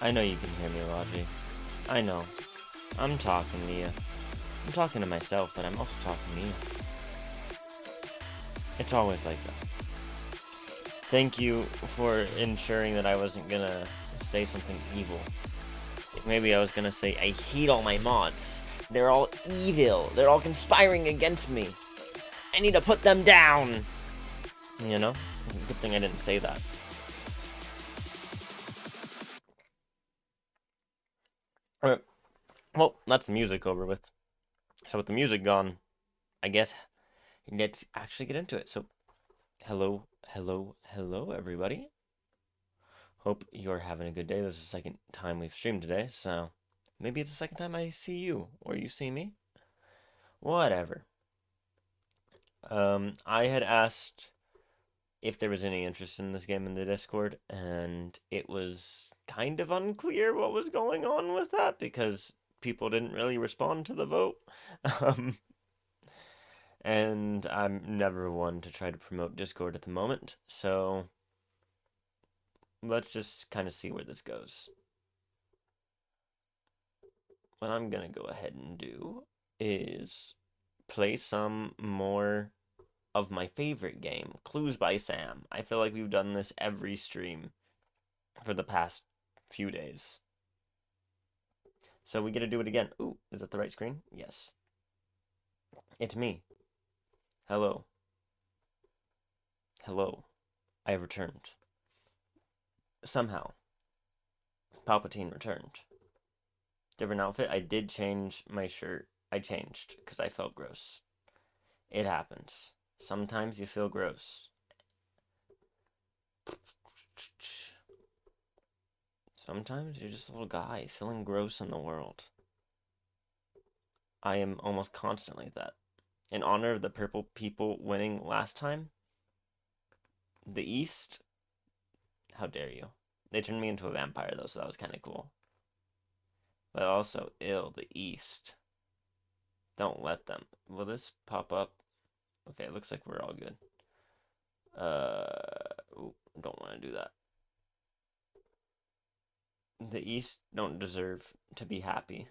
I know you can hear me, Logi. I know. I'm talking to you. I'm talking to myself, but I'm also talking to you. It's always like that. Thank you for ensuring that I wasn't gonna say something evil. Maybe I was gonna say, I hate all my mods. They're all evil. They're all conspiring against me. I need to put them down. You know? Good thing I didn't say that. Alright. Well, that's the music over with. So with the music gone, I guess let's actually get into it. So, hello, everybody. Hope you're having a good day. This is the second time we've streamed today, so maybe it's the second time I see you or you see me. Whatever. I had asked if there was any interest in this game in the Discord, and it was kind of unclear what was going on with that because people didn't really respond to the vote. Um, and I'm never one to try to promote Discord at the moment, so let's just kind of see where this goes. What I'm gonna go ahead and do is play some more of my favorite game, Clues by Sam. I feel like we've done this every stream for the past few days. So we get to do it again. Ooh, is that the right screen? Yes. It's me. Hello. Hello. I have returned. Somehow. Palpatine returned. Different outfit. I did change my shirt. I changed because I felt gross. It happens. Sometimes you feel gross. Sometimes you're just a little guy feeling gross in the world. I am almost constantly that. In honor of the purple people winning last time, the East, how dare you? They turned me into a vampire though, so that was kind of cool. But also, ill, the East. Don't let them. Will this pop up? Okay, it looks like we're all good. Ooh, don't want to do that. The East don't deserve to be happy.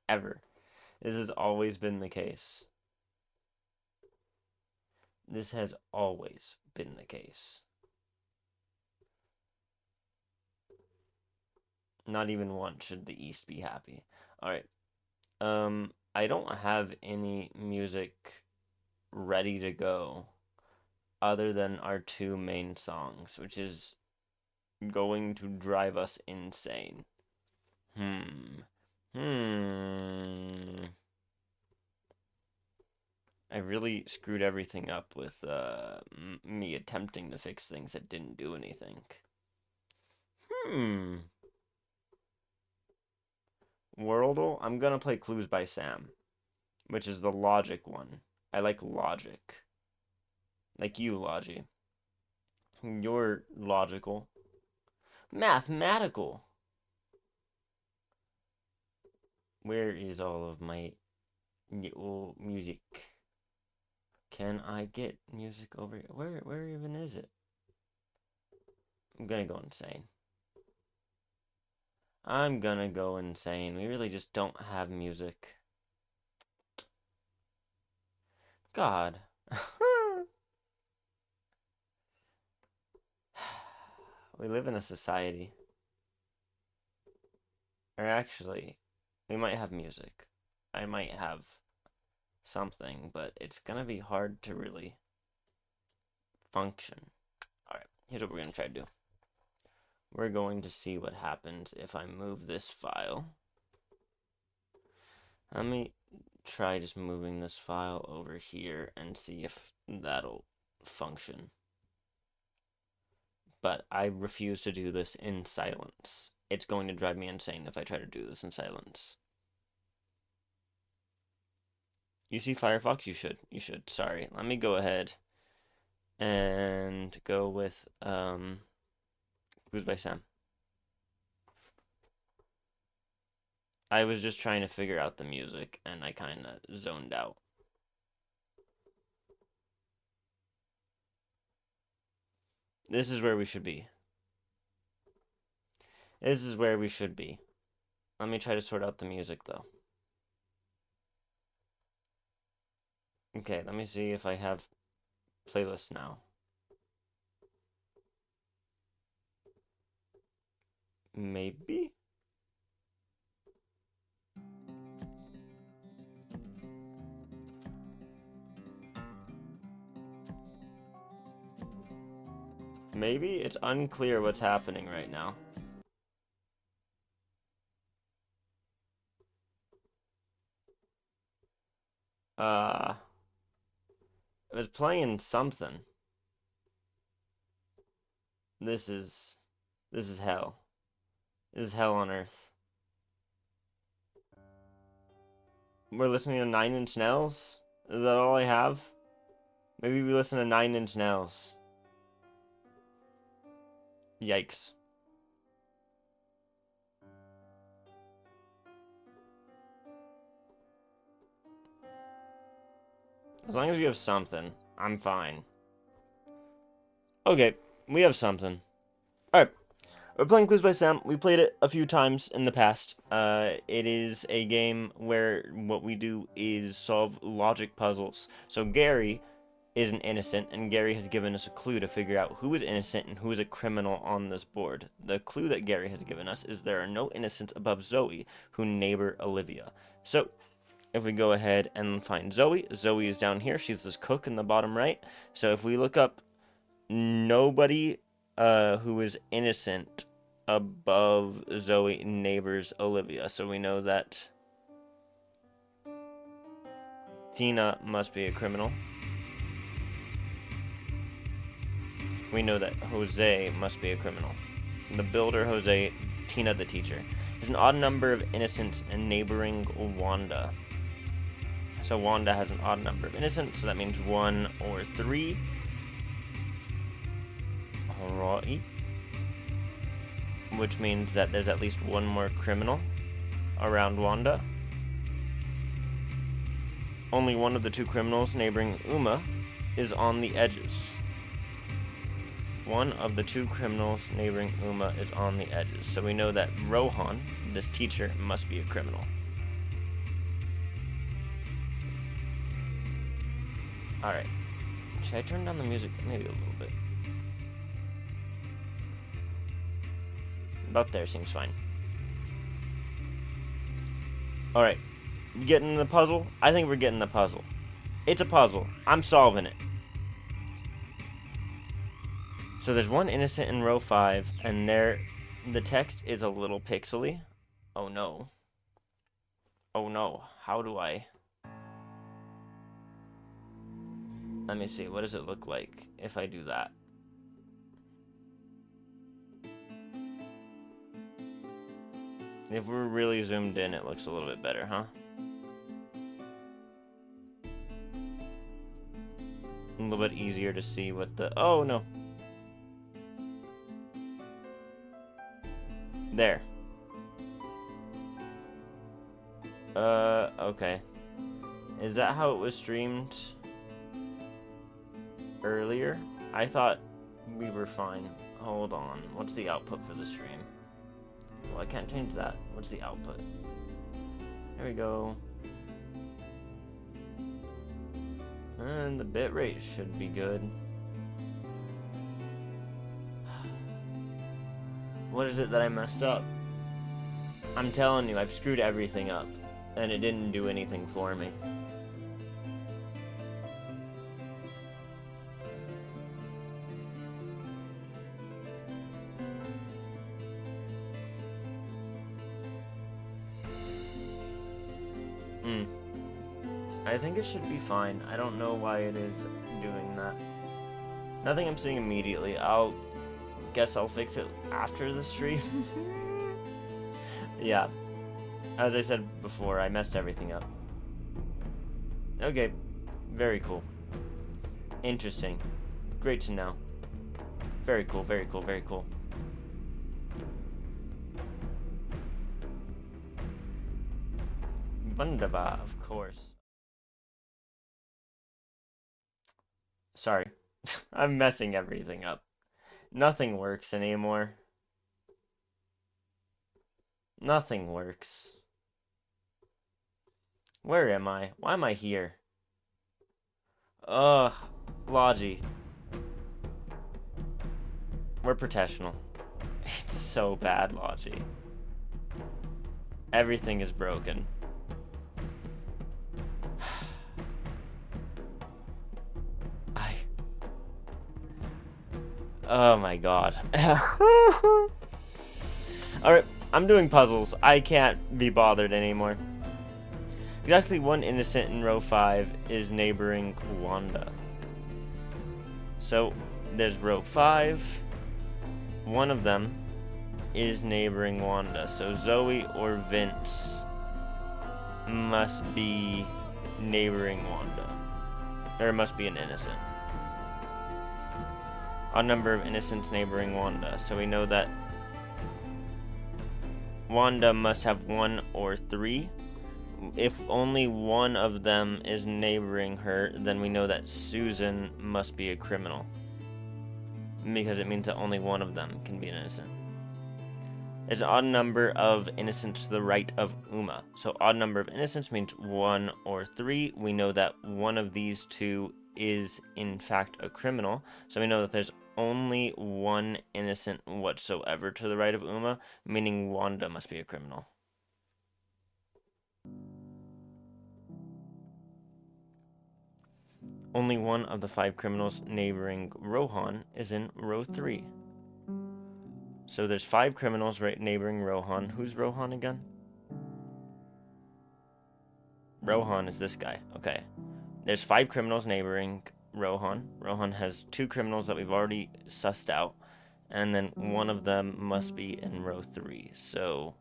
Ever. This has always been the case. This has always been the case. Not even once should the East be happy. Alright. I don't have any music ready to go other than our two main songs, which is going to drive us insane. Hmm. Hmm. I really screwed everything up with me attempting to fix things that didn't do anything. Hmm. Wordle? I'm gonna play Clues by Sam, which is the logic one. I like logic. Like you, Logi. You're logical. Mathematical. Where is all of my music? Can I get music over here? Where even is it? I'm gonna go insane. I'm gonna go insane. We really just don't have music. God. We live in a society. Or actually, we might have music. I might have something, but it's gonna be hard to really function. Alright, here's what we're gonna try to do. We're going to see what happens if I move this file. Let me try just moving this file over here and see if that'll function. But I refuse to do this in silence. It's going to drive me insane if I try to do this in silence. You see Firefox? You should. You should. Sorry. Let me go ahead and go with Clues by Sam. I was just trying to figure out the music and I kind of zoned out. This is where we should be. This is where we should be. Let me try to sort out the music, though. Okay, let me see if I have playlists now. Maybe? Maybe? It's unclear what's happening right now. It was playing something. This is... This is hell. This is hell on earth. We're listening to 9 Inch Nails? Is that all I have? Maybe we listen to 9 Inch Nails. Yikes. As long as we have something, I'm fine. Okay, we have something. Alright, we're playing Clues by Sam. We played it a few times in the past. It is a game where what we do is solve logic puzzles. So Gary is an innocent, and Gary has given us a clue to figure out who is innocent and who is a criminal on this board. The clue that Gary has given us is there are no innocents above Zoe, who neighbor Olivia. So, if we go ahead and find Zoe, Zoe is down here. She's this cook in the bottom right. So if we look up nobody who is innocent above Zoe neighbors Olivia. So we know that Tina must be a criminal. We know that Jose must be a criminal. The builder, Jose, Tina the teacher. There's an odd number of innocents in neighboring Wanda. So Wanda has an odd number of innocents, so that means 1 or 3. Alright. Which means that there's at least one more criminal around Wanda. Only one of the 2 criminals neighboring Uma is on the edges. One of the 2 criminals neighboring Uma is on the edges. So we know that Rohan, this teacher, must be a criminal. Alright. Should I turn down the music? Maybe a little bit. About there seems fine. Alright. Getting the puzzle? I think we're getting the puzzle. It's a puzzle. I'm solving it. So there's one innocent in row 5, and there, the text is a little pixely. Oh no. Oh no. How do I... Let me see. What does it look like if I do that? If we're really zoomed in, it looks a little bit better, huh? A little bit easier to see what the... Oh, no. There. Okay. Is that how it was streamed earlier? I thought we were fine. Hold on. What's the output for the stream? Well, I can't change that. What's the output? There we go. And the bitrate should be good. What is it that I messed up? I'm telling you, I've screwed everything up. And it didn't do anything for me. I think it should be fine. I don't know why it is doing that. Nothing I'm seeing immediately. Guess I'll fix it after the stream. Yeah. As I said before, I messed everything up. Okay. Very cool. Interesting. Great to know. Very cool, very cool, very cool. Wunderbar, of course. Sorry. I'm messing everything up. Nothing works anymore. Nothing works. Where am I? Why am I here? Ugh. Logi. We're professional. It's so bad, Logi. Everything is broken. Oh my god. Alright, I'm doing puzzles. I can't be bothered anymore. Exactly one innocent in row 5 is neighboring Wanda. So, there's row 5. One of them is neighboring Wanda. So, Zoe or Vince must be neighboring Wanda. Or must be an innocent. Odd number of innocents neighboring Wanda. So we know that Wanda must have 1 or 3. If only one of them is neighboring her, then we know that Susan must be a criminal. Because it means that only one of them can be an innocent. There's an odd number of innocents to the right of Uma. So odd number of innocents means 1 or 3. We know that one of these two is in fact a criminal. So we know that there's only one innocent whatsoever to the right of Uma, meaning Wanda must be a criminal. Only one of the 5 criminals neighboring Rohan is in row 3. So there's 5 criminals right neighboring Rohan. Who's Rohan again? Rohan is this guy. Okay. There's 5 criminals neighboring Rohan. Rohan has 2 criminals that we've already sussed out. And then one of them must be in row 3. So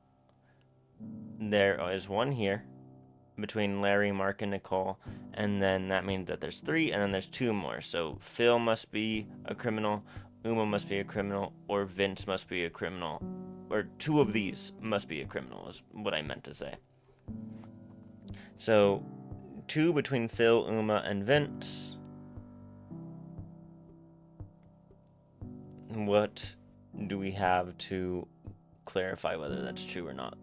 there is one here between Larry, Mark, and Nicole. And then that means that there's 3, and then there's 2 more. So Phil must be a criminal, Uma must be a criminal, or Vince must be a criminal. Or 2 of these must be a criminal, is what I meant to say. So 2 between Phil, Uma, and Vince. What do we have to clarify whether that's true or not?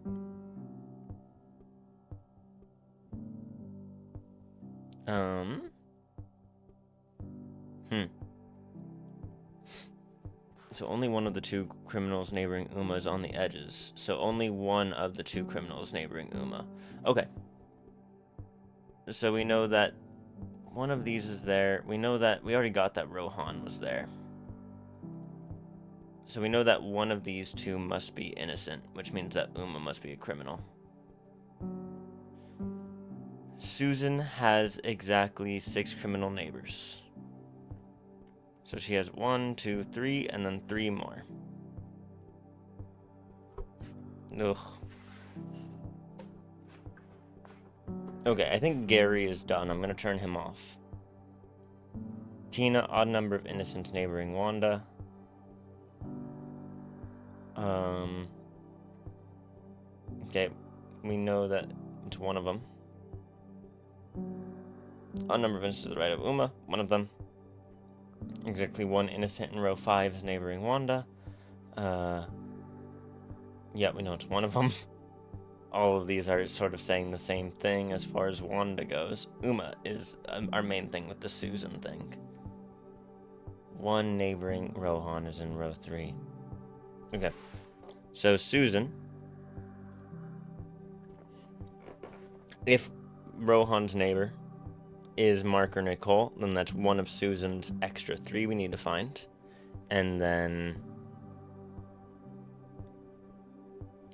So only one of the 2 criminals neighboring Uma is on the edges. So only one of the 2 criminals neighboring Uma. Okay. So we know that one of these is there. We know that we already got that Rohan was there. So we know that one of these 2 must be innocent, which means that Uma must be a criminal. Susan has exactly 6 criminal neighbors. So she has 1, 2, 3, and then 3 more. Ugh. Okay, I think Gary is done. I'm gonna turn him off. Tina, odd number of innocents neighboring Wanda. Okay, we know that it's one of them. Odd number of innocents to the right of Uma, one of them. Exactly 1 innocent in row 5 is neighboring Wanda. Yeah, we know it's one of them. All of these are sort of saying the same thing as far as Wanda goes. Uma is our main thing with the Susan thing. 1 neighboring Rohan is in row 3. Okay. So Susan, if Rohan's neighbor is Mark or Nicole, then that's one of Susan's extra 3 we need to find. And then...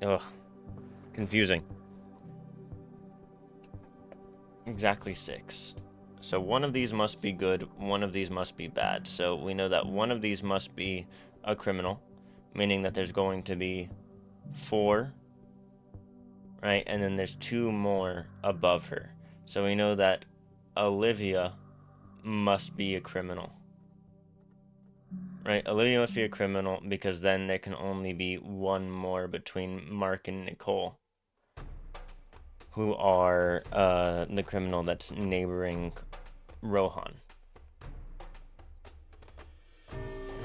Ugh. Confusing. Exactly 6. So one of these must be good, one of these must be bad. So we know that one of these must be a criminal, meaning that there's going to be 4, right? And then there's 2 more above her. So we know that Olivia must be a criminal. Right, Olivia must be a criminal because then there can only be 1 more between Mark and Nicole, who are the criminal that's neighboring Rohan.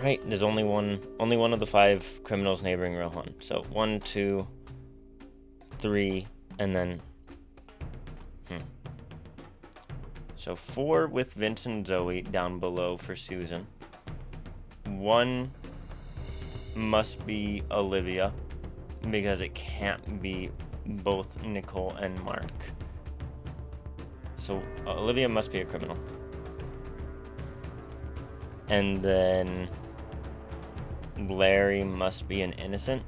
Right, there's only one of the 5 criminals neighboring Rohan. So 1, 2, 3, and then... So 4 with Vince and Zoe down below for Susan. 1 must be Olivia, because it can't be both Nicole and Mark. So Olivia must be a criminal. And then Larry must be an innocent.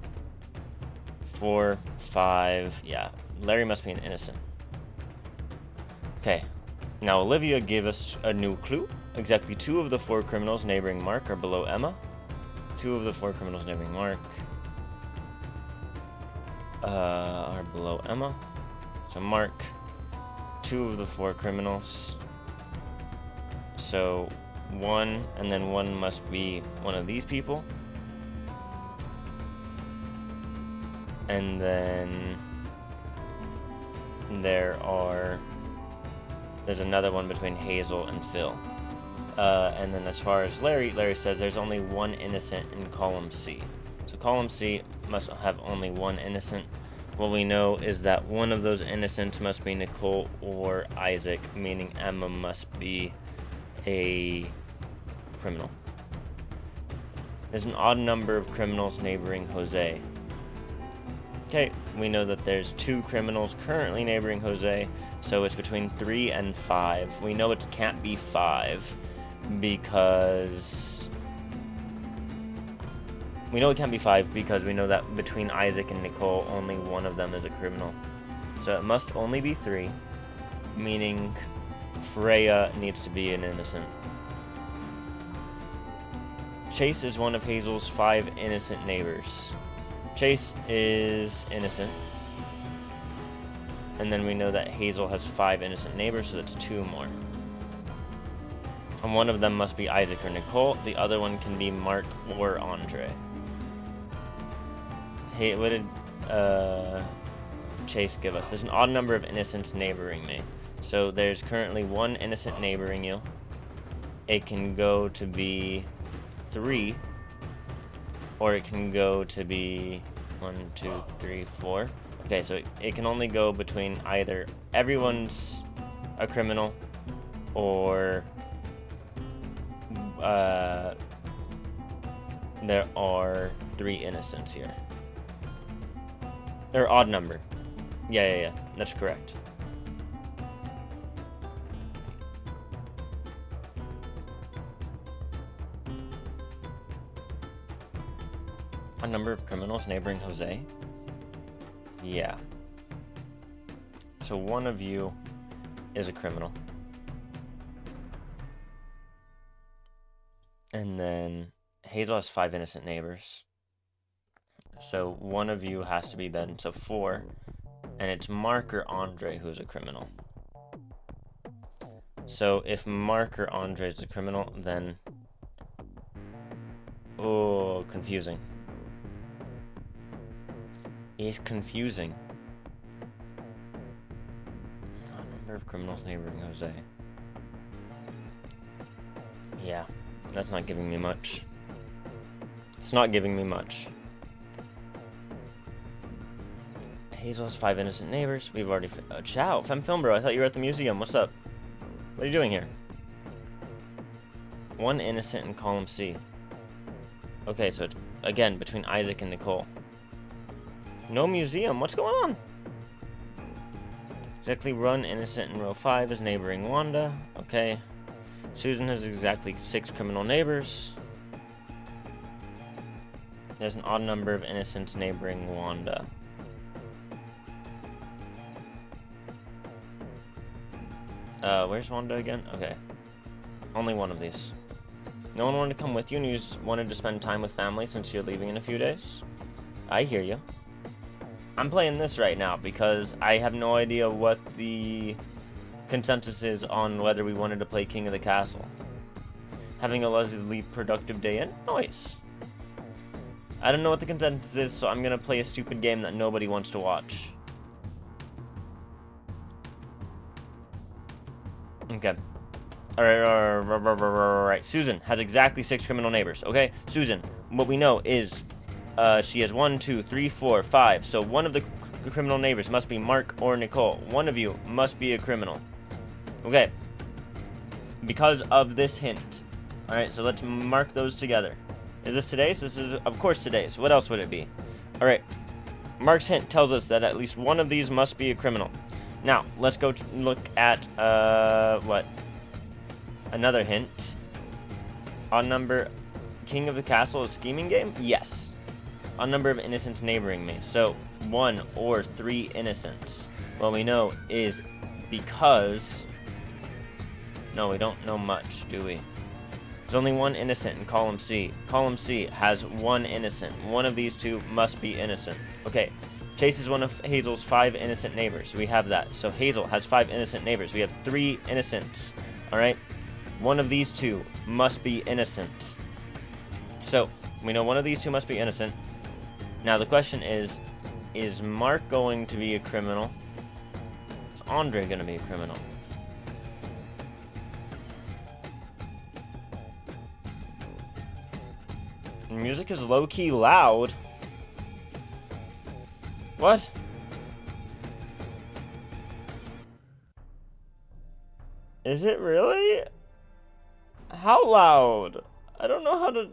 4, 5, yeah. Larry must be an innocent. Okay. Now Olivia gave us a new clue. Exactly 2 of the 4 criminals neighboring Mark are below Emma. 2 of the 4 criminals neighboring Mark are below Emma. So Mark, 2 of the 4 criminals. So 1, and then 1 must be one of these people. And then there's another one between Hazel and Phil. And then as far as Larry says there's only 1 innocent in column C. So column C must have only 1 innocent. What we know is that one of those innocents must be Nicole or Isaac, meaning Emma must be a criminal. There's an odd number of criminals neighboring Jose. Okay, we know that there's 2 criminals currently neighboring Jose, so it's between 3 and 5. We know it can't be 5 because... We know it can't be 5 because we know that between Isaac and Nicole, only one of them is a criminal. So it must only be 3, meaning Freya needs to be an innocent. Chase is one of Hazel's 5 innocent neighbors. Chase is innocent. And then we know that Hazel has 5 innocent neighbors, so that's 2 more. And one of them must be Isaac or Nicole. The other one can be Mark or Andre. Hey, what did Chase give us? There's an odd number of innocents neighboring me. So there's currently 1 innocent neighboring you. It can go to be 3. Or it can go to be 1, 2, 3, 4. Okay, so it can only go between either everyone's a criminal or there are 3 innocents here. Or odd number. Yeah, that's correct. A number of criminals neighboring Jose? Yeah. So one of you is a criminal. And then Hazel has 5 innocent neighbors. So one of you has to be then, so 4. And it's Mark or Andre who's a criminal. So if Mark or Andre is a criminal, then... Oh, confusing. It's confusing. A number of criminals neighboring Jose. Yeah, that's not giving me much. It's not giving me much. Hazel has 5 innocent neighbors. We've already... Ciao, Fem Film Bro. I thought you were at the museum. What's up? What are you doing here? 1 innocent in column C. Okay, so it's, again, between Isaac and Nicole. No museum. What's going on? Exactly 1 innocent in row 5 is neighboring Wanda. Okay. Susan has exactly 6 criminal neighbors. There's an odd number of innocents neighboring Wanda. Where's Wanda again? Okay. Only one of these. No one wanted to come with you and you just wanted to spend time with family since you're leaving in a few days? I hear you. I'm playing this right now because I have no idea what the consensus is on whether we wanted to play King of the Castle. Having a leisurely productive day in? Nice. I don't know what the consensus is, so I'm gonna play a stupid game that nobody wants to watch. Okay. Alright. Susan has exactly 6 criminal neighbors. Okay? Susan, what we know is she has 1, 2, 3, 4, 5. So one of the criminal neighbors must be Mark or Nicole. One of you must be a criminal. Okay. Because of this hint. Alright, so let's mark those together. Is this today's? This is, of course, today's. What else would it be? Alright. Mark's hint tells us that at least one of these must be a criminal. Now, let's go look at, what? Another hint. Odd number, King of the Castle, a scheming game? Yes. Odd number of innocents neighboring me. So, 1 or 3 innocents. What we know is because... No, we don't know much, do we? There's only one innocent in column C. Column C has one innocent. One of these two must be innocent. Okay, Chase is one of Hazel's 5 innocent neighbors. We have that. So Hazel has 5 innocent neighbors. We have 3 innocents. Alright? One of these two must be innocent. So, we know one of these two must be innocent. Now the question is Mark going to be a criminal? Is Andre going to be a criminal? Music is low-key loud. What? Is it really? How loud? I don't know how to...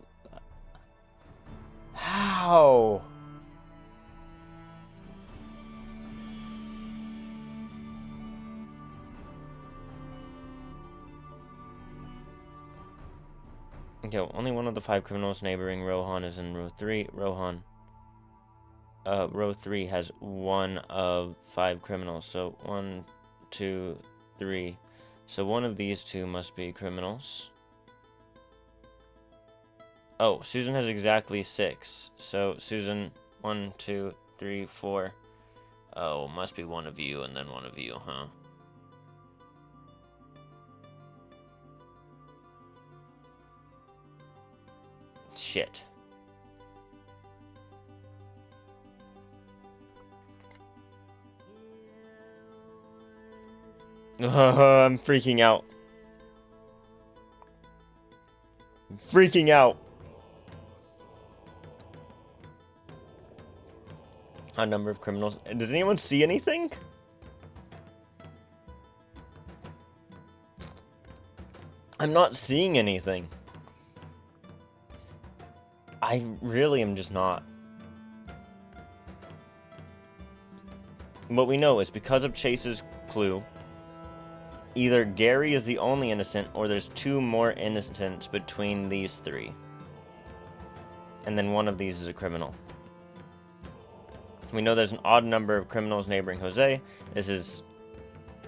How? Okay, only one of the 5 criminals neighboring Rohan is in row 3. Row 3 has 1 of 5 criminals. So 1, 2, 3. So one of these two must be criminals. Oh, Susan has exactly 6. So Susan, 1, 2, 3, 4. Oh, must be one of you and then one of you, huh? Shit. I'm freaking out. I'm freaking out. A number of criminals. Does anyone see anything? I'm not seeing anything. I really am just not. What we know is because of Chase's clue, either Gary is the only innocent or there's 2 more innocents between these 3. And then one of these is a criminal. We know there's an odd number of criminals neighboring Jose. This is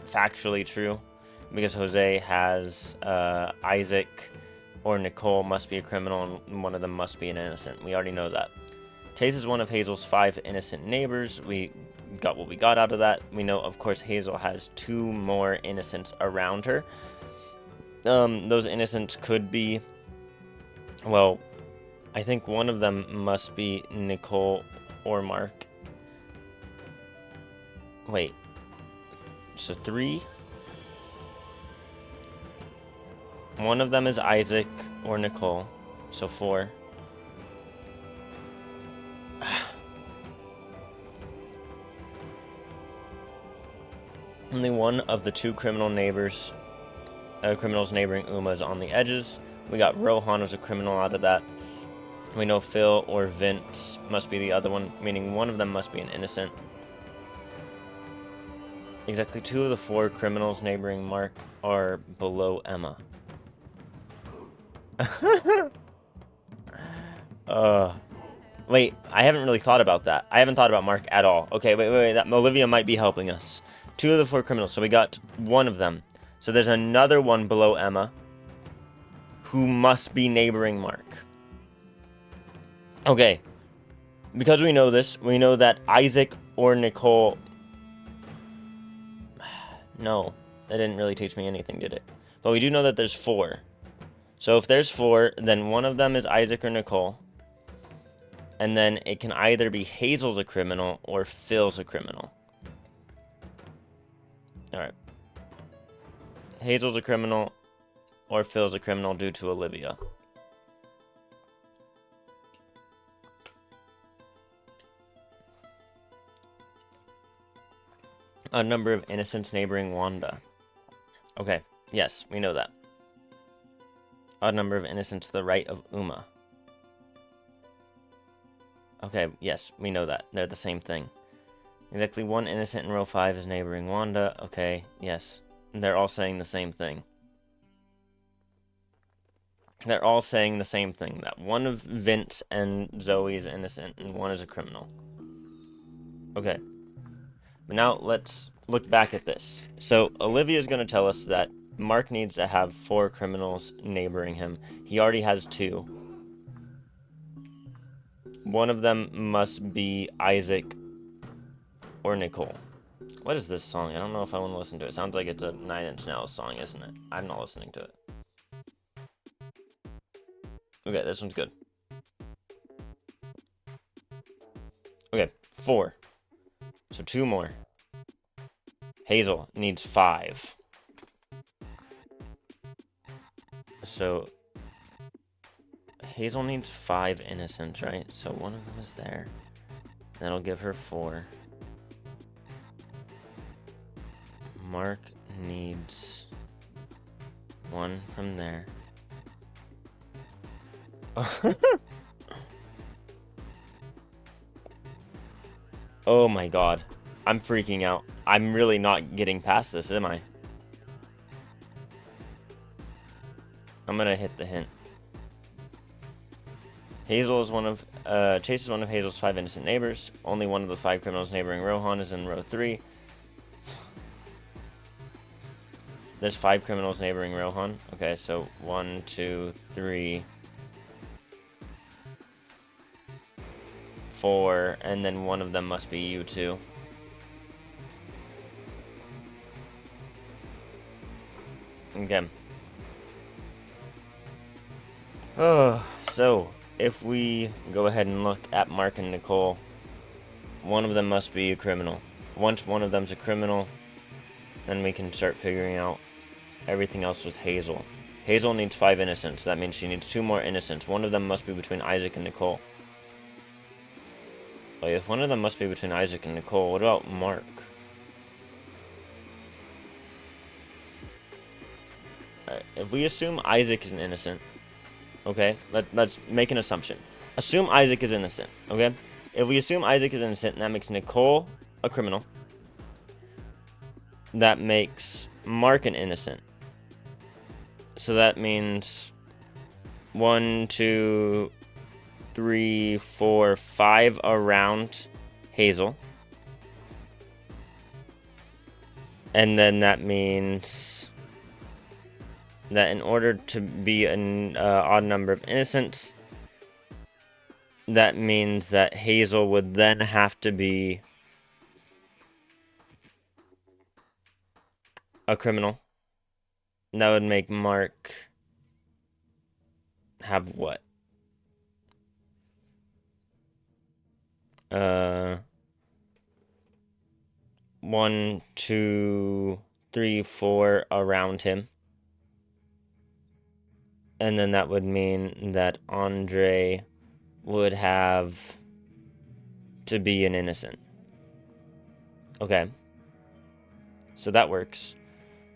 factually true because Jose has Isaac or Nicole must be a criminal and one of them must be an innocent. We already know that. Chase is one of Hazel's 5 innocent neighbors. We got what we got out of that. We know, of course, Hazel has 2 more innocents around her. Those innocents could be, well, I think one of them must be Nicole or Mark. Wait, so 3? One of them is Isaac or Nicole, so 4. Only one of the 2 criminals neighboring Uma is on the edges. We got Rohan as a criminal out of that. We know Phil or Vince must be the other one, meaning one of them must be an innocent. Exactly 2 of the 4 criminals neighboring Mark are below Emma. Wait, I haven't really thought about that. I haven't thought about Mark at all. Okay, wait, that Olivia might be helping us. 2 of the 4 criminals, so we got one of them. So there's another one below Emma who must be neighboring Mark. Okay, because we know this, we know that Isaac or Nicole... No, that didn't really teach me anything, did it? But we do know that there's 4. So if there's 4, then one of them is Isaac or Nicole. And then it can either be Hazel's a criminal or Phil's a criminal. Alright. Hazel's a criminal or Phil's a criminal due to Olivia. A number of innocents neighboring Wanda. Okay, yes, we know that. Odd number of innocents to the right of Uma. Okay, yes, we know that. They're the same thing. Exactly one innocent in row 5 is neighboring Wanda. Okay, yes. They're all saying the same thing. They're all saying the same thing. That one of Vince and Zoe is innocent and one is a criminal. Okay. But now let's look back at this. So Olivia's going to tell us that Mark needs to have 4 criminals neighboring him. He already has 2. One of them must be Isaac or Nicole. What is this song? I don't know if I want to listen to it. It sounds like it's a 9 Inch Nails song, isn't it? I'm not listening to it. Okay, this one's good. Okay, 4. So 2 more. Hazel needs 5. So Hazel needs 5 innocents, right? So one of them is there. That'll give her 4. Mark needs 1 from there. Oh my god. I'm freaking out. I'm really not getting past this, am I? I'm gonna hit the hint. Hazel is Chase is one of Hazel's 5 innocent neighbors. Only one of the 5 criminals neighboring Rohan is in row 3. There's 5 criminals neighboring Rohan. Okay, so 1, 2, 3, 4, and then one of them must be you two. Okay. Oh, so if we go ahead and look at Mark and Nicole, one of them must be a criminal. Once one of them's a criminal, then we can start figuring out everything else with Hazel. Hazel needs 5 innocents. That means she needs 2 more innocents. One of them must be between Isaac and Nicole. Wait, if one of them must be between Isaac and Nicole, what about Mark? Alright, if we assume Isaac is an innocent, okay, let's make an assumption. Assume Isaac is innocent, okay? If we assume Isaac is innocent, that makes Nicole a criminal. That makes Mark an innocent. So that means 1, 2, 3, 4, 5 around Hazel. And then that means that in order to be an odd number of innocents, that means that Hazel would then have to be a criminal. That would make Mark have what? 1, 2, 3, 4 around him. And then that would mean that Andre would have to be an innocent. Okay. So that works.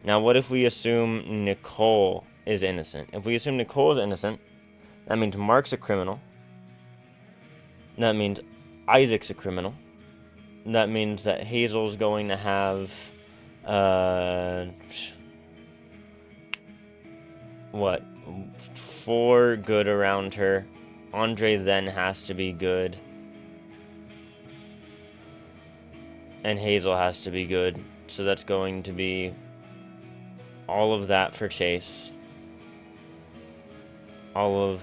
Now, what if we assume Nicole is innocent? If we assume Nicole is innocent, that means Mark's a criminal. That means Isaac's a criminal. That means that Hazel's going to have, what? 4 good around her. Andre then has to be good. And Hazel has to be good. So that's going to be all of that for Chase. All of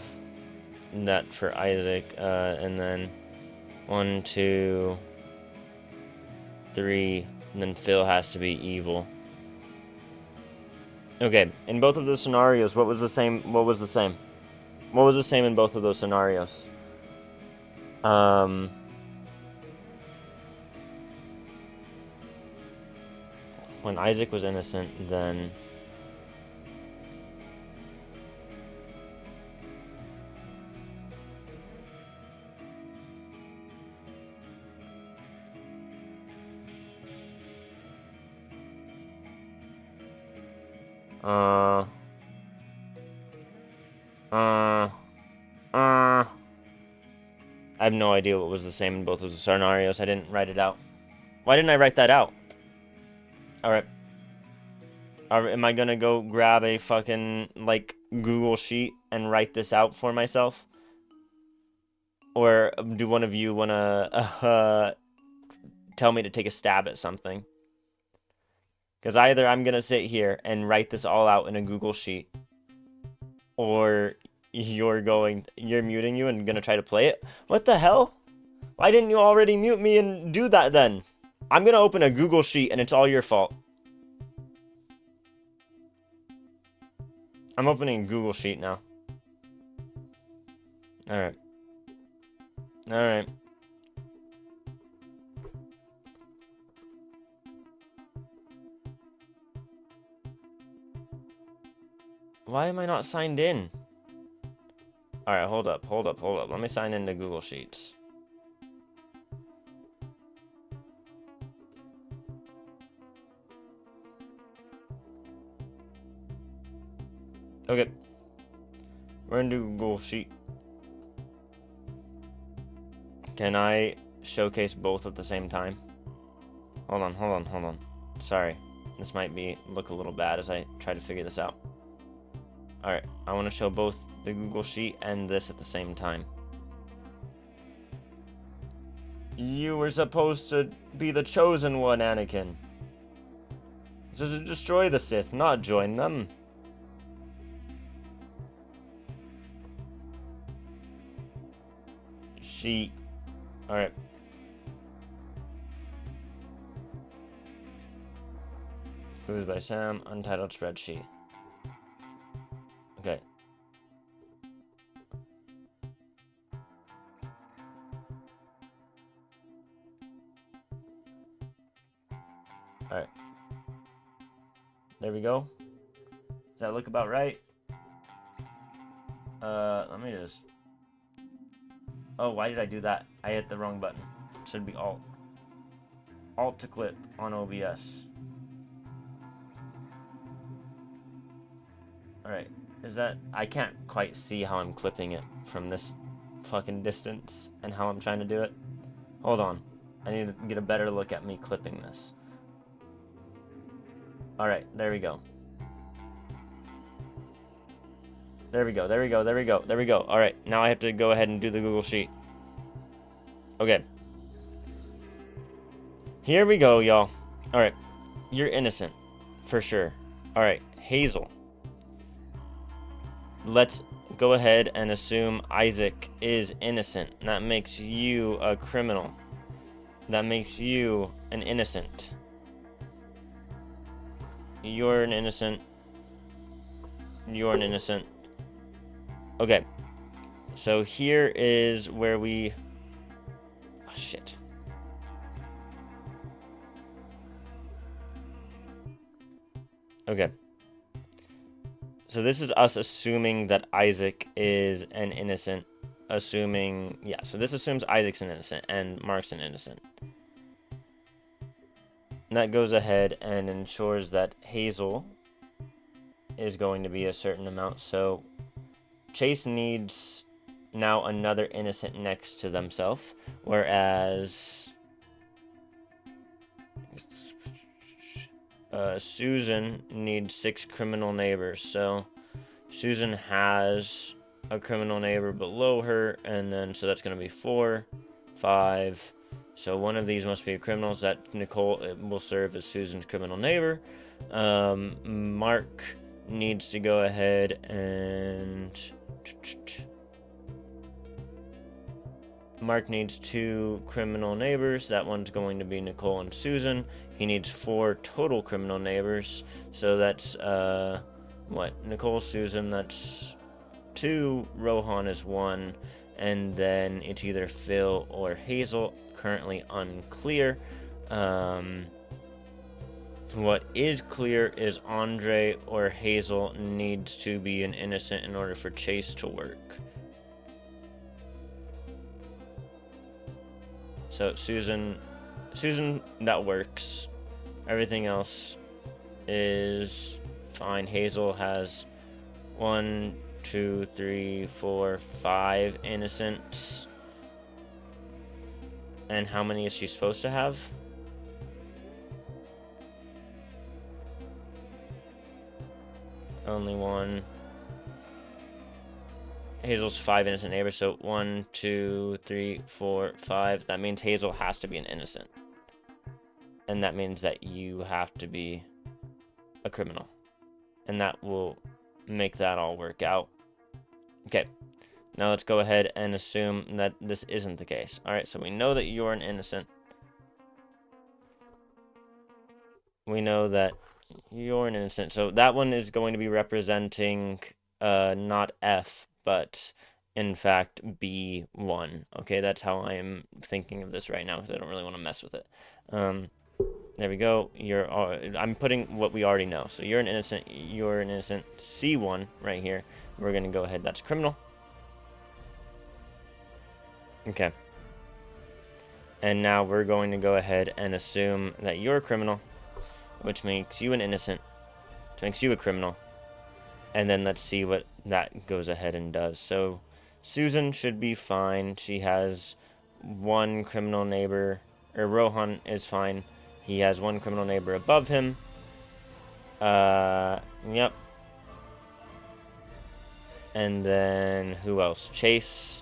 that for Isaac. And then 1, 2, 3. And then Phil has to be evil. Okay, in both of those scenarios, what was the same? What was the same? What was the same in both of those scenarios? When Isaac was innocent, then Uh. I have no idea what was the same in both of the scenarios. I didn't write it out. Why didn't I write that out? Alright. Am I gonna go grab a fucking, like, Google Sheet and write this out for myself? Or do one of you wanna, tell me to take a stab at something? Because either I'm gonna sit here and write this all out in a Google Sheet, or you're muting you and gonna try to play it? What the hell? Why didn't you already mute me and do that then? I'm gonna open a Google Sheet and it's all your fault. I'm opening a Google Sheet now. Alright. Alright. Why am I not signed in? Alright, hold up. Let me sign into Google Sheets. Okay. We're gonna do Google Sheet. Can I showcase both at the same time? Hold on. Sorry. This might look a little bad as I try to figure this out. Alright, I want to show both the Google Sheet and this at the same time. You were supposed to be the chosen one, Anakin. So to destroy the Sith, not join them. Sheet. Alright. Clues by Sam, untitled spreadsheet. Okay. Alright. There we go. Does that look about right? Let me just... Oh, why did I do that? I hit the wrong button. It should be Alt. Alt to clip on OBS. Alright. Is that... I can't quite see how I'm clipping it from this fucking distance and how I'm trying to do it. Hold on. I need to get a better look at me clipping this. Alright, there we go. There we go. Alright, now I have to go ahead and do the Google Sheet. Okay. Here we go, y'all. Alright. You're innocent. For sure. Alright, Hazel. Let's go ahead and assume Isaac is innocent. That makes you a criminal. That makes you an innocent. You're an innocent. You're an innocent. Okay. So here is where we... Oh, shit. Okay. So this is us assuming that Isaac is an innocent. Assuming... Yeah, so this assumes Isaac's an innocent and Mark's an innocent. And that goes ahead and ensures that Hazel is going to be a certain amount. So Chase needs now another innocent next to themselves, whereas Susan needs 6 criminal neighbors. So Susan has a criminal neighbor below her, and then so that's going to be 4, 5. So one of these must be a criminal. So that Nicole will serve as Susan's criminal neighbor. Mark needs to go ahead and... Mark needs 2 criminal neighbors. That one's going to be Nicole and Susan. He needs 4 total criminal neighbors. So that's, Nicole, Susan, that's 2. Rohan is 1. And then it's either Phil or Hazel. Currently unclear. What is clear is Andre or Hazel needs to be an innocent in order for Chase to work. So Susan, that works. Everything else is fine. Hazel has 1, 2, 3, 4, 5 innocents. And how many is she supposed to have? Only one. Hazel's 5 innocent neighbors, so 1, 2, 3, 4, 5. That means Hazel has to be an innocent. And that means that you have to be a criminal. And that will make that all work out. Okay. Now let's go ahead and assume that this isn't the case. Alright, so we know that you're an innocent. We know that you're an innocent. So that one is going to be representing not F, but in fact B1. Okay, that's how I am thinking of this right now because I don't really want to mess with it. There we go. I'm putting what we already know. So you're an innocent. You're an innocent. C1 right here. We're going to go ahead. That's criminal. Okay. And now we're going to go ahead and assume that you're a criminal, which makes you an innocent, which makes you a criminal. And then let's see what that goes ahead and does. So Susan should be fine. She has one criminal neighbor, or Rohan is fine. He has one criminal neighbor above him. Yep. And then who else? Chase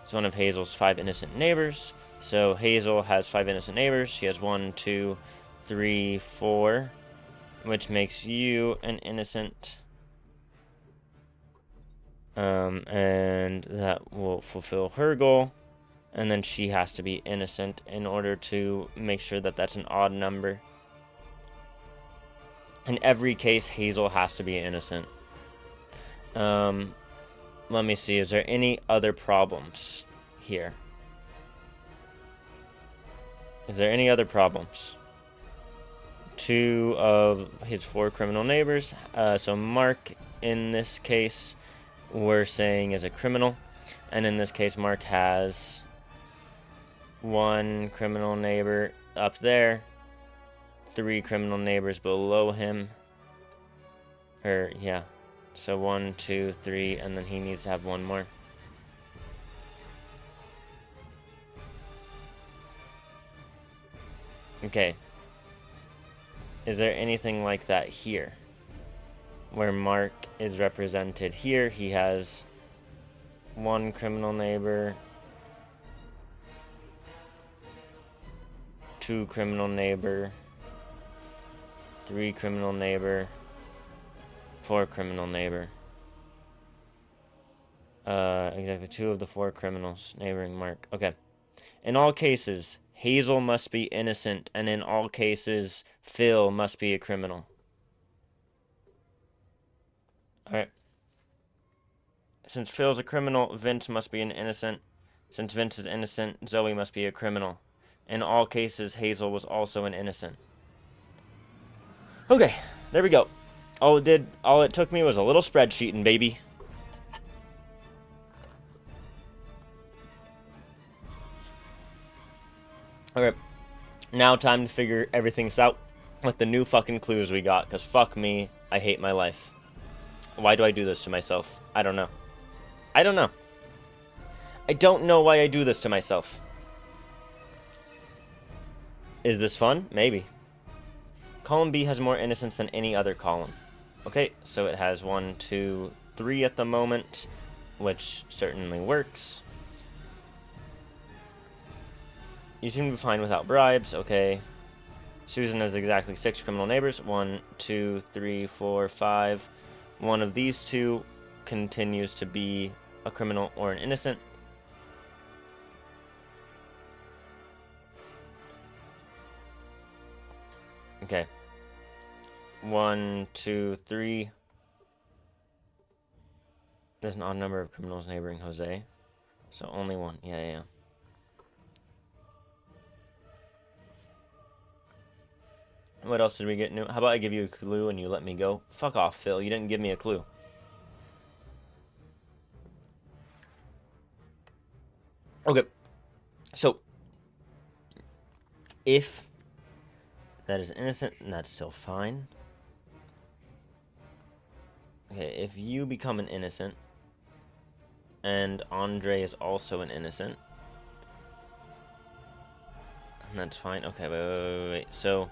is one of Hazel's 5 innocent neighbors. So Hazel has 5 innocent neighbors. She has 1, 2, 3, 4, which makes you an innocent. And that will fulfill her goal. And then she has to be innocent in order to make sure that that's an odd number. In every case, Hazel has to be innocent. Let me see. Is there any other problems here? Is there any other problems? 2 of his 4 criminal neighbors. So Mark, in this case, we're saying is a criminal. And in this case, Mark has 1 criminal neighbor up there, 3 criminal neighbors below him. Yeah. So 1, 2, 3, and then he needs to have 1 more. Okay. Is there anything like that here? Where Mark is represented here, he has 1 criminal neighbor, 2 criminal neighbor, 3 criminal neighbor, 4 criminal neighbor. Exactly 2 of the 4 criminals neighboring Mark. Okay. In all cases, Hazel must be innocent, and in all cases, Phil must be a criminal. Alright. Since Phil's a criminal, Vince must be an innocent. Since Vince is innocent, Zoe must be a criminal. In all cases, Hazel was also an innocent. Okay, there we go. All it took me was a little spreadsheeting, baby. Okay, now time to figure everything out with the new fucking clues we got, because fuck me, I hate my life. Why do I do this to myself? I don't know. I don't know. I don't know why I do this to myself. Is this fun? Maybe. Column B has more innocents than any other column. Okay, so it has 1, 2, 3 at the moment, which certainly works. You seem to be fine without bribes. Okay. Susan has exactly 6 criminal neighbors. 1, 2, 3, 4, 5. One of these 2 continues to be a criminal or an innocent. Okay. 1, 2, 3. There's an odd number of criminals neighboring Jose. So only 1. Yeah. What else did we get new? How about I give you a clue and you let me go? Fuck off, Phil. You didn't give me a clue. Okay. So, if that is innocent, that's still fine. Okay, if you become an innocent, and Andre is also an innocent, that's fine. Okay, wait. So,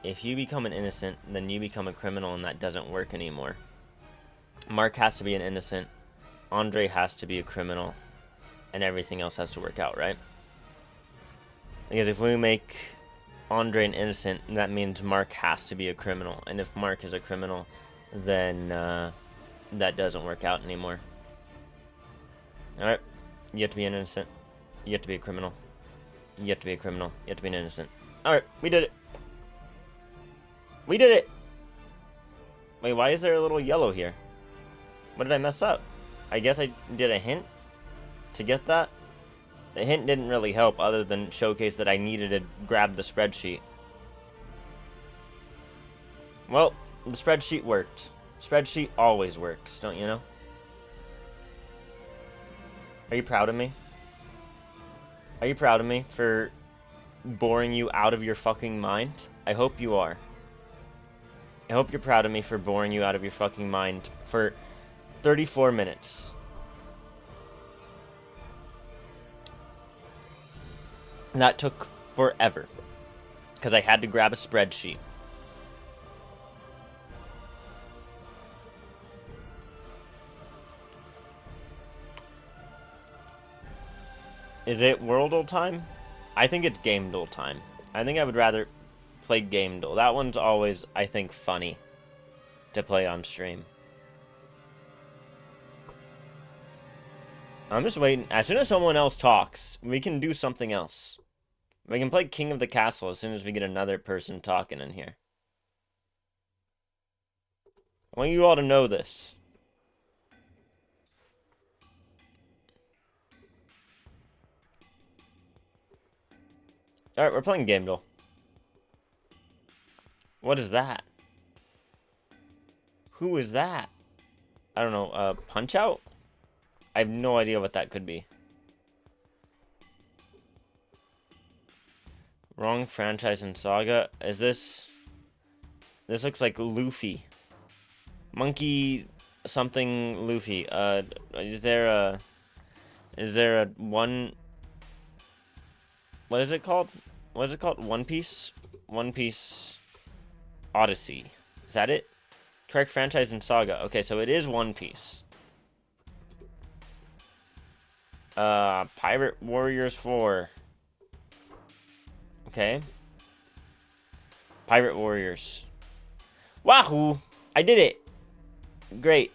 if you become an innocent, then you become a criminal, and that doesn't work anymore. Mark has to be an innocent, Andre has to be a criminal, and everything else has to work out, right? Because if we make Andre an innocent, that means Mark has to be a criminal. And if Mark is a criminal, then that doesn't work out anymore. Alright. You have to be an innocent. You have to be a criminal. You have to be a criminal. You have to be an innocent. Alright, we did it. We did it! Wait, why is there a little yellow here? What did I mess up? I guess I did a hint to get that? The hint didn't really help other than showcase that I needed to grab the spreadsheet. Well, the spreadsheet worked. Spreadsheet always works, don't you know? Are you proud of me? Are you proud of me for boring you out of your fucking mind? I hope you are. I hope you're proud of me for boring you out of your fucking mind for 34 minutes. And that took forever, because I had to grab a spreadsheet. Is it World Duel time? I think it's Game Duel time. I think I would rather play Game Duel. That one's always, I think, funny to play on stream. I'm just waiting. As soon as someone else talks, we can do something else. We can play King of the Castle as soon as we get another person talking in here. I want you all to know this. Alright, we're playing Game Duel. What is that? Who is that? I don't know, Punch Out? I have no idea what that could be. Wrong franchise and saga. Is this... This looks like Luffy. Monkey something Luffy. Is there a one... What is it called? What is it called? One Piece? One Piece Odyssey. Is that it? Correct franchise and saga. Okay, so it is One Piece. Pirate Warriors 4. Okay. Pirate Warriors. Wahoo! I did it! Great.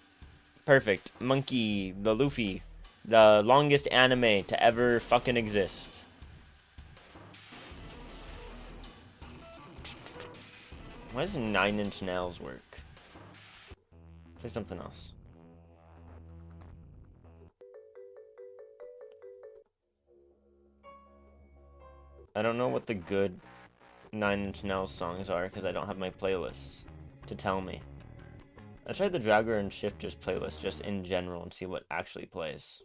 Perfect. Monkey, the Luffy. The longest anime to ever fucking exist. Why does 9 Inch Nails work? Play something else. I don't know what the good 9 Inch Nails songs are because I don't have my playlists to tell me. Let's try the Dragger and Shifters playlist just in general and see what actually plays.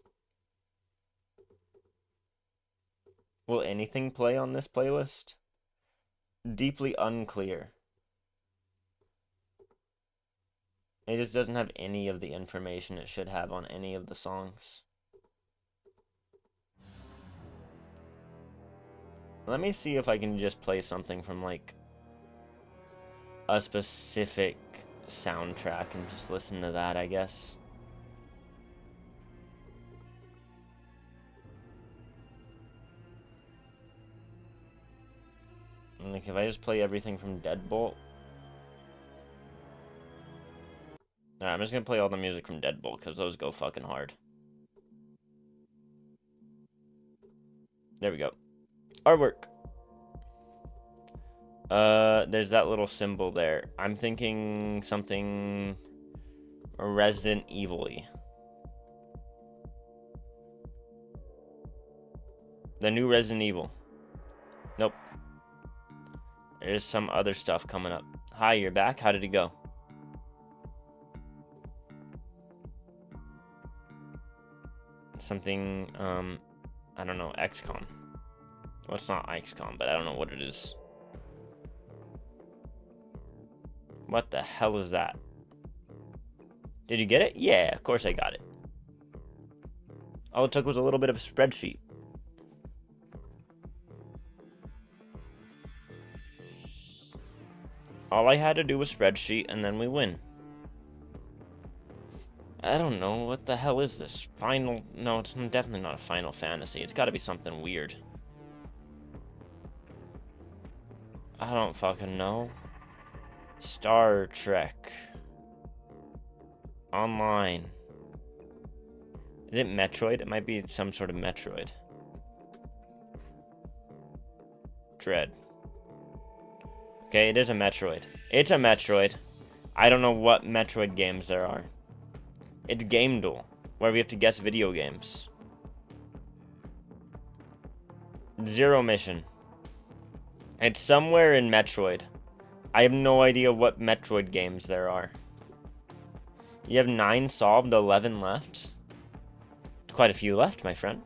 Will anything play on this playlist? Deeply unclear. It just doesn't have any of the information it should have on any of the songs. Let me see if I can just play something from, like, a specific soundtrack and just listen to that, I guess. Like, if I just play everything from Deadbolt. Alright, I'm just gonna play all the music from Deadbolt, because those go fucking hard. There we go. Artwork. There's that little symbol there. I'm thinking something Resident Evil-y. The new Resident Evil. Nope. There's some other stuff coming up. Hi, you're back? How did it go? Something, I don't know, XCOM. Well, it's not XCOM, but I don't know what it is. What the hell is that? Did you get it? Yeah, of course I got it. All it took was a little bit of a spreadsheet. All I had to do was spreadsheet, and then we win. I don't know, what the hell is this? Final... No, it's definitely not a Final Fantasy. It's gotta be something weird. I don't fucking know. Star Trek. Online. Is it Metroid? It might be some sort of Metroid. Dread. Okay, it is a Metroid. It's a Metroid. I don't know what Metroid games there are. It's Game Duel, where we have to guess video games. Zero Mission. It's somewhere in Metroid. I have no idea what Metroid games there are. You have 9 solved, 11 left. Quite a few left, my friend.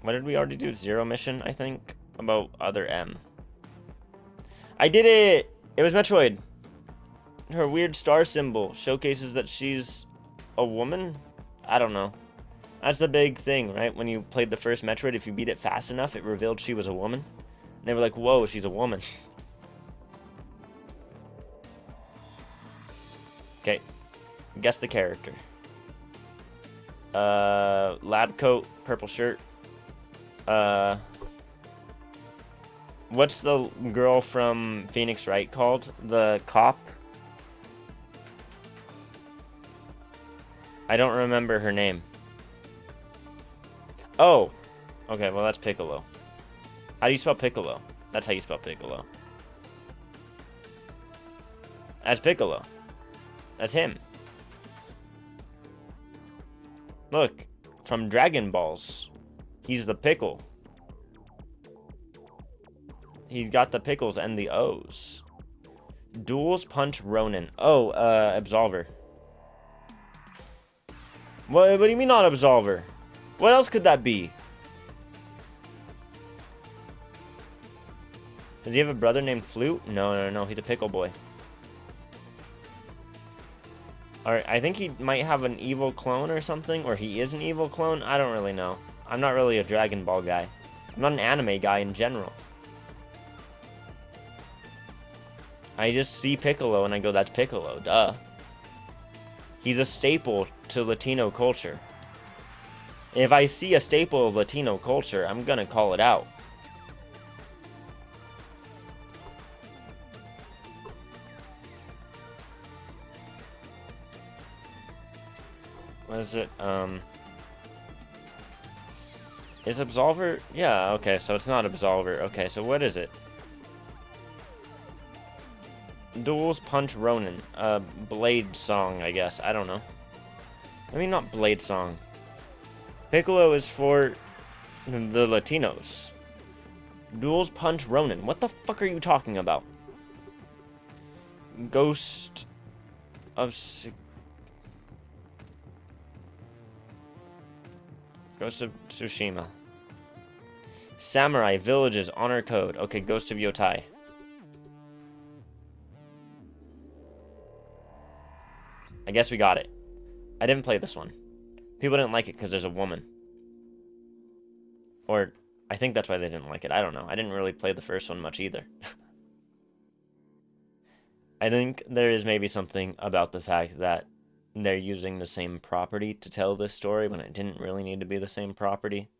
What did we already do? Zero Mission, I think. About other M. I did it! It was Metroid. Her weird star symbol showcases that she's a woman? I don't know. That's the big thing, right? When you played the first Metroid, if you beat it fast enough, it revealed she was a woman. And they were like, whoa, she's a woman. Okay. Guess the character. Lab coat, purple shirt. What's the girl from Phoenix Wright called? The cop? I don't remember her name. Oh! Okay, well that's Piccolo. How do you spell Piccolo? That's how you spell Piccolo. That's Piccolo. That's him. Look, from Dragon Balls. He's the pickle. He's got the pickles and the O's. Duels punch Ronin. Oh, Absolver. What do you mean not Absolver? What else could that be? Does he have a brother named Flute? No. He's a pickle boy. Alright, I think he might have an evil clone or something. Or he is an evil clone. I don't really know. I'm not really a Dragon Ball guy. I'm not an anime guy in general. I just see Piccolo and I go, that's Piccolo, duh. He's a staple to Latino culture. If I see a staple of Latino culture, I'm gonna call it out. What is it? Is Absolver? Yeah, okay, so it's not Absolver. Okay, so what is it? Duels punch Ronin. Blade song, I guess. I don't know. I mean, not Blade song. Piccolo is for the Latinos. Duels punch Ronin. What the fuck are you talking about? Ghost of Tsushima. Samurai Villages Honor Code. Okay, Ghost of Yotai. I guess we got it. I didn't play this one. People didn't like it because there's a woman. Or, I think that's why they didn't like it. I don't know. I didn't really play the first one much either. I think there is maybe something about the fact that they're using the same property to tell this story when it didn't really need to be the same property.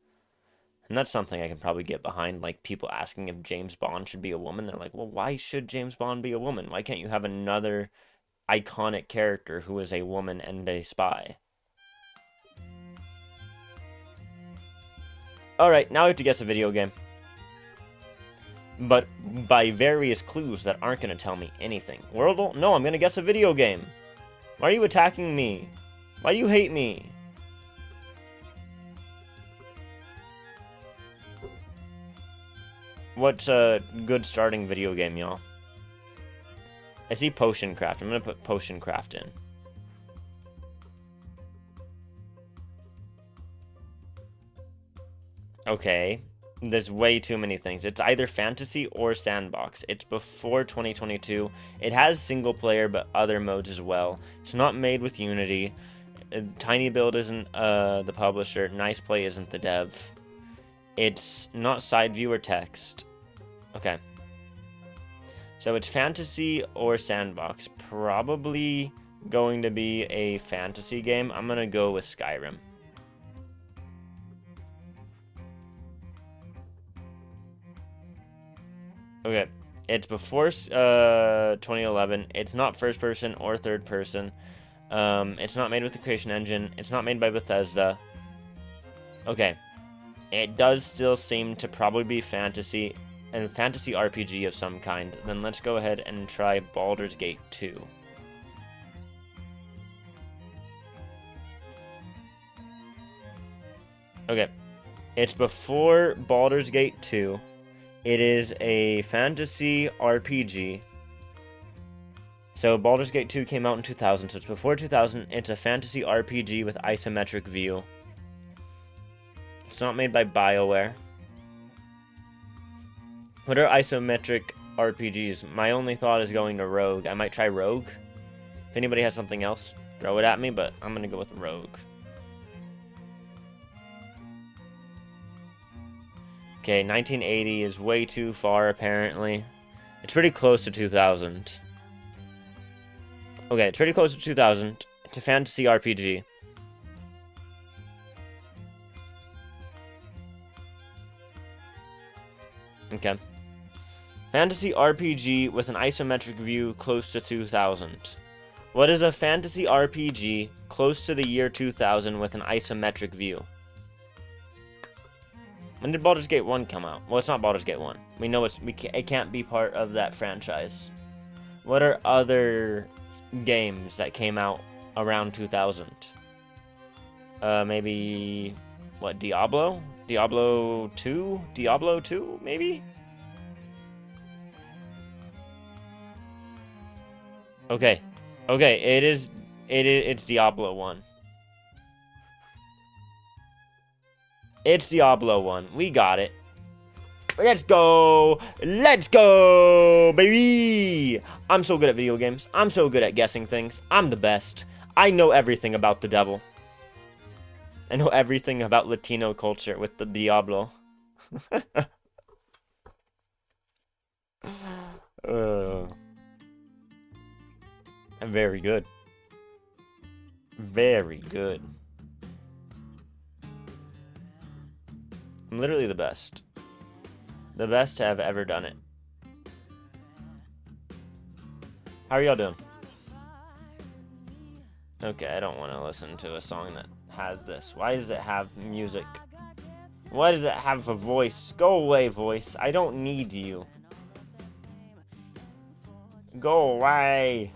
And that's something I can probably get behind, like people asking if James Bond should be a woman. They're like, well, why should James Bond be a woman? Why can't you have another iconic character who is a woman and a spy? Alright, now we have to guess a video game. But by various clues that aren't going to tell me anything. Wordle? No, I'm going to guess a video game. Why are you attacking me? Why do you hate me? What's a good starting video game, y'all? I see Potion Craft. I'm going to put Potion Craft in. Okay. There's way too many things. It's either fantasy or sandbox. It's before 2022. It has single player, but other modes as well. It's not made with Unity. Tiny Build isn't the publisher. Nice Play isn't the dev. It's not side view or text. Okay. So it's fantasy or sandbox. Probably going to be a fantasy game. I'm going to go with Skyrim. Okay, it's before 2011. It's not first person or third person. It's not made with the Creation Engine. It's not made by Bethesda. Okay, it does still seem to probably be fantasy and fantasy RPG of some kind. Then let's go ahead and try Baldur's Gate 2. Okay, it's before Baldur's Gate 2. It is a fantasy RPG. So Baldur's Gate 2 came out in 2000, so it's before 2000. It's a fantasy RPG with isometric view. It's not made by BioWare. What are isometric RPGs? My only thought is going to Rogue. I might try Rogue. If anybody has something else, throw it at me, but I'm going to go with Rogue. Okay, 1980 is way too far, apparently. It's pretty close to 2000. Okay, it's pretty close to 2000. It's a fantasy RPG. Okay. Fantasy RPG with an isometric view close to 2000. What is a fantasy RPG close to the year 2000 with an isometric view? When did Baldur's Gate 1 come out? Well, it's not Baldur's Gate 1. We know it can't be part of that franchise. What are other games that came out around 2000? Maybe, what, Diablo? Diablo 2? Diablo 2, maybe? Okay. Okay, it's Diablo 1. It's Diablo 1. We got it. Let's go! Let's go, baby! I'm so good at video games. I'm so good at guessing things. I'm the best. I know everything about the devil. I know everything about Latino culture with the Diablo. I'm very good. Very good. I'm literally the best. The best to have ever done it. How are y'all doing? Okay, I don't want to listen to a song that has this. Why does it have music? Why does it have a voice? Go away, voice. I don't need you. Go away.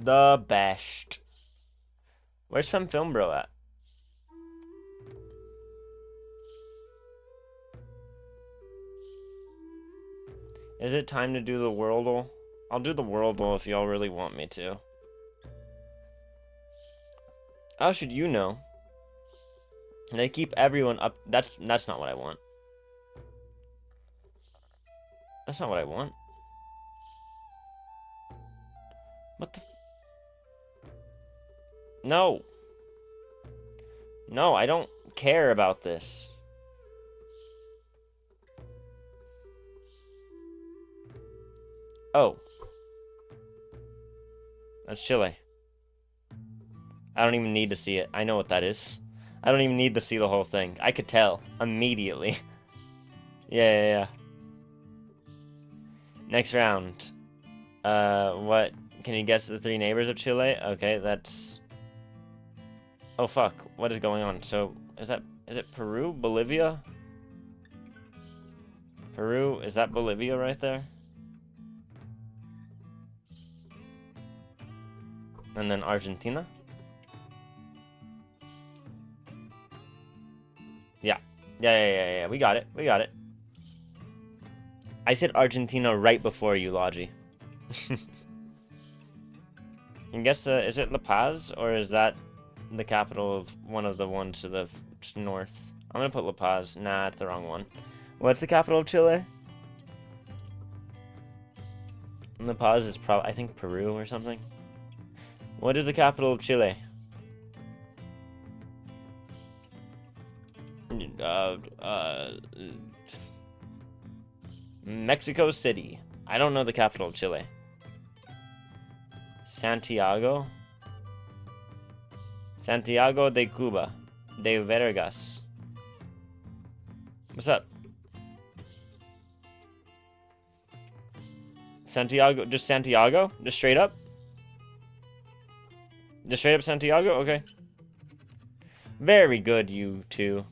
The best. Where's Fem Film Bro at? Is it time to do the Worldle? I'll do the Worldle if y'all really want me to. How should you know? They keep everyone up. That's not what I want. That's not what I want. What the? No. No, I don't care about this. Oh. That's Chile. I don't even need to see it. I know what that is. I don't even need to see the whole thing. I could tell immediately. Yeah. Next round. What? Can you guess the three neighbors of Chile? Okay, that's... Oh, fuck. What is going on? So, is it Peru? Bolivia? Peru? Is that Bolivia right there? And then Argentina? Yeah. We got it. I said Argentina right before you, Logi. I guess is it La Paz or is that the capital of one of the ones to the north? I'm gonna put La Paz. Nah, it's the wrong one. What's the capital of Chile? La Paz is probably, I think, Peru or something. What is the capital of Chile? Mexico City. I don't know the capital of Chile. Santiago? Santiago de Cuba. De Vergas. What's up? Santiago, just Santiago? Just straight up? Just straight up Santiago? Okay. Very good, you two.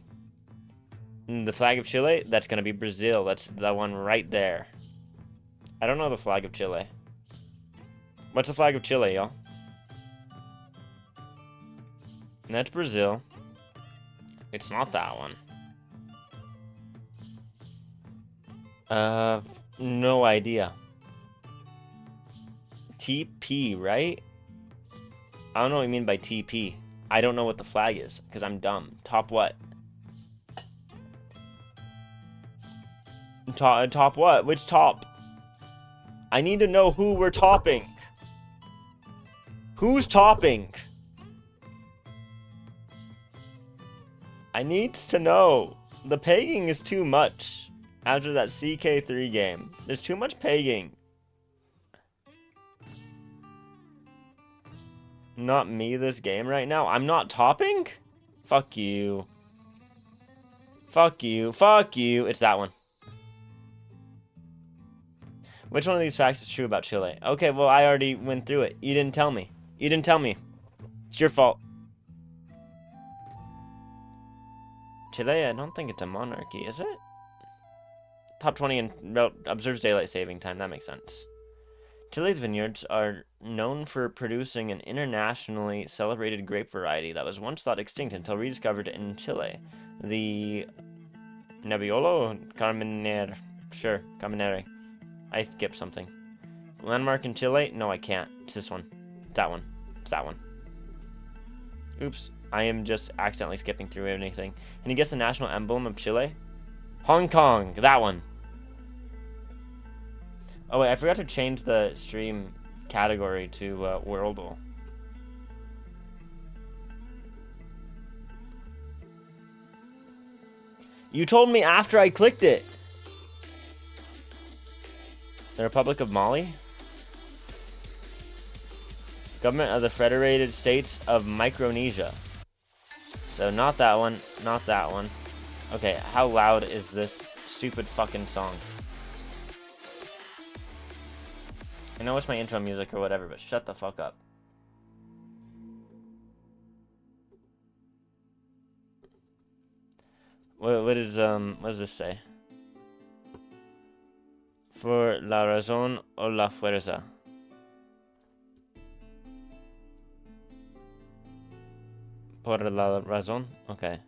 The flag of Chile? That's gonna be Brazil. That's the one right there. I don't know the flag of Chile. What's the flag of Chile, y'all? That's Brazil. It's not that one. No idea. TP, right? I don't know what you mean by TP. I don't know what the flag is, because I'm dumb. Top what? Top what? Which top? I need to know who we're topping. Who's topping? I need to know. The pegging is too much. After that CK3 game. There's too much pegging. Not me this game right now. I'm not topping? Fuck you. Fuck you. Fuck you. It's that one. Which one of these facts is true about Chile? Okay, well, I already went through it. You didn't tell me. You didn't tell me. It's your fault. Chile, I don't think it's a monarchy, is it? Top 20 and observes daylight saving time. That makes sense. Chile's vineyards are known for producing an internationally celebrated grape variety that was once thought extinct until rediscovered in Chile. The Nebbiolo Carmenere. Sure, Carmenere. I skipped something. Landmark in Chile? No, I can't. It's this one. It's that one. It's that one. Oops. I am just accidentally skipping through anything. Can you guess the national emblem of Chile? Hong Kong. That one. Oh, wait. I forgot to change the stream category to Worldle. You told me after I clicked it. The Republic of Mali? Government of the Federated States of Micronesia. So not that one, not that one. Okay, how loud is this stupid fucking song? I know it's my intro music or whatever, but shut the fuck up. What does this say? For la razón o la fuerza. Por la razón? Okay.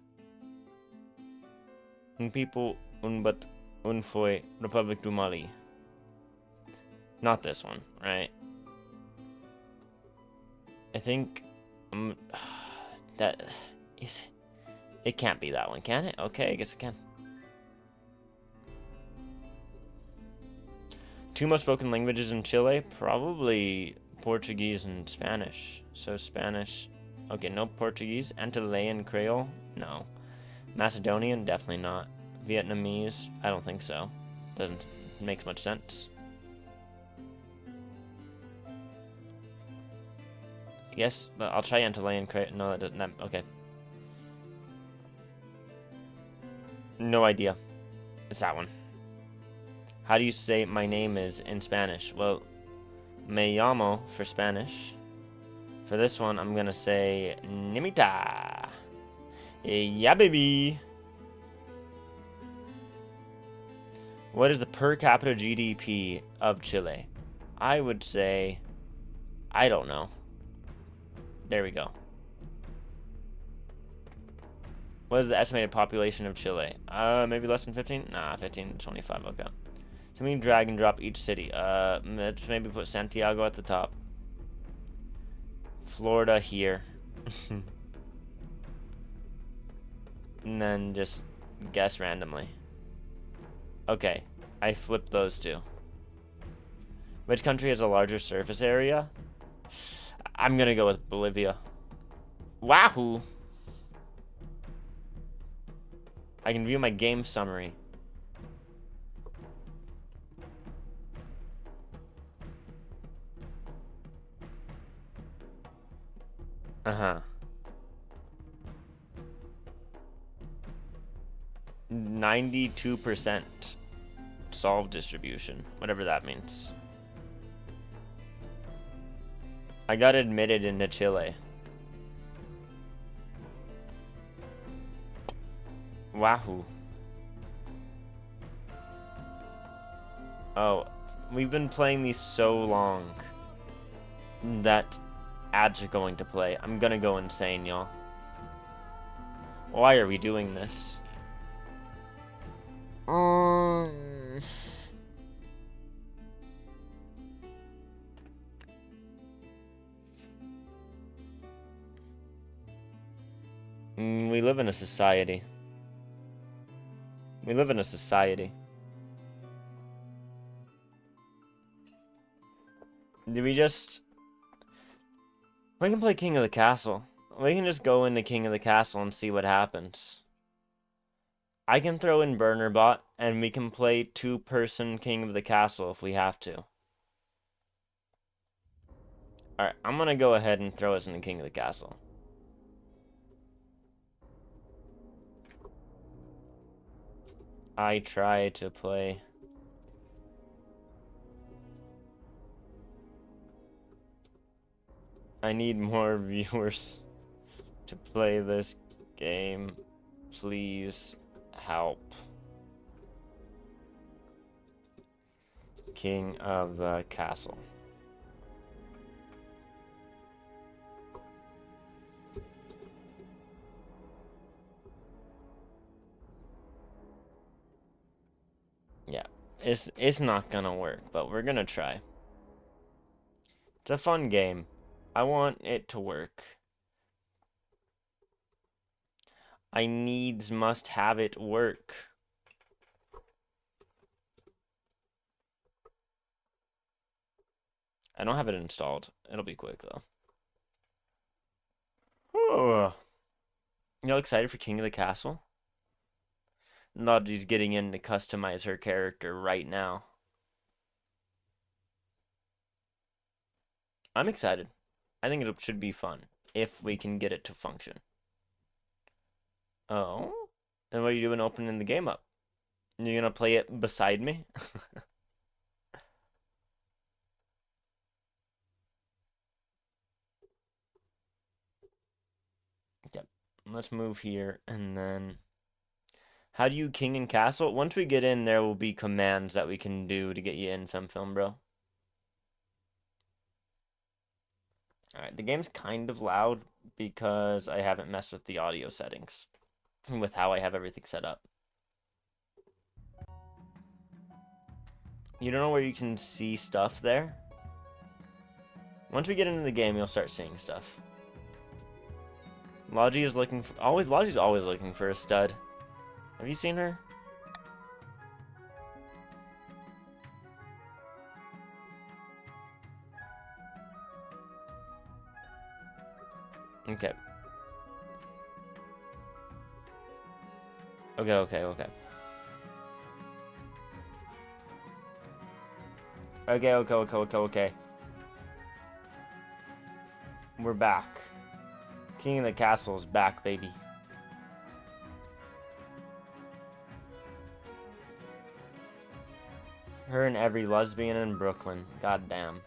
Un people, un but, un foi, Republic du Mali. Not this one, right? I think that is. It can't be that one, can it? Okay, I guess it can. Two most spoken languages in Chile? Probably Portuguese and Spanish. So Spanish. Okay, no Portuguese. Antillean Creole? No. Macedonian? Definitely not. Vietnamese? I don't think so. Doesn't make much sense. Yes, but I'll try Antillean Creole. No, that doesn't. Okay. No idea. It's that one. How do you say my name is in Spanish? Well, me llamo for Spanish. For this one, I'm gonna say Nimita. Yeah, baby. What is the per capita GDP of Chile? I would say, I don't know. There we go. What is the estimated population of Chile? Maybe less than 15? Nah, 15 to 25, okay. So we can drag and drop each city. Let's maybe put Santiago at the top. Florida here. And then just guess randomly. Okay, I flipped those two. Which country has a larger surface area? I'm gonna go with Bolivia. Wahoo! I can view my game summary. Uh-huh. 92% solve distribution, whatever that means. I got admitted into Chile. Wahoo. Oh, we've been playing these so long that ads are going to play. I'm gonna go insane, y'all. Why are we doing this? We live in a society. We live in a society. Do we just... We can play King of the Castle. We can just go into King of the Castle and see what happens. I can throw in Burner Bot, and we can play two-person King of the Castle if we have to. Alright, I'm gonna go ahead and throw us into King of the Castle. I try to play... I need more viewers to play this game. Please help. King of the Castle. Yeah, it's not gonna work, but we're gonna try. It's a fun game. I want it to work. I needs must have it work. I don't have it installed. It'll be quick though. Oh. You all excited for King of the Castle? Naudie's getting in to customize her character right now. I'm excited. I think it should be fun if we can get it to function. Oh? And what are you doing opening the game up? You're gonna play it beside me? Yep. Let's move here and then... How do you king and castle? Once we get in, there will be commands that we can do to get you in film, bro. Alright, the game's kind of loud because I haven't messed with the audio settings with how I have everything set up. You don't know where you can see stuff there? Once we get into the game, you'll start seeing stuff. Logie is looking for... Logie's always looking for a stud. Have you seen her? Okay. Okay. Okay. We're back. King of the Castle is back, baby. Her and every lesbian in Brooklyn. God damn.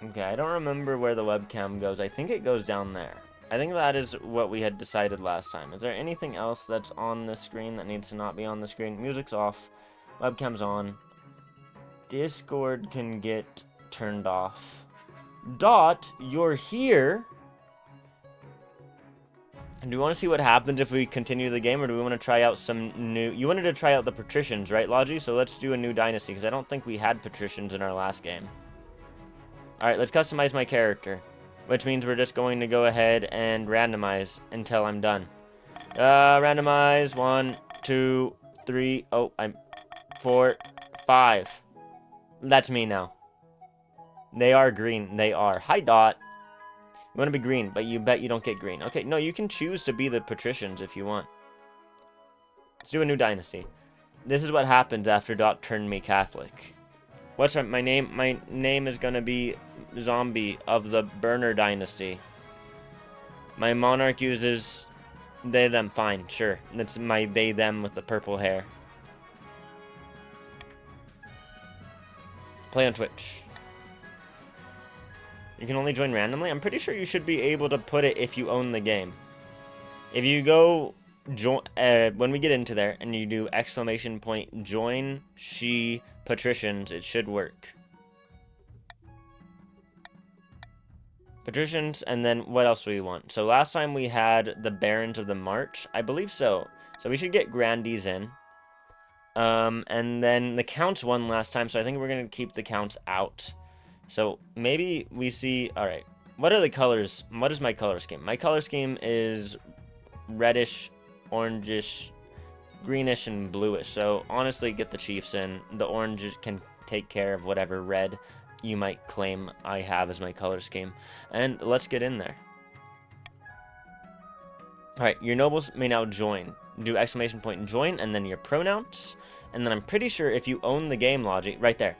Okay, I don't remember where the webcam goes. I think it goes down there. I think that is what we had decided last time. Is there anything else that's on the screen that needs to not be on the screen? Music's off. Webcam's on. Discord can get turned off. Dot, you're here. Do we want to see what happens if we continue the game, or do we want to try out some new... You wanted to try out the patricians, right, Logi? So let's do a new dynasty, because I don't think we had patricians in our last game. Alright, let's customize my character. Which means we're just going to go ahead and randomize until I'm done. Randomize. 1, 2, 3. Oh, I'm 4, 5. That's me now. They are green. They are. Hi, Dot. You want to be green, but you bet you don't get green. Okay, no, you can choose to be the patricians if you want. Let's do a new dynasty. This is what happens after Dot turned me Catholic. What's my name? My name is gonna be Zombie of the Burner Dynasty. My monarch uses they, them. Fine, sure. That's my they, them with the purple hair. Play on Twitch. You can only join randomly? I'm pretty sure you should be able to put it if you own the game. If you go join when we get into there and you do ! join she patricians, it should work. Patricians, and then what else do we want? So last time we had the Barons of the March. I believe so. So we should get Grandees in. And then the Counts won last time, so I think we're going to keep the Counts out. So maybe we see... Alright, what are the colors? What is my color scheme? My color scheme is reddish, orangish, greenish, and bluish. So honestly, get the Chiefs in. The orange can take care of whatever red you might claim I have as my color scheme. And let's get in there. Alright, your nobles may now join. Do ! join, and then your pronouns. And then I'm pretty sure if you own the game, Logi, right there,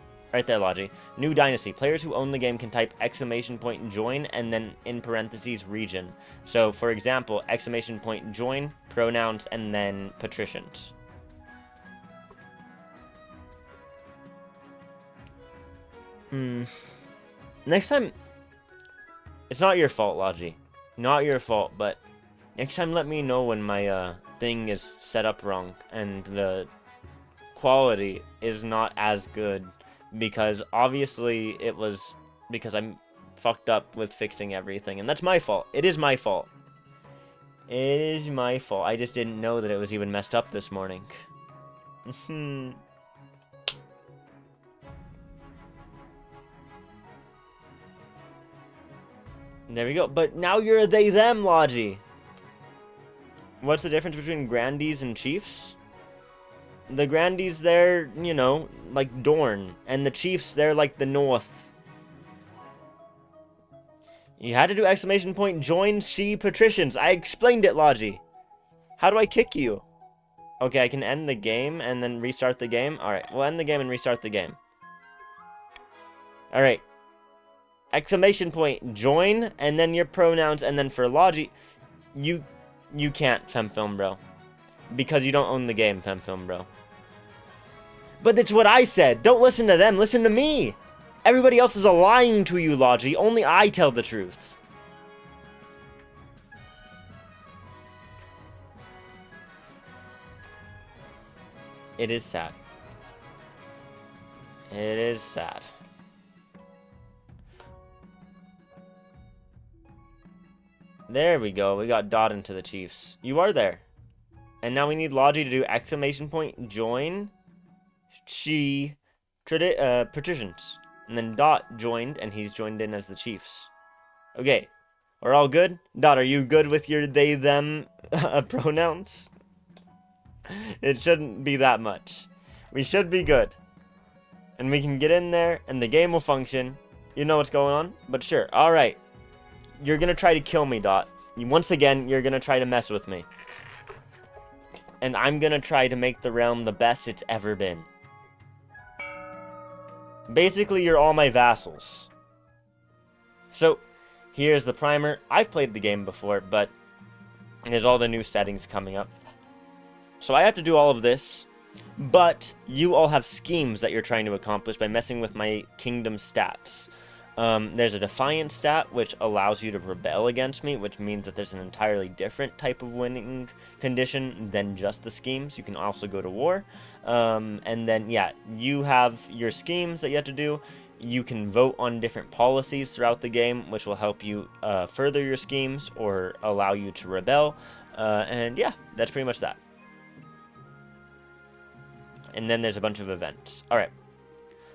Logi. New dynasty. Players who own the game can type ! join, and then in parentheses, region. So, for example, ! join, pronouns, and then patricians. Next time, it's not your fault, Logi. Not your fault, but next time let me know when my thing is set up wrong and the quality is not as good, because obviously it was because I'm fucked up with fixing everything, and that's my fault. It is my fault. It is my fault. I just didn't know that it was even messed up this morning. There we go. But now you're a they, them, Logi. What's the difference between Grandees and Chiefs? The Grandees, they're, you know, like Dorne. And the Chiefs, they're like the North. You had to do ! join she patricians. I explained it, Logi. How do I kick you? Okay, I can end the game and then restart the game. Alright, we'll end the game and restart the game. Alright. ! join, and then your pronouns, and then for Logi, you can't, FemFilm Bro. Because you don't own the game, FemFilm Bro. But that's what I said. Don't listen to them, listen to me. Everybody else is lying to you, Logi. Only I tell the truth. It is sad. It is sad. There we go. We got Dot into the Chiefs. You are there. And now we need Logi to do ! join she patricians. And then Dot joined, and he's joined in as the Chiefs. Okay. We're all good? Dot, are you good with your they, them pronouns? It shouldn't be that much. We should be good. And we can get in there, and the game will function. You know what's going on? But sure. Alright. You're gonna try to kill me, Dot. Once again, you're gonna try to mess with me. And I'm gonna try to make the realm the best it's ever been. Basically, you're all my vassals. So, here's the primer. I've played the game before, but there's all the new settings coming up. So I have to do all of this, but you all have schemes that you're trying to accomplish by messing with my kingdom stats. There's a Defiant stat, which allows you to rebel against me, which means that there's an entirely different type of winning condition than just the schemes. You can also go to war. And then, yeah, you have your schemes that you have to do. You can vote on different policies throughout the game, which will help you further your schemes or allow you to rebel. And yeah, that's pretty much that. And then there's a bunch of events. Alright.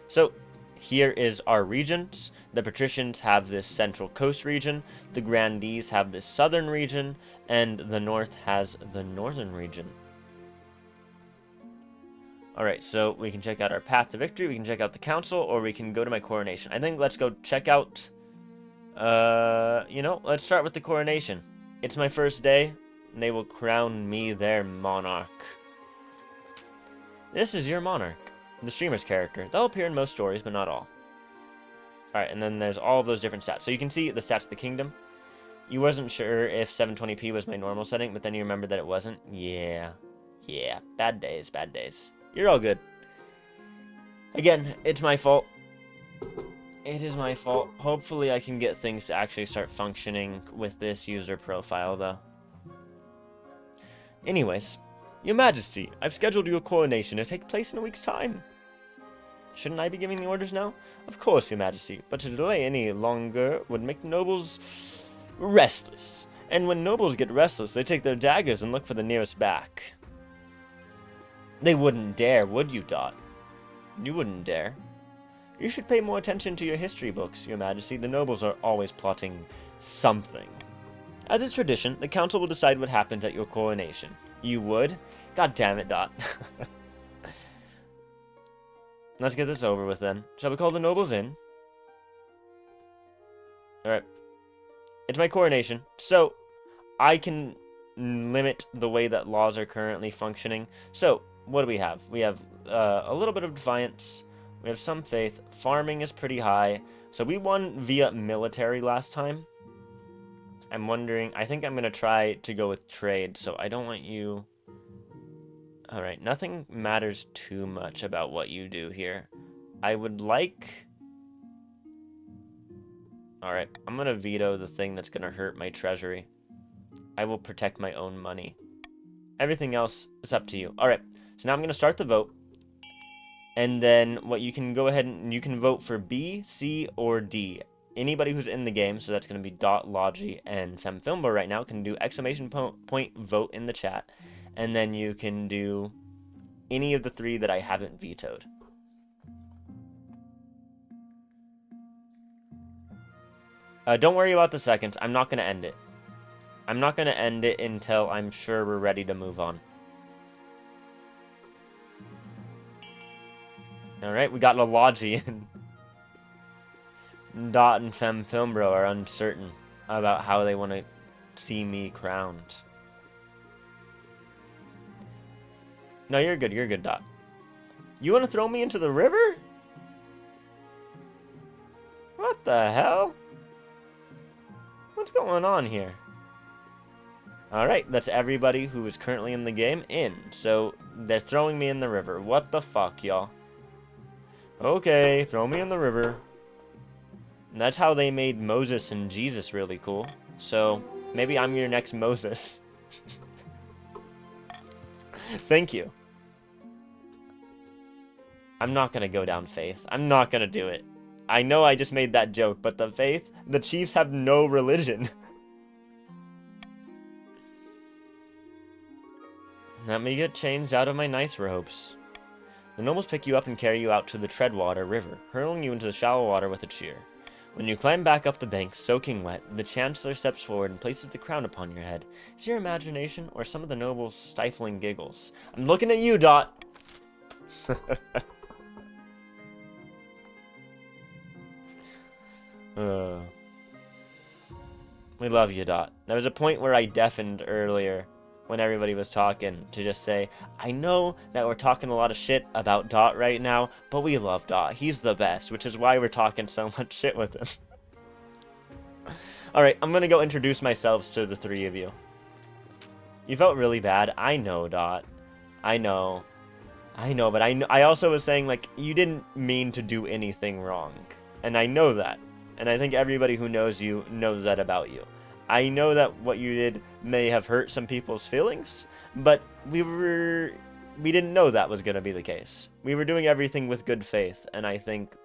So, here is our regions. The patricians have this central coast region, the grandees have this southern region, and the north has the northern region. Alright, so we can check out our path to victory, we can check out the council, or we can go to my coronation. I think let's go check out, let's start with the coronation. It's my first day, and they will crown me their monarch. This is your monarch, the streamer's character. They'll appear in most stories, but not all. Alright, and then there's all of those different stats. So you can see the stats of the kingdom. You wasn't sure if 720p was my normal setting, but then you remembered that it wasn't. Yeah. Bad days, bad days. You're all good. Again, it's my fault. It is my fault. Hopefully I can get things to actually start functioning with this user profile, though. Anyways, Your Majesty, I've scheduled your coronation to take place in a week's time. Shouldn't I be giving the orders now? Of course, Your Majesty, but to delay any longer would make nobles restless. And when nobles get restless, they take their daggers and look for the nearest back. They wouldn't dare, would you, Dot? You wouldn't dare. You should pay more attention to your history books, Your Majesty. The nobles are always plotting something. As is tradition, the council will decide what happens at your coronation. You would? God damn it, Dot. Let's get this over with then. Shall we call the nobles in? Alright. It's my coronation, so I can limit the way that laws are currently functioning. So, what do we have? We have a little bit of defiance. We have some faith. Farming is pretty high. So we won via military last time. I'm wondering, I think I'm going to try to go with trade, so I don't want you... Alright, nothing matters too much about what you do here. I would like... Alright, I'm going to veto the thing that's going to hurt my treasury. I will protect my own money. Everything else is up to you. Alright, so now I'm going to start the vote. And then what you can go ahead and you can vote for B, C, or D. Anybody who's in the game, so that's going to be Dot, Logi, and FemFilmbo right now, can do exclamation point vote in the chat. And then you can do any of the three that I haven't vetoed. Don't worry about the seconds. I'm not going to end it. I'm not going to end it until I'm sure we're ready to move on. Alright, we got a Logi in. Dot and FemFilmbo are uncertain about how they want to see me crowned. No, you're good, Dot. You want to throw me into the river? What the hell? What's going on here? Alright, that's everybody who is currently in the game in. So, they're throwing me in the river. What the fuck, y'all? Okay, throw me in the river. And that's how they made Moses and Jesus really cool. So, maybe I'm your next Moses. Thank you. I'm not gonna go down faith. I'm not gonna do it. I know I just made that joke, but the faith, the Chiefs have no religion. Let me get changed out of my nice robes. The nobles pick you up and carry you out to the Treadwater River, hurling you into the shallow water with a cheer. When you climb back up the bank, soaking wet, the Chancellor steps forward and places the crown upon your head. Is your imagination, or some of the nobles' stifling giggles? I'm looking at you, Dot! We love you, Dot. There was a point where I deafened earlier when everybody was talking to just say, I know that we're talking a lot of shit about Dot right now, but we love Dot. He's the best, which is why we're talking so much shit with him. Alright, I'm gonna go introduce myself to the three of you. You felt really bad. I know, Dot. I know, but I also was saying, like, you didn't mean to do anything wrong. And I know that. And I think everybody who knows you knows that about you. I know that what you did may have hurt some people's feelings, but we didn't know that was going to be the case. We were doing everything with good faith, and I think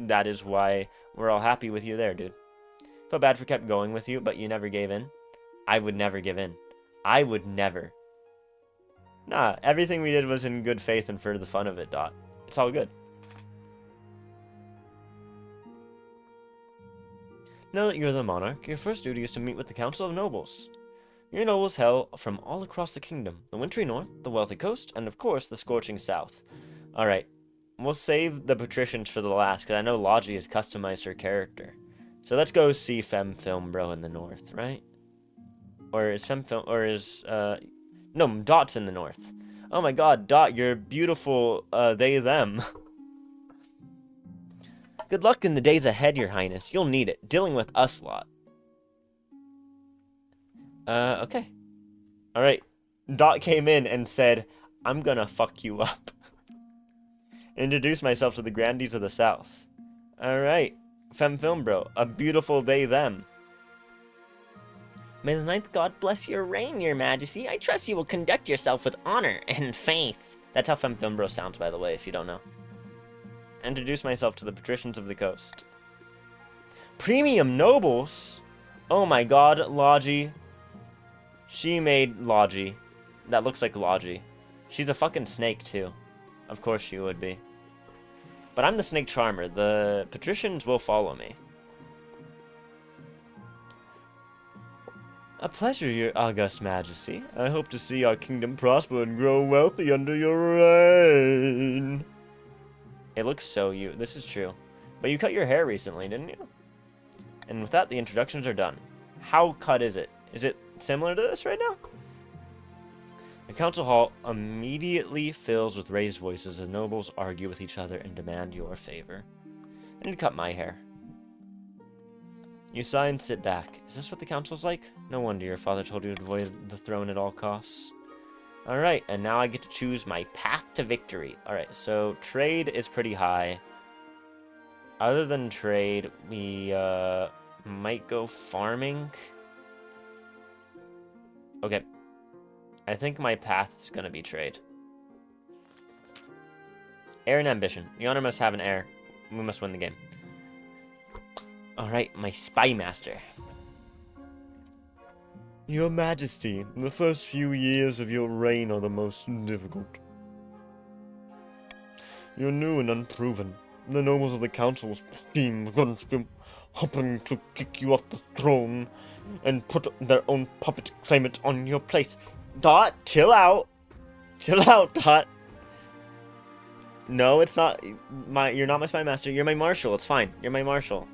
that is why we're all happy with you there, dude. Felt bad for kept going with you, but you never gave in. I would never give in. I would never. Nah, everything we did was in good faith and for the fun of it, Dot. It's all good. Now that you're the monarch, your first duty is to meet with the Council of Nobles. Your nobles hail from all across the kingdom, the wintry north, the wealthy coast, and of course, the scorching south. Alright, we'll save the patricians for the last, because I know Logie has customized her character. So let's go see Fem Film Bro in the north, right? Or is Fem Film, or is, no, Dot's in the north. Oh my god, Dot, you're beautiful, they, them. Good luck in the days ahead, your highness. You'll need it, dealing with us lot. Okay. Alright. Dot came in and said, I'm gonna fuck you up. Introduce myself to the grandees of the south. Alright. Fem Film Bro, a beautiful they, them. May the ninth god bless your reign, your majesty. I trust you will conduct yourself with honor and faith. That's how Fem Film Bro sounds, by the way, if you don't know. Introduce myself to the patricians of the coast. Premium nobles? Oh my god, Logie. She made Logie. That looks like Logie. She's a fucking snake, too. Of course she would be. But I'm the snake charmer. The patricians will follow me. A pleasure, your august majesty. I hope to see our kingdom prosper and grow wealthy under your reign. It looks so you. This is true. But you cut your hair recently, didn't you? And with that, the introductions are done. How cut is it? Is it similar to this right now? The council hall immediately fills with raised voices as nobles argue with each other and demand your favor. I need to cut my hair. You sigh and sit back. Is this what the council's like? No wonder your father told you to avoid the throne at all costs. Alright, and now I get to choose my path to victory. Alright, so trade is pretty high. Other than trade, we might go farming. Okay. I think my path is going to be trade. Heir and ambition. The honor must have an heir. We must win the game. Alright, my spy master. Your Majesty, the first few years of your reign are the most difficult. You're new and unproven. The nobles of the council scheme against you, hoping to kick you off the throne and put their own puppet claimant on your place. Dot, chill out. Chill out, Dot. No, it's not you're not my spy master. You're my marshal. It's fine. You're my marshal.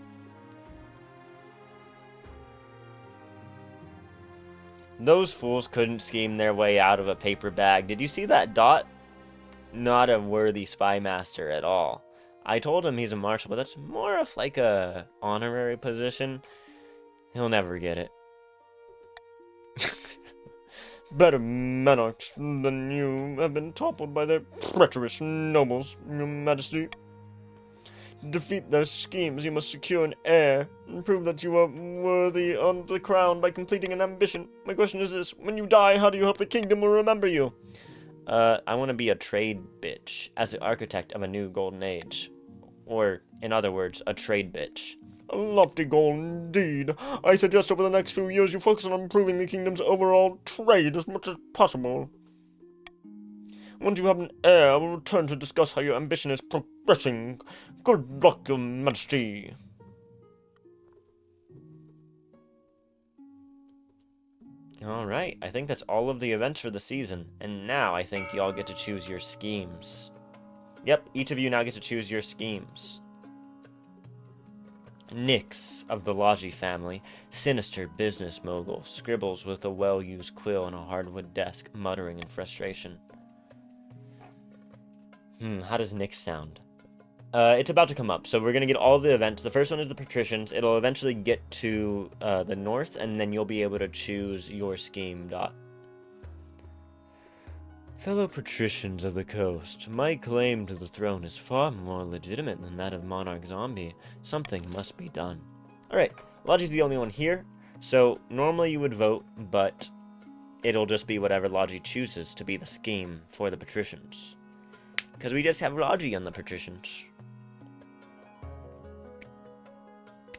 Those fools couldn't scheme their way out of a paper bag. Did you see that, Dot? Not a worthy spy master at all. I told him he's a marshal, but that's more of like a honorary position. He'll never get it. Better monarchs than you have been toppled by their treacherous nobles, your majesty. To defeat their schemes, you must secure an heir, and prove that you are worthy of the crown by completing an ambition. My question is this: when you die, how do you hope the kingdom will remember you? I want to be a trade bitch, as the architect of a new golden age. Or, in other words, a trade bitch. A lofty goal indeed. I suggest over the next few years you focus on improving the kingdom's overall trade as much as possible. Once you have an heir, I will return to discuss how your ambition is progressing. Good luck, your majesty. Alright, I think that's all of the events for the season. And now I think y'all get to choose your schemes. Yep, each of you now get to choose your schemes. Nyx of the Logie family, sinister business mogul, scribbles with a well-used quill on a hardwood desk, muttering in frustration. How does Nyx sound? It's about to come up, so we're going to get all the events. The first one is the patricians. It'll eventually get to the north, and then you'll be able to choose your scheme, Dot. Fellow patricians of the coast, my claim to the throne is far more legitimate than that of Monarch Zombie. Something must be done. Alright, Logie's the only one here, so normally you would vote, but it'll just be whatever Logie chooses to be the scheme for the patricians. Because we just have Logie on the patricians.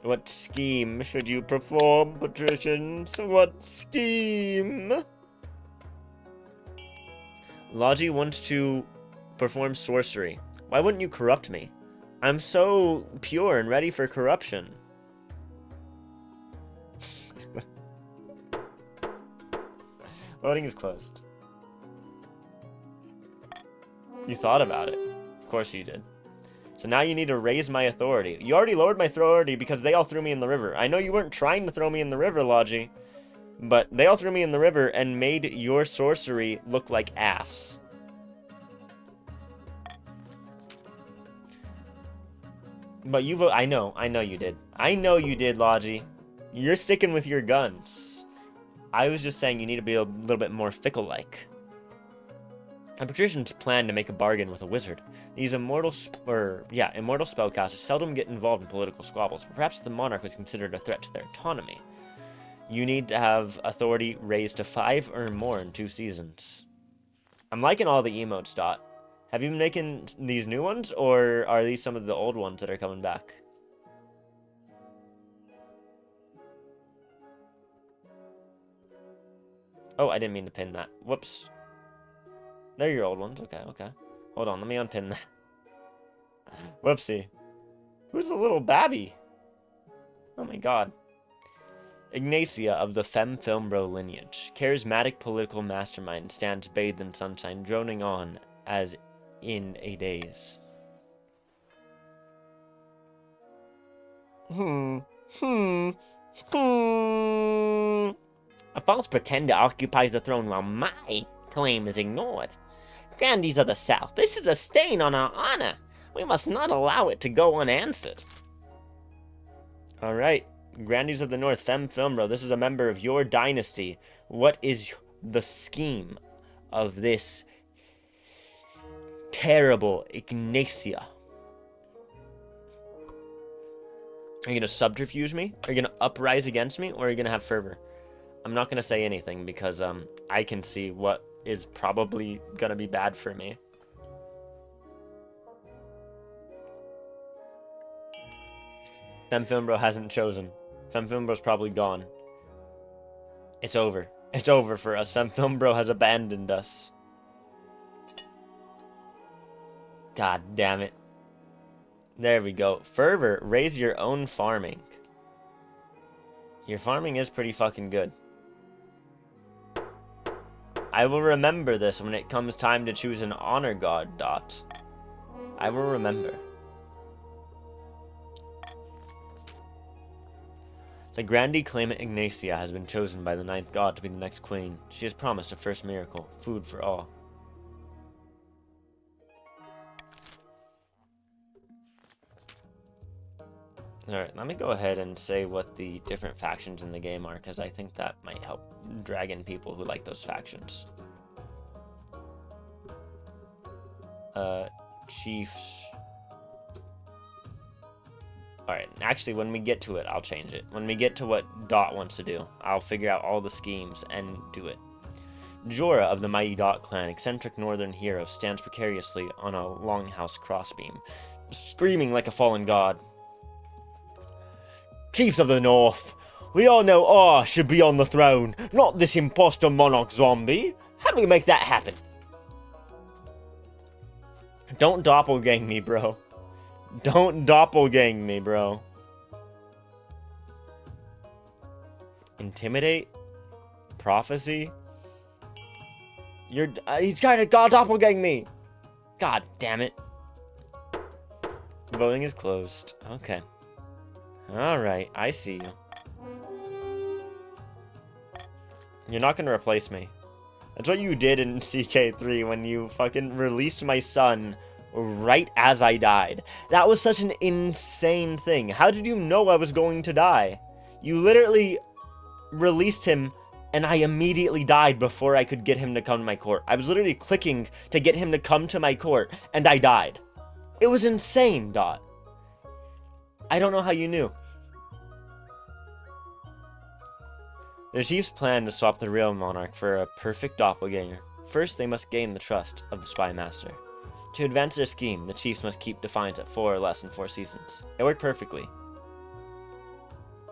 What scheme should you perform, patricians? What scheme? Logie wants to perform sorcery. Why wouldn't you corrupt me? I'm so pure and ready for corruption. Voting is closed. You thought about it. Of course you did. So now you need to raise my authority. You already lowered my authority because they all threw me in the river. I know you weren't trying to throw me in the river, Logi, but they all threw me in the river and made your sorcery look like ass. But you vote. I know you did. I know you did, Logi. You're sticking with your guns. I was just saying you need to be a little bit more fickle-like. A patrician's plan to make a bargain with a wizard. These immortal spellcasters seldom get involved in political squabbles, but perhaps the monarch was considered a threat to their autonomy. You need to have authority raised to 5 or more in 2 seasons. I'm liking all the emotes, Dot. Have you been making these new ones, or are these some of the old ones that are coming back? Oh, I didn't mean to pin that. Whoops. They're your old ones. Okay, okay. Hold on, let me unpin that. Whoopsie. Who's the little babby? Oh my god. Ignacia of the Femme Filmbro lineage. Charismatic political mastermind stands bathed in sunshine, droning on as in a daze. A false pretender occupies the throne while my claim is ignored. Grandees of the South, this is a stain on our honor. We must not allow it to go unanswered. Alright, Grandees of the North, Femme Filmbro, this is a member of your dynasty. What is the scheme of this terrible Ignacia? Are you going to subterfuge me? Are you going to uprise against me? Or are you going to have fervor? I'm not going to say anything because I can see what is probably going to be bad for me. Femme Filmbro hasn't chosen. Femme Filmbro's probably gone. It's over. It's over for us. Femme Filmbro has abandoned us. God damn it. There we go. Fervor, raise your own farming. Your farming is pretty fucking good. I will remember this when it comes time to choose an honor god, Dot. I will remember. The grandee claimant Ignacia has been chosen by the 9th god to be the next queen. She has promised a first miracle, food for all. Alright, let me go ahead and say what the different factions in the game are, because I think that might help drag in people who like those factions. Chiefs. Alright, actually, when we get to it, I'll change it. When we get to what Dot wants to do, I'll figure out all the schemes and do it. Jorah of the mighty Dot clan, eccentric northern hero, stands precariously on a longhouse crossbeam, screaming like a fallen god. Chiefs of the North, we all know I should be on the throne, not this imposter monarch zombie. How do we make that happen? Don't doppelgang me, bro. Don't doppelgang me, bro. Intimidate? Prophecy? He's trying to doppelgang me! God damn it. Voting is closed. Okay. Alright, I see you. You're not gonna replace me. That's what you did in CK3 when you fucking released my son right as I died. That was such an insane thing. How did you know I was going to die? You literally released him and I immediately died before I could get him to come to my court. I was literally clicking to get him to come to my court and I died. It was insane, Dot. I don't know how you knew. The chiefs plan to swap the real monarch for a perfect doppelganger. First, they must gain the trust of the spy master. To advance their scheme, the chiefs must keep defiance at 4 or less in 4 seasons. It worked perfectly.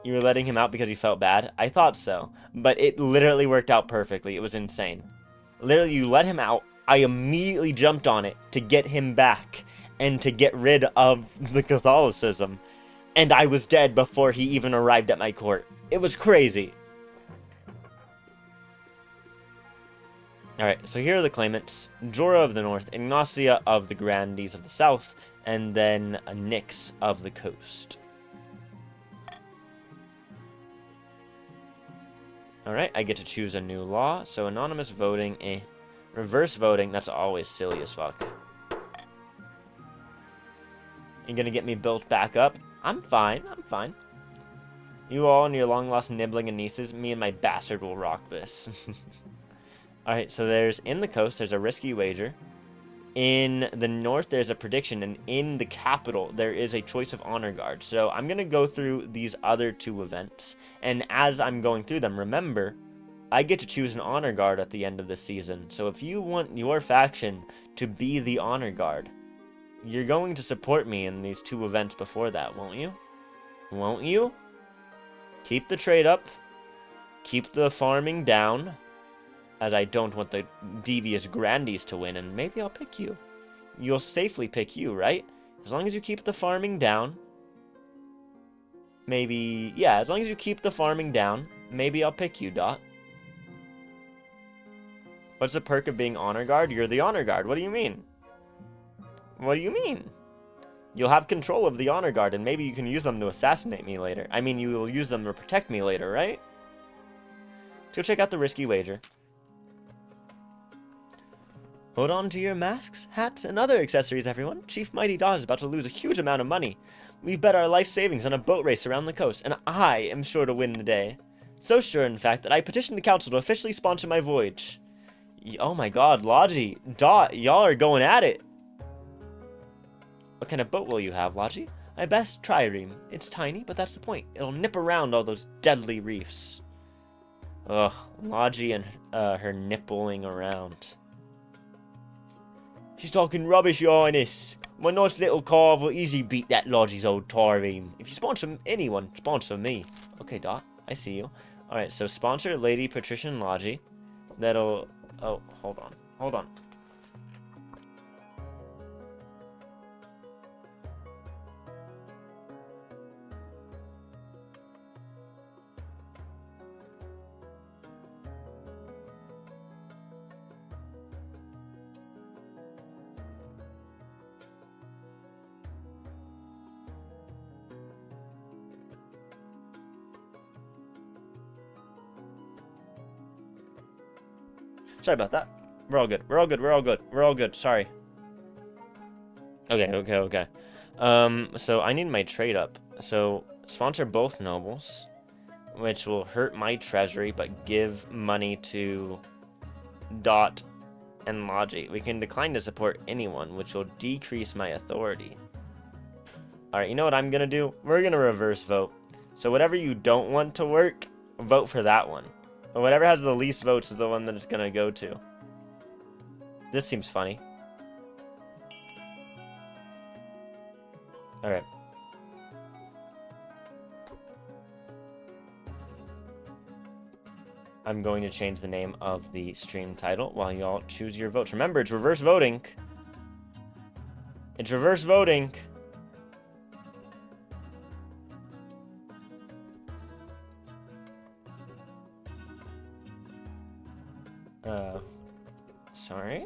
You were letting him out because you felt bad? I thought so, but it literally worked out perfectly. It was insane. Literally, you let him out, I immediately jumped on it to get him back and to get rid of the Catholicism. And I was dead before he even arrived at my court. It was crazy. Alright, so here are the claimants. Jorah of the north, Ignacia of the Grandees of the south, and then Nyx of the coast. Alright, I get to choose a new law, so anonymous voting, eh. Reverse voting, that's always silly as fuck. You're gonna get me built back up? I'm fine, I'm fine. You all and your long-lost nibbling and nieces, me and my bastard will rock this. Alright, so there's, in the coast, there's a risky wager. In the north, there's a prediction, and in the capital, there is a choice of honor guard. So I'm going to go through these other two events, and as I'm going through them, remember, I get to choose an honor guard at the end of the season. So if you want your faction to be the honor guard, you're going to support me in these two events before that, won't you? Won't you? Keep the trade up. Keep the farming down. As I don't want the devious Grandees to win, and maybe I'll pick you. You'll safely pick you, right? As long as you keep the farming down. Maybe, yeah, as long as you keep the farming down, maybe I'll pick you, Dot. What's the perk of being honor guard? You're the honor guard. What do you mean? What do you mean? You'll have control of the honor guard, and maybe you can use them to assassinate me later. I mean, you will use them to protect me later, right? Let's go check out the risky wager. Hold on to your masks, hats, and other accessories, everyone. Chief Mighty Dot is about to lose a huge amount of money. We've bet our life savings on a boat race around the coast, and I am sure to win the day. So sure, in fact, that I petitioned the council to officially sponsor my voyage. Oh my god, Logi, Dot, y'all are going at it. What kind of boat will you have, Logi? My best trireme. It's tiny, but that's the point. It'll nip around all those deadly reefs. Ugh, Logi and her nippling around. She's talking rubbish, Your Highness. My nice little car will easily beat that Logi's old trireme. If you sponsor anyone, sponsor me. Okay, Dot, I see you. Alright, so sponsor Lady Patricia and Logi. That'll... Oh, hold on. Hold on. Sorry about that. We're all good. We're all good. We're all good. We're all good. Sorry. Okay. So I need my trade up. So sponsor both nobles, which will hurt my treasury, but give money to Dot and Logi. We can decline to support anyone, which will decrease my authority. Alright, you know what I'm gonna do? We're gonna reverse vote. So whatever you don't want to work, vote for that one. Or whatever has the least votes is the one that it's gonna go to. This seems funny. Alright. I'm going to change the name of the stream title while y'all choose your votes. Remember, it's reverse voting. It's reverse voting. Sorry.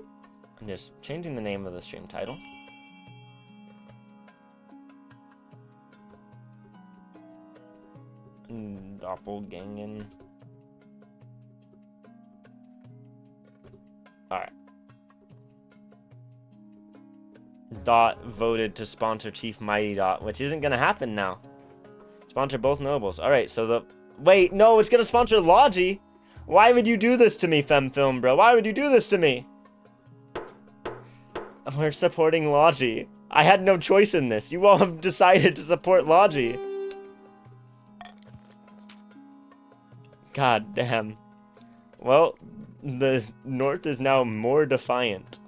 I'm just changing the name of the stream title. Doppelgangen. Alright. Dot voted to sponsor Chief Mighty Dot, which isn't gonna happen now. Sponsor both nobles. Alright, so the... Wait, no, it's gonna sponsor Logi! Why would you do this to me, FemFilm, bro? Why would you do this to me? We're supporting Logi. I had no choice in this. You all have decided to support Logi. God damn. Well, the North is now more defiant.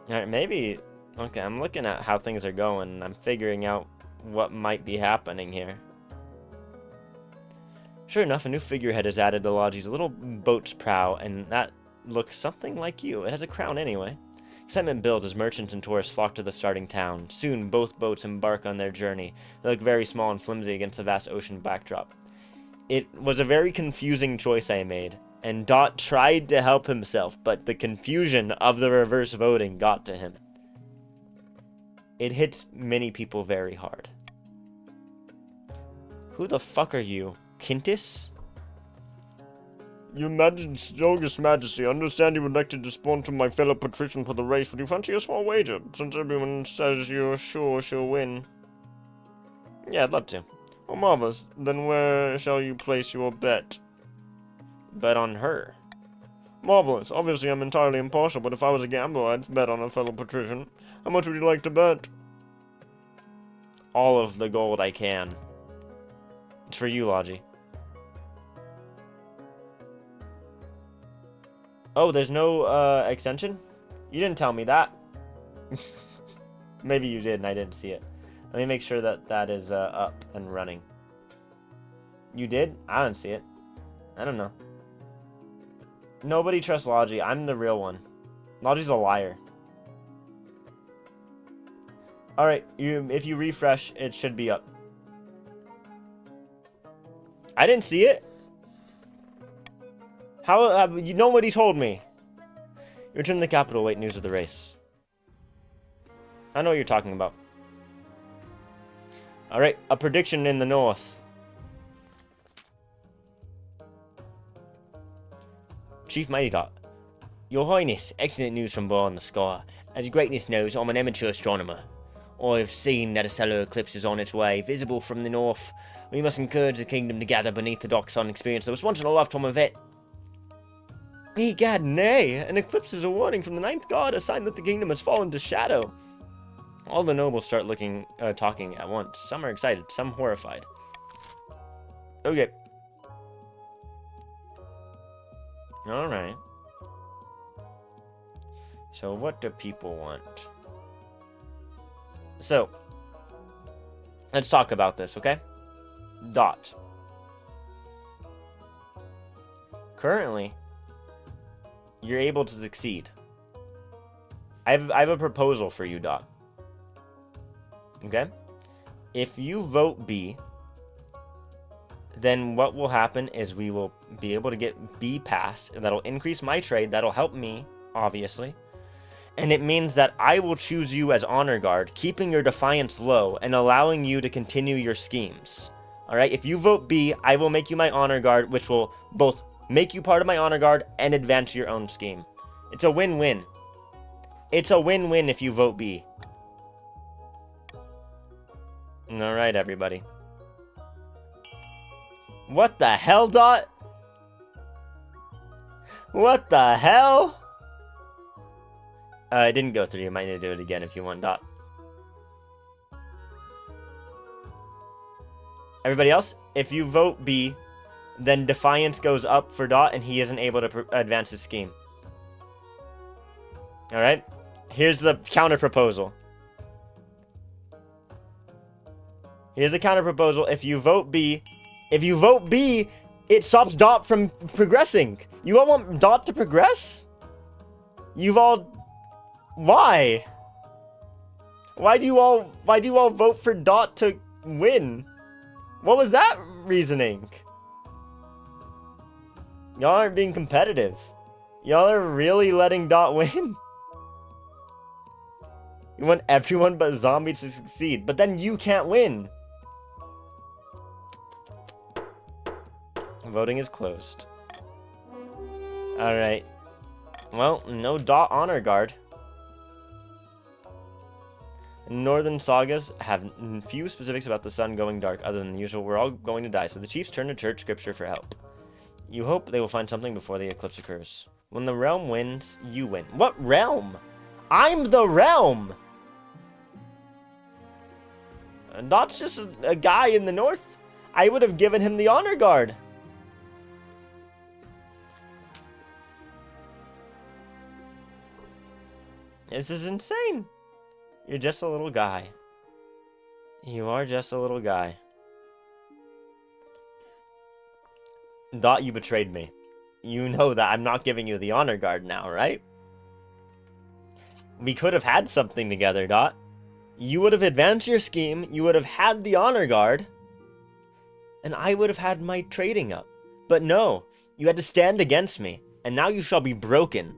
Alright, maybe... Okay, I'm looking at how things are going, and I'm figuring out what might be happening here. Sure enough, a new figurehead is added to Logi's little boat's prow, and that looks something like you. It has a crown anyway. Excitement builds as merchants and tourists flock to the starting town. Soon, both boats embark on their journey. They look very small and flimsy against the vast ocean backdrop. It was a very confusing choice I made, and Dot tried to help himself, but the confusion of the reverse voting got to him. It hits many people very hard. Who the fuck are you? Quintus? Your youngest majesty, I understand you would like to sponsor my fellow patrician for the race. Would you fancy a small wager, since everyone says you're sure she'll win? Yeah, I'd love to. Oh, marvelous. Then where shall you place your bet? Bet on her. Marvelous. Obviously, I'm entirely impartial, but if I was a gambler, I'd bet on a fellow patrician. How much would you like to bet? All of the gold I can. It's for you, Logi. Oh, there's no, extension? You didn't tell me that. Maybe you did and I didn't see it. Let me make sure that that is, up and running. You did? I didn't see it. I don't know. Nobody trusts Logi. I'm the real one. Logi's a liar. Alright, if you refresh, it should be up. I didn't see it. How, nobody told me. You return to the capital, wait news of the race. I know what you're talking about. Alright, a prediction in the north. Chief Mighty Dot. Your Highness, excellent news from below on the sky. As your greatness knows, I'm an amateur astronomer. I've seen that a solar eclipse is on its way, visible from the north. We must encourage the kingdom to gather beneath the dark sun experience that was once in a lifetime event. Egad, nay! An eclipse is a warning from the ninth god, a sign that the kingdom has fallen to shadow. All the nobles start talking at once. Some are excited, some horrified. Okay. Alright. So, what do people want? So, let's talk about this, okay? Dot. Currently, you're able to succeed. I have a proposal for you, Dot. Okay? If you vote B, then what will happen is we will be able to get B passed, and that'll increase my trade. That'll help me, obviously. And it means that I will choose you as honor guard, keeping your defiance low and allowing you to continue your schemes. Alright? If you vote B, I will make you my honor guard, which will both make you part of my honor guard and advance your own scheme. It's a win-win. It's a win-win if you vote B. Alright, everybody. What the hell, Dot? What the hell? It didn't go through. You might need to do it again if you want, Dot. Everybody else, if you vote B, then Defiance goes up for Dot, and he isn't able to advance his scheme. Alright? Here's the counter-proposal. Here's the counter-proposal. If you vote B, it stops Dot from progressing. You all want Dot to progress? Why? Why do you all vote for Dot to win? What was that reasoning? Y'all aren't being competitive. Y'all are really letting Dot win. You want everyone but zombies to succeed, but then you can't win. Voting is closed. Alright. Well, no Dot honor guard. Northern sagas have few specifics about the sun going dark other than the usual, we're all going to die, so the chiefs turn to church scripture for help. You hope they will find something before the eclipse occurs. When the realm wins, you win. What realm? I'm the realm! Dot's just a guy in the north. I would have given him the honor guard. This is insane. You're just a little guy. You are just a little guy. Dot, you betrayed me. You know that I'm not giving you the honor guard now, right? We could have had something together, Dot. You would have advanced your scheme, you would have had the honor guard, and I would have had my trading up. But no, you had to stand against me, and now you shall be broken.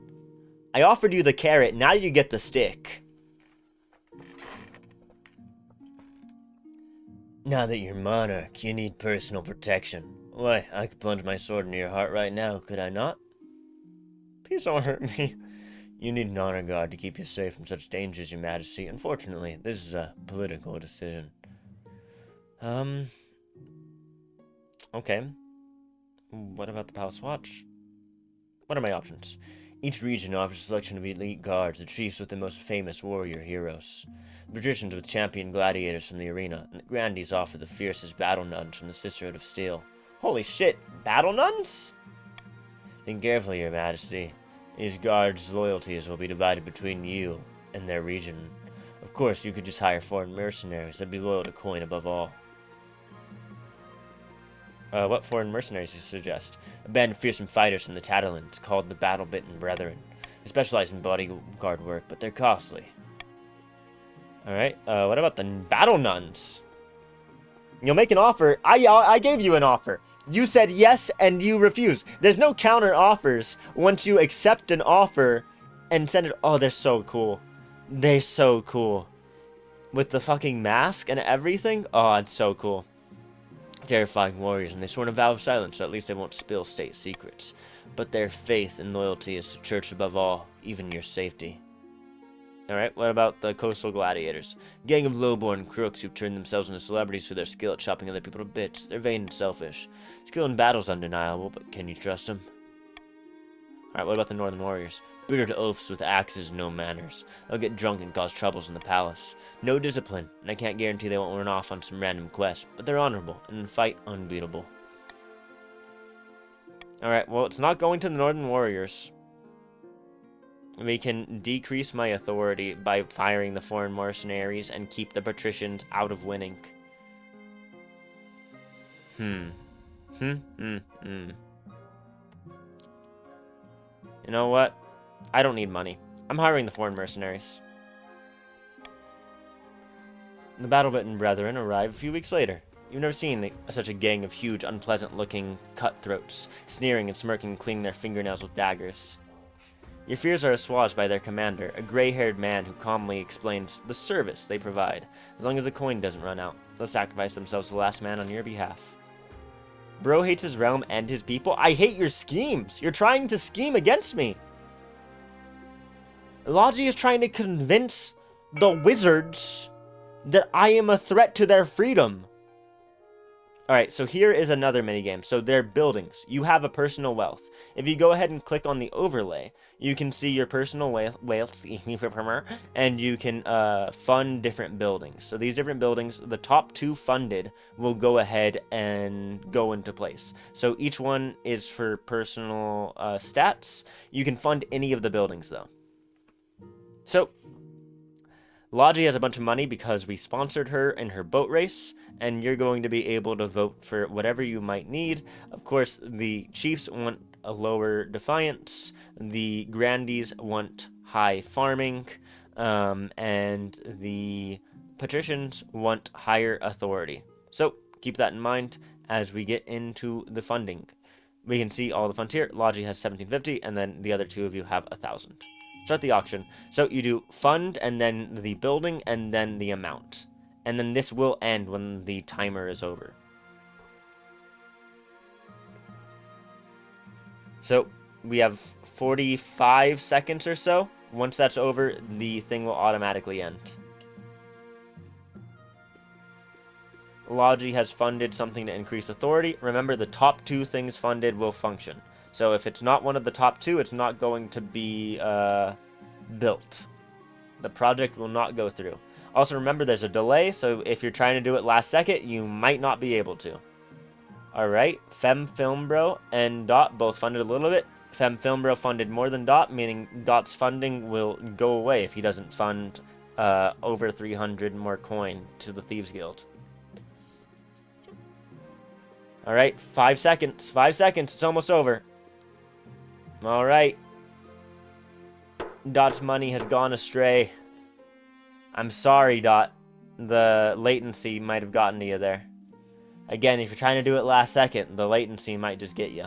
I offered you the carrot, now you get the stick. Now that you're monarch, you need personal protection. Why, I could plunge my sword into your heart right now, could I not? Please don't hurt me. You need an honor guard to keep you safe from such dangers, your majesty. Unfortunately, this is a political decision. Okay. What about the Palace Watch? What are my options? Each region offers a selection of elite guards, the chiefs with the most famous warrior heroes, the patricians with champion gladiators from the arena, and the grandees offer the fiercest battle nuns from the Sisterhood of Steel. Holy shit, battle nuns? Think carefully, your majesty. These guards' loyalties will be divided between you and their region. Of course, you could just hire foreign mercenaries that'd be loyal to coin above all. What foreign mercenaries do you suggest? A band of fearsome fighters from the Tatterlands called the Battle-Bitten Brethren. They specialize in bodyguard work, but they're costly. Alright, what about the battle nuns? You'll make an offer. I gave you an offer. You said yes and you refused. There's no counter offers once you accept an offer and send it. Oh, they're so cool. They're so cool. With the fucking mask and everything. Oh, it's so cool. Terrifying warriors, and they sworn a vow of silence, so at least they won't spill state secrets. But their faith and loyalty is to church above all, even your safety. Alright, what about the coastal gladiators? Gang of lowborn crooks who've turned themselves into celebrities through their skill at chopping other people to bits. They're vain and selfish. Skill in battle's undeniable, but can you trust them? Alright, what about the northern warriors? Bitter to oaths with axes and no manners. They'll get drunk and cause troubles in the palace. No discipline, and I can't guarantee they won't run off on some random quest, but they're honorable, and in fight, unbeatable. Alright, well, it's not going to the northern warriors. We can decrease my authority by firing the foreign mercenaries and keep the patricians out of winning. You know what? I don't need money. I'm hiring the foreign mercenaries. The battle-bitten brethren arrive a few weeks later. You've never seen such a gang of huge, unpleasant-looking cutthroats, sneering and smirking and cleaning their fingernails with daggers. Your fears are assuaged by their commander, a gray-haired man who calmly explains the service they provide. As long as the coin doesn't run out, they'll sacrifice themselves to the last man on your behalf. Bro hates his realm and his people. I hate your schemes. You're trying to scheme against me. Logi is trying to convince the wizards that I am a threat to their freedom. Alright, so here is another minigame. So they're buildings. You have a personal wealth. If you go ahead and click on the overlay, you can see your personal wealth, and you can fund different buildings. So these different buildings, the top 2 funded, will go ahead and go into place. So each one is for personal stats. You can fund any of the buildings, though. So, Logi has a bunch of money because we sponsored her in her boat race, and you're going to be able to vote for whatever you might need. Of course, the chiefs want a lower defiance, the grandees want high farming, and the patricians want higher authority. So, keep that in mind as we get into the funding. We can see all the funds here. Logi has 1750, and then the other 2 of you have 1,000. Start the auction. So you do fund, and then the building, and then the amount. And then this will end when the timer is over. So we have 45 seconds or so. Once that's over, the thing will automatically end. Logi has funded something to increase authority. Remember, the top 2 things funded will function. So if it's not one of the top 2, it's not going to be built. The project will not go through. Also, remember, there's a delay, so if you're trying to do it last second, you might not be able to. Alright, Fem Film Bro and Dot both funded a little bit. Fem Film Bro funded more than Dot, meaning Dot's funding will go away if he doesn't fund over 300 more coin to the Thieves Guild. Alright, 5 seconds. 5 seconds, it's almost over. Alright. Dot's money has gone astray. I'm sorry, Dot. The latency might have gotten to you there. Again, if you're trying to do it last second, the latency might just get you.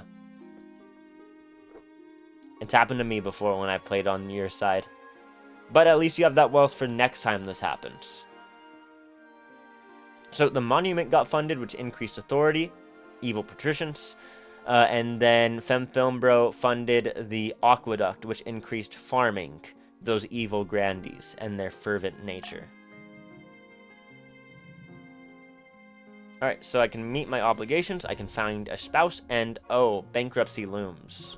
It's happened to me before when I played on your side. But at least you have that wealth for next time this happens. So the monument got funded, which increased authority, evil patricians. And then Femfilmbro funded the aqueduct, which increased farming, those evil grandees, and their fervent nature. Alright, so I can meet my obligations, I can find a spouse, and, oh, bankruptcy looms.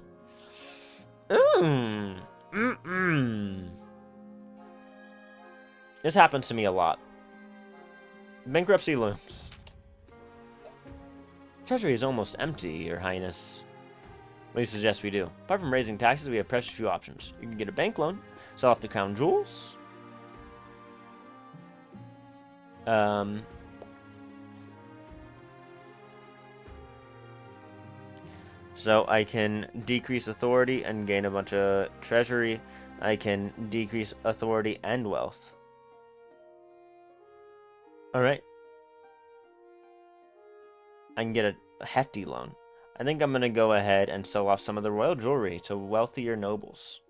This happens to me a lot. Bankruptcy looms. Treasury is almost empty, Your Highness. What do you suggest we do? Apart from raising taxes, we have precious few options. You can get a bank loan, sell off the crown jewels. So I can decrease authority and gain a bunch of treasury. I can decrease authority and wealth. Alright. I can get a hefty loan. I think I'm going to go ahead and sell off some of the royal jewelry to wealthier nobles.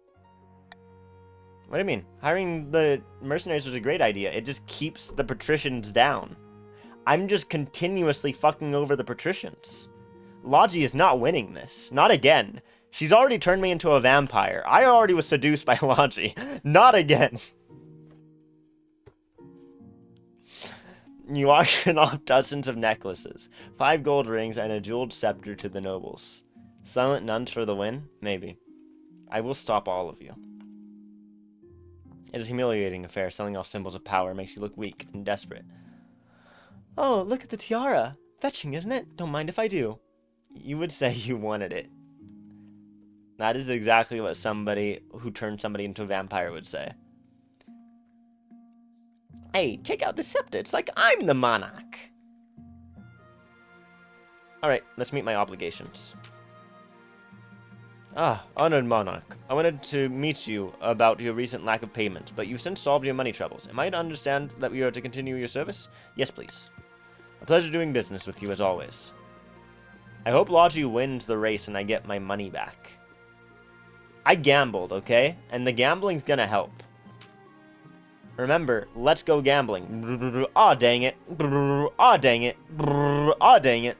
What do you mean? Hiring the mercenaries was a great idea. It just keeps the patricians down. I'm just continuously fucking over the patricians. Logi is not winning this. Not again. She's already turned me into a vampire. I already was seduced by Logi. Not again. You auction off dozens of necklaces, 5 gold rings, and a jeweled scepter to the nobles. Silent nuns for the win? Maybe. I will stop all of you. It is a humiliating affair. Selling off symbols of power makes you look weak and desperate. Oh, look at the tiara. Fetching, isn't it? Don't mind if I do. You would say you wanted it. That is exactly what somebody who turned somebody into a vampire would say. Hey, check out the scepter. It's like I'm the monarch. Alright, let's meet my obligations. Ah, honored monarch. I wanted to meet you about your recent lack of payments, but you've since solved your money troubles. Am I to understand that we are to continue your service? Yes, please. A pleasure doing business with you as always. I hope Logi wins the race and I get my money back. I gambled, okay? And the gambling's gonna help. Remember, let's go gambling. Aw, dang it. Aw, dang it. Aw, dang it.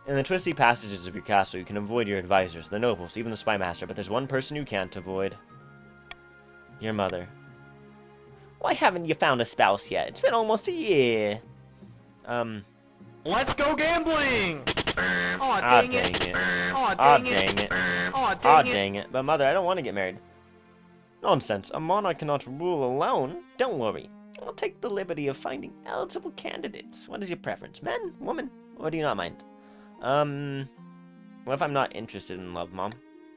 In the twisty passages of your castle, you can avoid your advisors, the nobles, even the spy master, but there's one person you can't avoid. Your mother. Why haven't you found a spouse yet? It's been almost a year. Let's go gambling! Aw, dang dang it. it. Aw, Aw, dang dang it. it. Aw, Aw, dang it. dang it. But mother, I don't want to get married. Nonsense. A monarch cannot rule alone. Don't worry. I'll take the liberty of finding eligible candidates. What is your preference? Men? Woman? Or do you not mind? What if I'm not interested in love, Mom?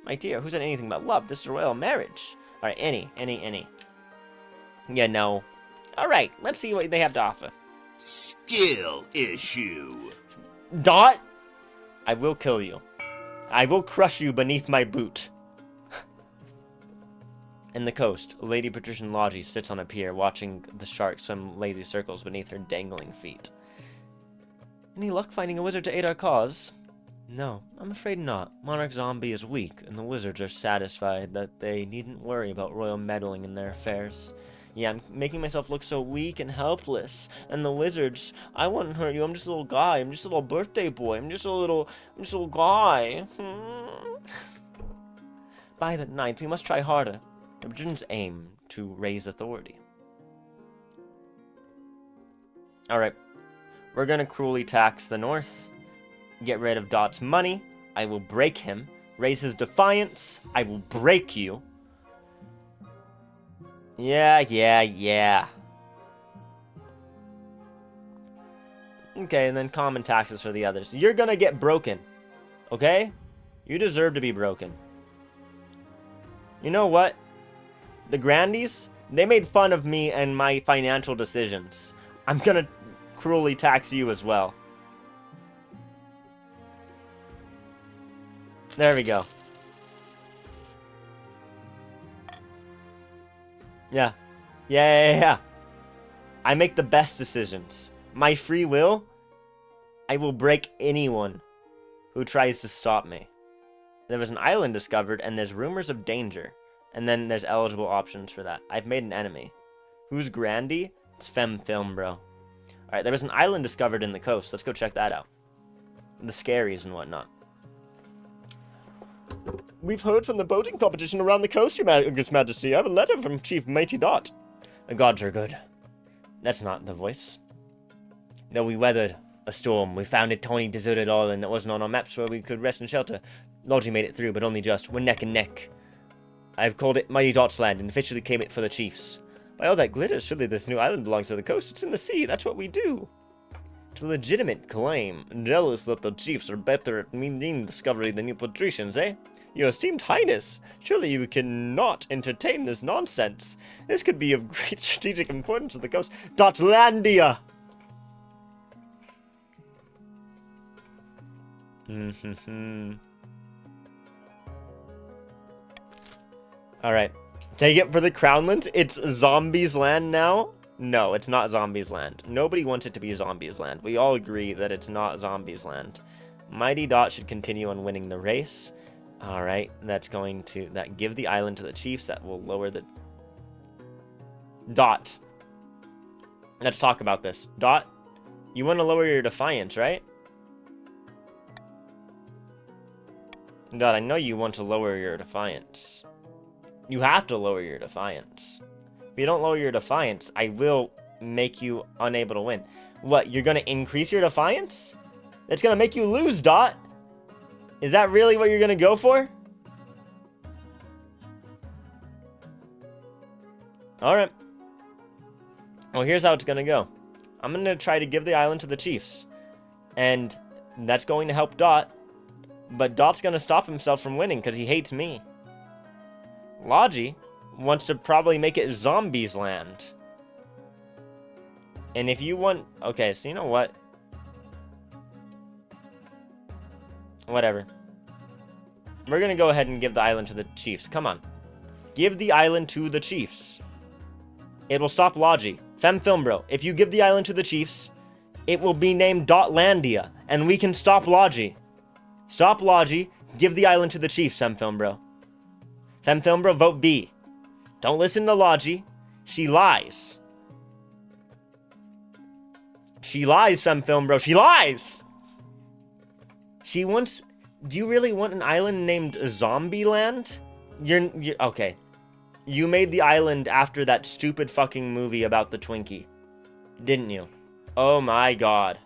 My dear, who said anything about love? This is a royal marriage. Alright, any. Yeah, no. Alright, let's see what they have to offer. Skill issue. Dot! I will kill you. I will crush you beneath my boot. In the coast, Lady Patrician Logi sits on a pier, watching the shark swim lazy circles beneath her dangling feet. Any luck finding a wizard to aid our cause? No, I'm afraid not. Monarch Zombie is weak, and the wizards are satisfied that they needn't worry about royal meddling in their affairs. Yeah, I'm making myself look so weak and helpless. And the wizards, I wouldn't hurt you. I'm just a little guy. I'm just a little birthday boy. I'm just a little guy. By the 9th, we must try harder. The magicians aim to raise authority. Alright. We're gonna cruelly tax the north. Get rid of Dot's money. I will break him. Raise his defiance. I will break you. Yeah. Okay, and then common taxes for the others. You're gonna get broken. Okay? You deserve to be broken. You know what? The Grandies, they made fun of me and my financial decisions. I'm gonna cruelly tax you as well. There we go. Yeah. I make the best decisions. My free will I will break anyone who tries to stop me. There was an island discovered, and there's rumors of danger. And then there's eligible options for that. I've made an enemy. Who's Grandy? It's Fem Film, bro. Alright, there was an island discovered in the coast. Let's go check that out. The scaries and whatnot. We've heard from the boating competition around the coast, Your Majesty. I have a letter from Chief Mighty Dot. The gods are good. That's not the voice. Though we weathered a storm, we found a tiny deserted island that wasn't on our maps where we could rest and shelter. Logie made it through, but only just. We're neck and neck. I've called it Mighty Dot's Land and officially claim it for the chiefs. By all that glitters, surely this new island belongs to the coast. It's in the sea. That's what we do. It's a legitimate claim. Jealous that the chiefs are better at meaning discovery than you patricians, eh? Your esteemed highness, surely you cannot entertain this nonsense. This could be of great strategic importance to the coast. Dotlandia! Alright. Take it for the Crownland. It's Zombies Land now? No, it's not Zombies Land. Nobody wants it to be Zombies Land. We all agree that it's not Zombies Land. Mighty Dot should continue on winning the race. Alright, that's going to... give the island to the chiefs. That will lower the... Dot. Let's talk about this. Dot, you want to lower your defiance, right? Dot, I know you want to lower your defiance. You have to lower your defiance. If you don't lower your defiance, I will make you unable to win. What, you're going to increase your defiance? That's going to make you lose, Dot. Is that really what you're going to go for? Alright. Well, here's how it's going to go. I'm going to try to give the island to the chiefs. And that's going to help Dot. But Dot's going to stop himself from winning because he hates me. Logie wants to probably make it Zombies Land. And if you want... Okay, so you know what? Whatever. We're going to go ahead and give the island to the chiefs. Come on. Give the island to the chiefs. It will stop Logie. Fem Film Bro, if you give the island to the chiefs, it will be named Dotlandia. And we can stop Logie. Stop Logie. Give the island to the chiefs, Fem Film Bro. Fem Film Bro, vote B. Don't listen to Logie. She lies. She lies, Fem Film Bro. She lies! She wants... Do you really want an island named Zombieland? You're okay. You made the island after that stupid fucking movie about the Twinkie. Didn't you? Oh my god.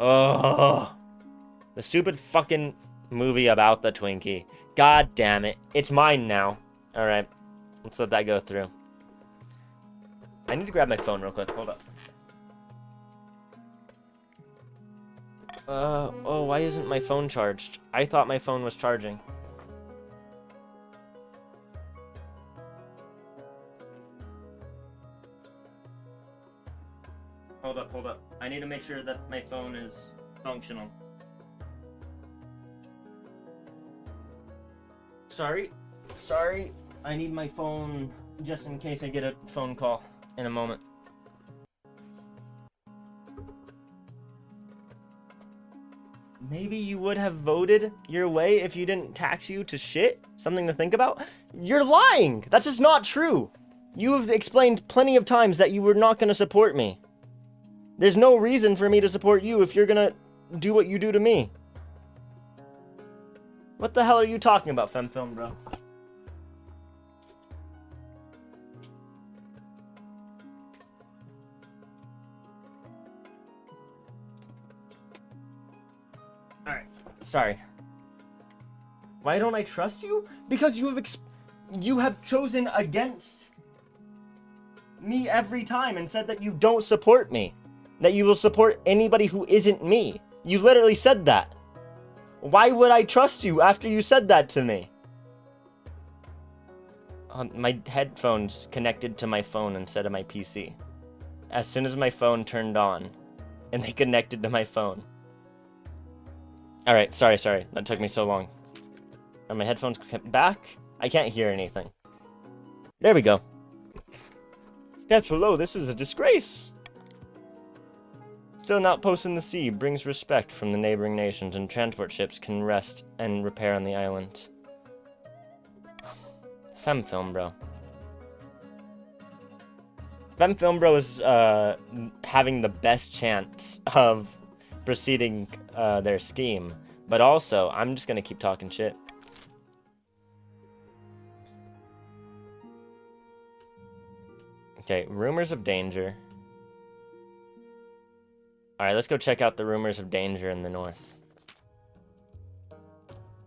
Oh. The stupid fucking movie about the Twinkie. God damn it. It's mine now. Alright. Let's let that go through. I need to grab my phone real quick. Hold up. Oh, why isn't my phone charged? I thought my phone was charging. Hold up. I need to make sure that my phone is functional. Sorry. I need my phone just in case I get a phone call in a moment. Maybe you would have voted your way if you didn't tax you to shit? Something to think about? You're lying! That's just not true! You have explained plenty of times that you were not going to support me. There's no reason for me to support you if you're going to do what you do to me. What the hell are you talking about, Fem Film Bro? Alright, sorry. Why don't I trust you? Because you have chosen against me every time and said that you don't support me. That you will support anybody who isn't me. You literally said that. Why would I trust you after you said that to me? My headphones connected to my phone instead of my PC. As soon as my phone turned on, and they connected to my phone. Alright, sorry. That took me so long. Are my headphones back? I can't hear anything. There we go. Steps below, this is a disgrace. Still an outpost in the sea brings respect from the neighboring nations, and transport ships can rest and repair on the island. Femfilm, bro. Femfilm, bro, is having the best chance of proceeding their scheme. But also, I'm just gonna keep talking shit. Okay, rumors of danger. Alright, let's go check out the rumors of danger in the north.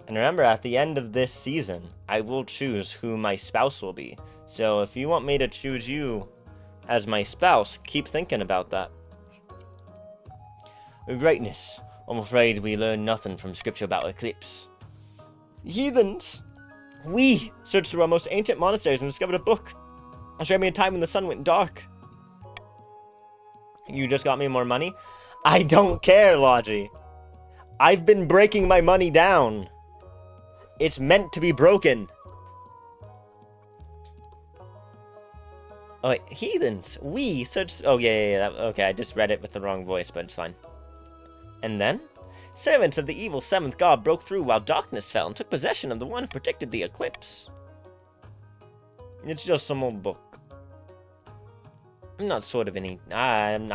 And remember, at the end of this season, I will choose who my spouse will be. So if you want me to choose you as my spouse, keep thinking about that. Greatness. I'm afraid we learn nothing from scripture about eclipse. Heathens! We searched through our most ancient monasteries and discovered a book. I'll show me a time when the sun went dark. You just got me more money? I don't care, Logi. I've been breaking my money down. It's meant to be broken. Oh, wait, heathens. We searched... Oh, yeah. Okay, I just read it with the wrong voice, but it's fine. And then? Servants of the evil seventh god broke through while darkness fell and took possession of the one who predicted the eclipse. It's just some old book. I'm not sort of any... I'm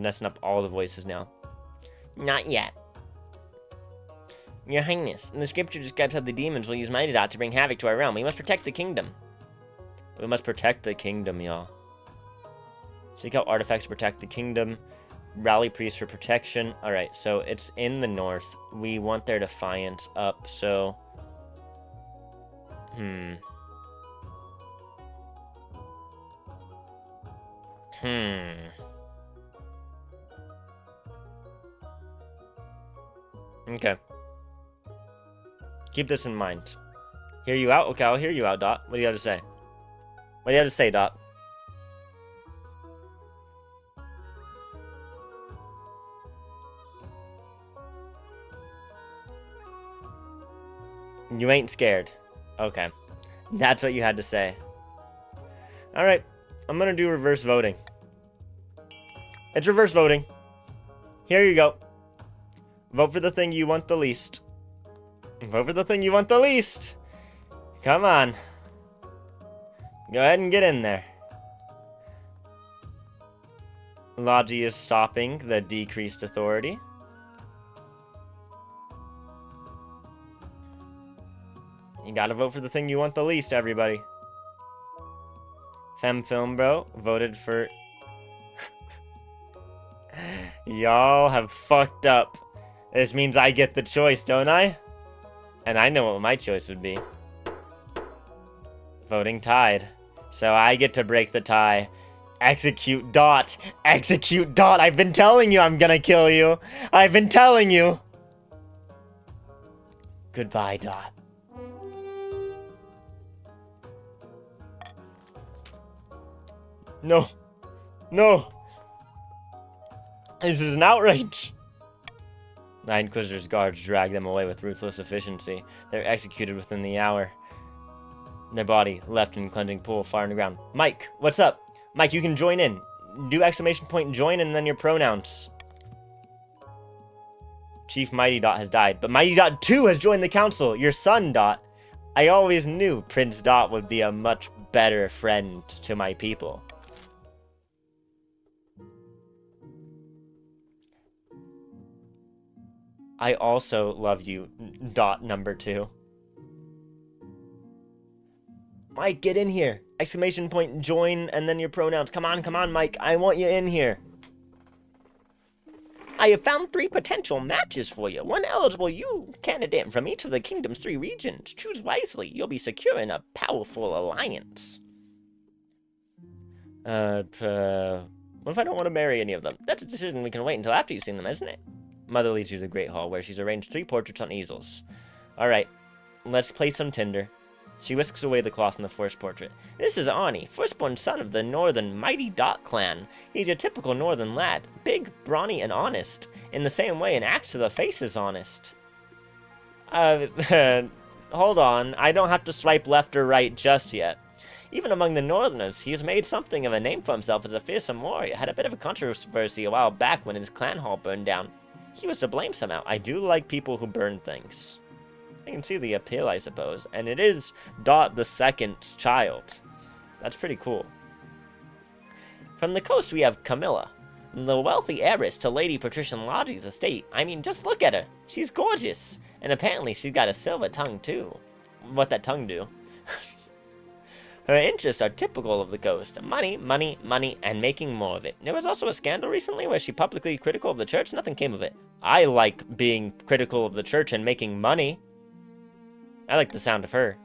messing up all the voices now. Not yet. Your Highness, the scripture describes how the demons will use Mighty Dot to bring havoc to our realm. We must protect the kingdom. We must protect the kingdom, y'all. Seek out artifacts to protect the kingdom. Rally priests for protection. Alright, so it's in the north. We want their defiance up, so... Okay. Keep this in mind. Hear you out? Okay, I'll hear you out, Dot. What do you have to say? What do you have to say, Dot? You ain't scared. Okay. That's what you had to say. Alright. I'm gonna do reverse voting. It's reverse voting. Here you go. Vote for the thing you want the least. Vote for the thing you want the least. Come on. Go ahead and get in there. Logi is stopping the decreased authority. You gotta vote for the thing you want the least, everybody. Femfilm, bro, voted for... Y'all have fucked up. This means I get the choice, don't I? And I know what my choice would be. Voting tied. So I get to break the tie. Execute Dot. Execute Dot. I've been telling you I'm gonna kill you. I've been telling you. Goodbye, Dot. No. No. This is an outrage. Nine Inquisitor's guards drag them away with ruthless efficiency. They're executed within the hour. Their body left in a cleansing pool far underground. Mike, what's up? Mike, you can join in. Do exclamation point join and then your pronouns. Chief Mighty Dot has died, but Mighty Dot 2 has joined the council. Your son, Dot. I always knew Prince Dot would be a much better friend to my people. I also love you, Dot number 2. Mike, get in here. Exclamation point, join, and then your pronouns. Come on, Mike. I want you in here. I have found 3 potential matches for you. One eligible you candidate from each of the kingdom's 3 regions. Choose wisely. You'll be secure in a powerful alliance. What if I don't want to marry any of them? That's a decision we can wait until after you've seen them, isn't it? Mother leads you to the Great Hall, where she's arranged 3 portraits on easels. Alright, let's play some Tinder. She whisks away the cloth in the first portrait. This is Ani, firstborn son of the northern Mighty Dot clan. He's your typical northern lad. Big, brawny, and honest. In the same way an axe to the face is honest. Hold on. I don't have to swipe left or right just yet. Even among the Northerners, he has made something of a name for himself as a fearsome warrior. Had a bit of a controversy a while back when his clan hall burned down. He was to blame somehow. I do like people who burn things. I can see the appeal, I suppose. And it is Dot the second child. That's pretty cool. From the coast, we have Camilla, the wealthy heiress to Lady Patricia Lodge's estate. I mean, just look at her. She's gorgeous. And apparently she's got a silver tongue, too. What that tongue do? Her interests are typical of the coast. Money, money, money, and making more of it. There was also a scandal recently where she publicly critical of the church. Nothing came of it. I like being critical of the church and making money. I like the sound of her.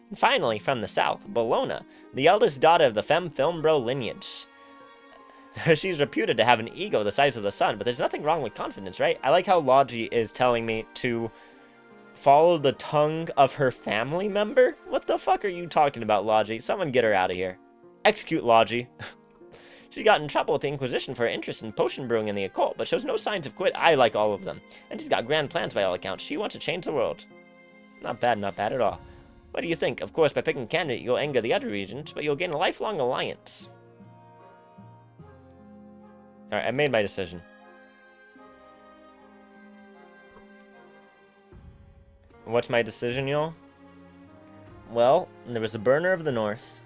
And finally, from the south, Bologna, the eldest daughter of the Femme Filmbro lineage. She's reputed to have an ego the size of the sun, but there's nothing wrong with confidence, right? I like how Logi is telling me to follow the tongue of her family member? What the fuck are you talking about, Logi? Someone get her out of here. Execute Logi. She got in trouble with the Inquisition for her interest in potion brewing and the occult, but shows no signs of quit. I like all of them. And she's got grand plans by all accounts. She wants to change the world. Not bad at all. What do you think? Of course, by picking a candidate, you'll anger the other regions, but you'll gain a lifelong alliance. Alright, I made my decision. What's my decision, y'all? Well, there was a burner of the north.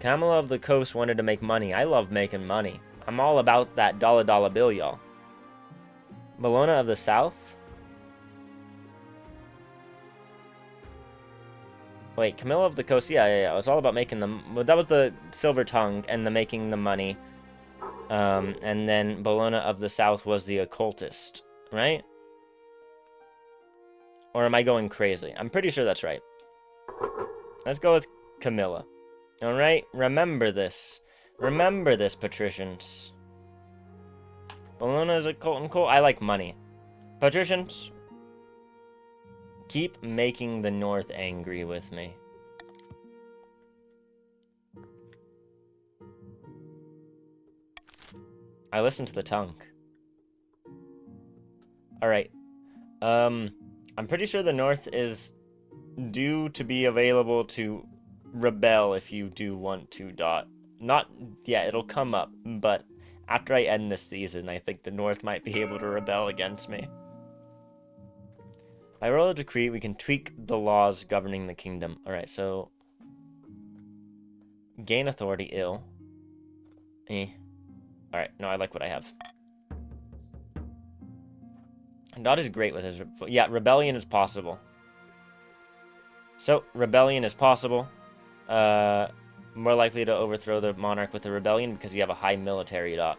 Camilla of the coast wanted to make money. I love making money. I'm all about that dollar bill, y'all. Bologna of the south? Wait, Camilla of the coast? Yeah. It was all about making them. Well, that was the silver tongue and the making the money. And then Bologna of the south was the occultist, right? Or am I going crazy? I'm pretty sure that's right. Let's go with Camilla. Alright, remember this. Remember this, patricians. Bologna is occult and cool. I like money. Patricians, keep making the North angry with me. I listened to the tongue. Alright. I'm pretty sure the North is due to be available to rebel if you do want to, Dot. Not, yeah, it'll come up, but after I end this season, I think the North might be able to rebel against me. By royal decree, we can tweak the laws governing the kingdom. Alright, so gain authority, ill. Alright, no, I like what I have. Dot is great with his... Yeah, rebellion is possible. So, rebellion is possible. More likely to overthrow the monarch with a rebellion because you have a high military, Dot.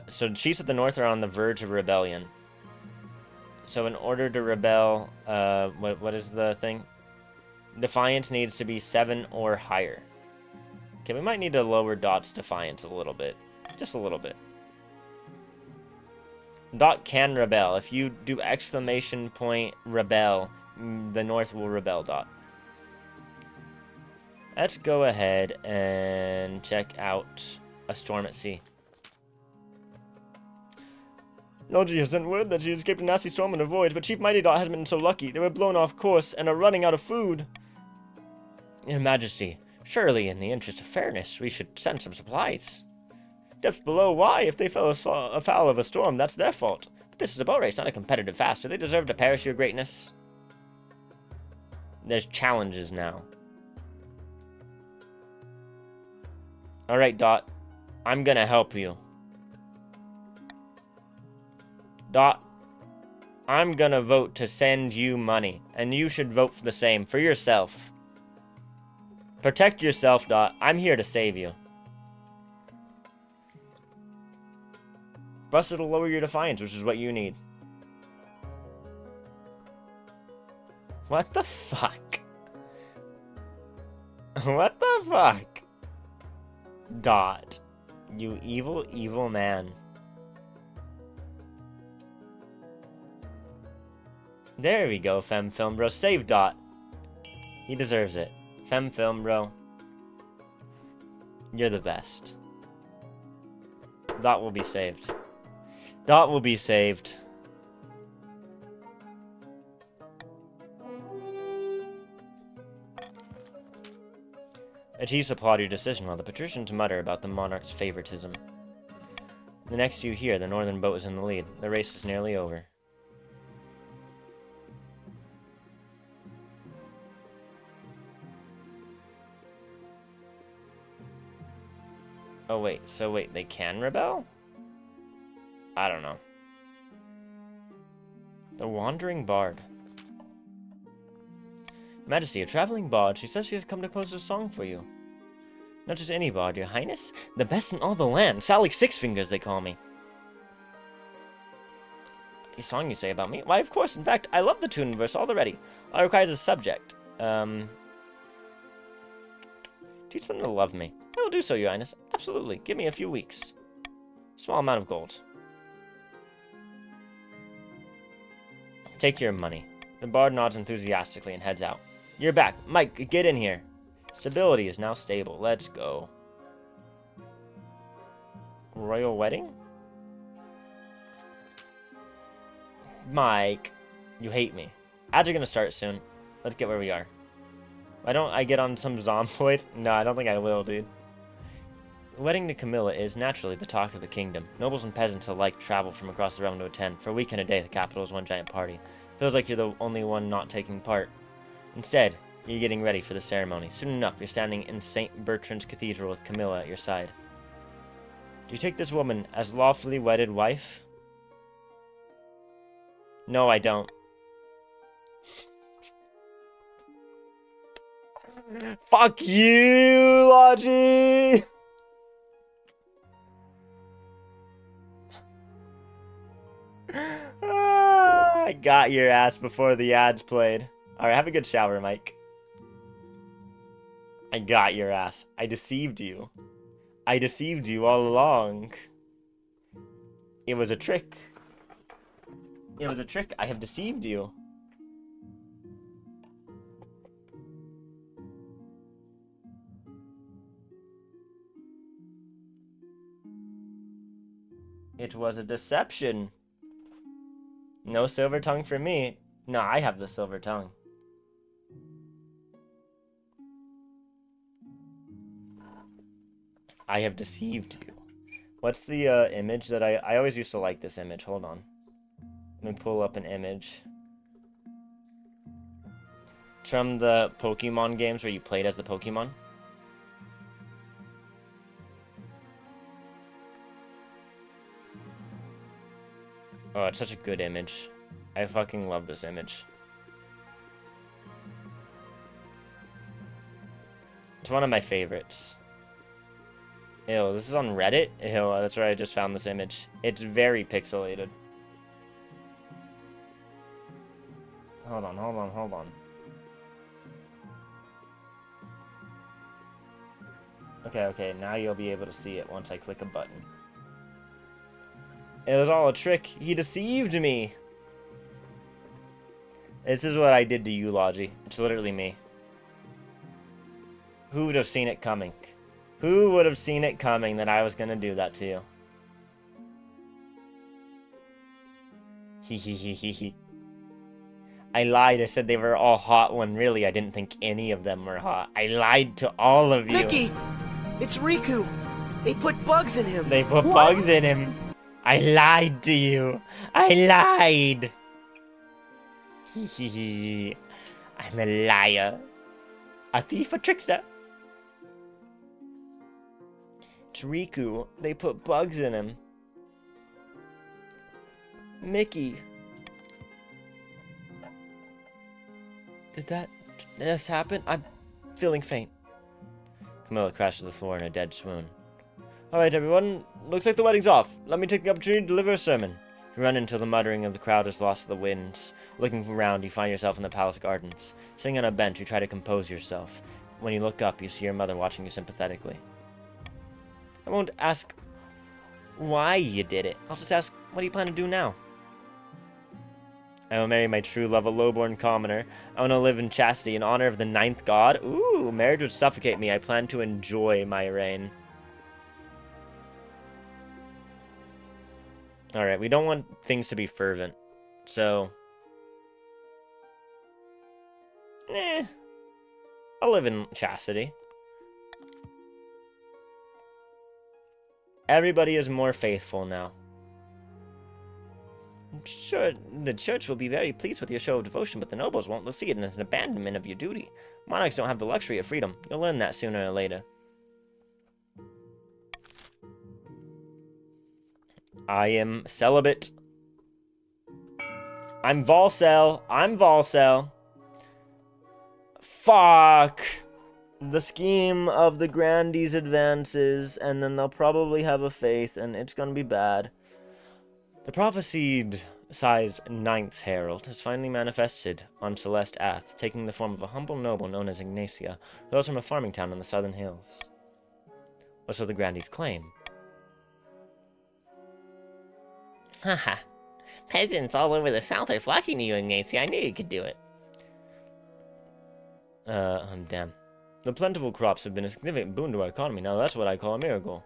So chiefs of the north are on the verge of rebellion. So in order to rebel, what is the thing? Defiance needs to be 7 or higher. Okay, we might need to lower Dot's defiance a little bit. Just a little bit. Dot can rebel. If you do exclamation point rebel, the north will rebel, Dot. Let's go ahead and check out A Storm at Sea. Logi has sent word that she escaped a nasty storm in her voyage, but Chief Mighty Dot hasn't been so lucky. They were blown off course and are running out of food. Your Majesty, surely in the interest of fairness, we should send some supplies. Depths below, why? If they fell afoul of a storm, that's their fault. But this is a boat race, not a competitive fast. Do they deserve to perish, your greatness? There's challenges now. Alright, Dot. I'm gonna help you. Dot. I'm gonna vote to send you money. And you should vote for the same. For yourself. Protect yourself, Dot. I'm here to save you. Plus, it'll lower your defiance, which is what you need. What the fuck? What the fuck? Dot. You evil, evil man. There we go, Femme Film Bro. Save Dot. He deserves it. Femme Film Bro. You're the best. Dot will be saved. Dot will be saved. The chiefs applaud your decision, while the patricians mutter about the monarch's favoritism. The next you hear, the northern boat is in the lead. The race is nearly over. Oh wait, so wait, they can rebel? I don't know. The Wandering Bard. Majesty, a traveling bard. She says she has come to compose a song for you. Not just any bard, your highness. The best in all the land. Sally Six Fingers, they call me. A song you say about me? Why, of course. In fact, I love the tune and verse already. All it requires is a subject. Teach them to love me. I will do so, your highness. Absolutely. Give me a few weeks. Small amount of gold. Take your money. The bard nods enthusiastically and heads out. You're back. Mike, get in here. Stability is now stable. Let's go. Royal wedding? Mike, you hate me. Ads are gonna start soon. Let's get where we are. Why don't I get on some zomboid? No, I don't think I will, dude. The wedding to Camilla is naturally the talk of the kingdom. Nobles and peasants alike travel from across the realm to attend. For a week and a day, the capital is one giant party. Feels like you're the only one not taking part. Instead, you're getting ready for the ceremony. Soon enough, you're standing in St. Bertrand's Cathedral with Camilla at your side. Do you take this woman as lawfully wedded wife? No, I don't. Fuck you, Logi! I got your ass before the ads played. Alright, have a good shower, Mike. I got your ass. I deceived you. I deceived you all along. It was a trick. It was a trick. I have deceived you. It was a deception. No silver tongue for me. No, I have the silver tongue. I have deceived you. What's the image that I always used to like this image. Hold on. Let me pull up an image. It's from the Pokemon games where you played as the Pokemon. Oh, it's such a good image. I fucking love this image. It's one of my favorites. Ew, this is on Reddit? Ew, that's where I just found this image. It's very pixelated. Hold on, hold on, hold on. Okay, okay, now you'll be able to see it once I click a button. It was all a trick. He deceived me. This is what I did to you, Logi. It's literally me. Who would have seen it coming? Who would have seen it coming that I was gonna do that to you? Hee. I lied. I said they were all hot when really I didn't think any of them were hot. I lied to all of you. Mickey! It's Riku! They put bugs in him! They put bugs in him. I lied to you. I lied. I'm a liar. A thief, a trickster. It's Riku. They put bugs in him. Mickey. Did this happen? I'm feeling faint. Camilla crashed to the floor in a dead swoon. Alright, everyone. Looks like the wedding's off. Let me take the opportunity to deliver a sermon. You run until the muttering of the crowd is lost to the winds. Looking around, you find yourself in the palace gardens. Sitting on a bench, you try to compose yourself. When you look up, you see your mother watching you sympathetically. I won't ask why you did it. I'll just ask, what do you plan to do now? I will marry my true love, a lowborn commoner. I want to live in chastity in honor of the ninth god. Ooh, marriage would suffocate me. I plan to enjoy my reign. Alright, we don't want things to be fervent. So... I'll live in chastity. Everybody is more faithful now. I'm sure the church will be very pleased with your show of devotion, but the nobles won't see it as an abandonment of your duty. Monarchs don't have the luxury of freedom. You'll learn that sooner or later. I am celibate. I'm Volcel. I'm Volcel. Fuck. The scheme of the Grandees advances, and then they'll probably have a faith, and it's gonna be bad. The prophesied-sized Ninth Herald has finally manifested on Celeste Ath, taking the form of a humble noble known as Ignacia, who hails from a farming town in the southern hills. Or so the Grandees claim. Haha. Peasants all over the south are flocking to you, Ignacia. I knew you could do it. Damn. The plentiful crops have been a significant boon to our economy. Now that's what I call a miracle.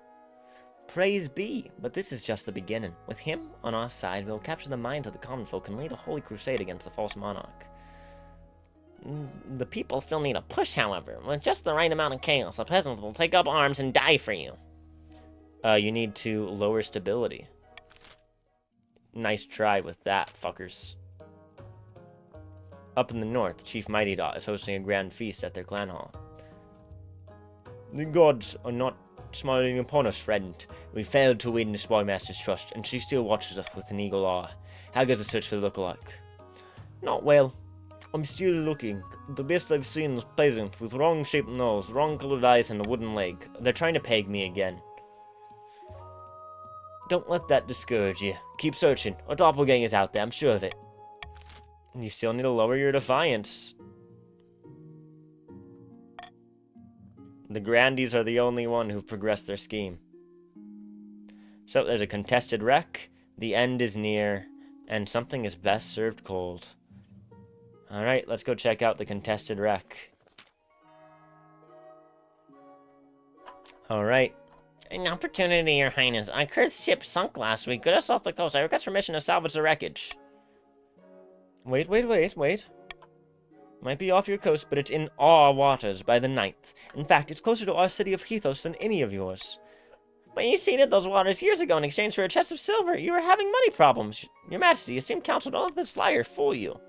Praise be, but this is just the beginning. With him on our side, we'll capture the minds of the common folk and lead a holy crusade against the false monarch. The people still need a push, however. With just the right amount of chaos, the peasants will take up arms and die for you. You need to lower stability. Nice try with that, fuckers. Up in the north, Chief Mighty Dot is hosting a grand feast at their clan hall. The gods are not smiling upon us, friend. We failed to win the Spy Master's trust, and she still watches us with an eagle eye. How goes the search for the lookalike? Not well. I'm still looking. The best I've seen is peasant, with wrong-shaped nose, wrong-colored eyes, and a wooden leg. They're trying to peg me again. Don't let that discourage you. Keep searching. A doppelganger's out there, I'm sure of it. You still need to lower your defiance. The Grandees are the only one who've progressed their scheme. So there's a contested wreck, the end is near, and something is best served cold. Alright, let's go check out the contested wreck. Alright. An opportunity, Your Highness. Our cursed ship sunk last week. Get us off the coast. I request permission to salvage the wreckage. Wait. Might be off your coast, but it's in our waters by the 9th. In fact, it's closer to our city of Hethos than any of yours. But you ceded those waters years ago in exchange for a chest of silver. You were having money problems. Your Majesty, esteemed counsel, don't let this liar fool you.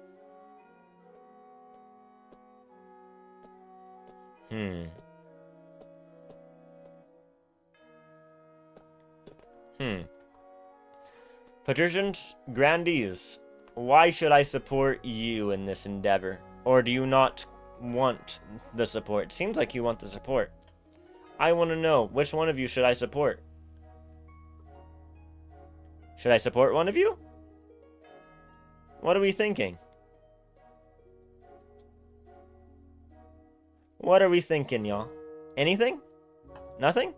Patricians, Grandees, why should I support you in this endeavor? Or do you not want the support? It seems like you want the support. I want to know, which one of you should I support? Should I support one of you? What are we thinking? What are we thinking, y'all? Anything? Nothing?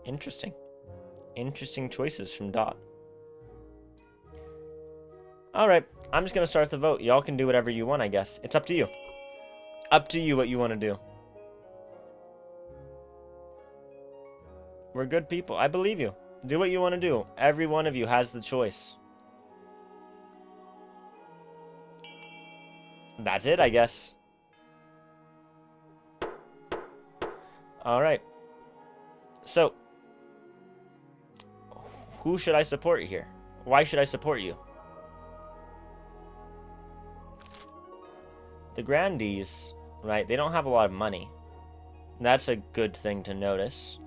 Interesting. Interesting choices from Dot. Alright, I'm just gonna start the vote. Y'all can do whatever you want, I guess. It's up to you. Up to you what you want to do. We're good people. I believe you. Do what you want to do. Every one of you has the choice. That's it, I guess. Alright. So, who should I support here? Why should I support you? The Grandees, right, they don't have a lot of money. That's a good thing to notice.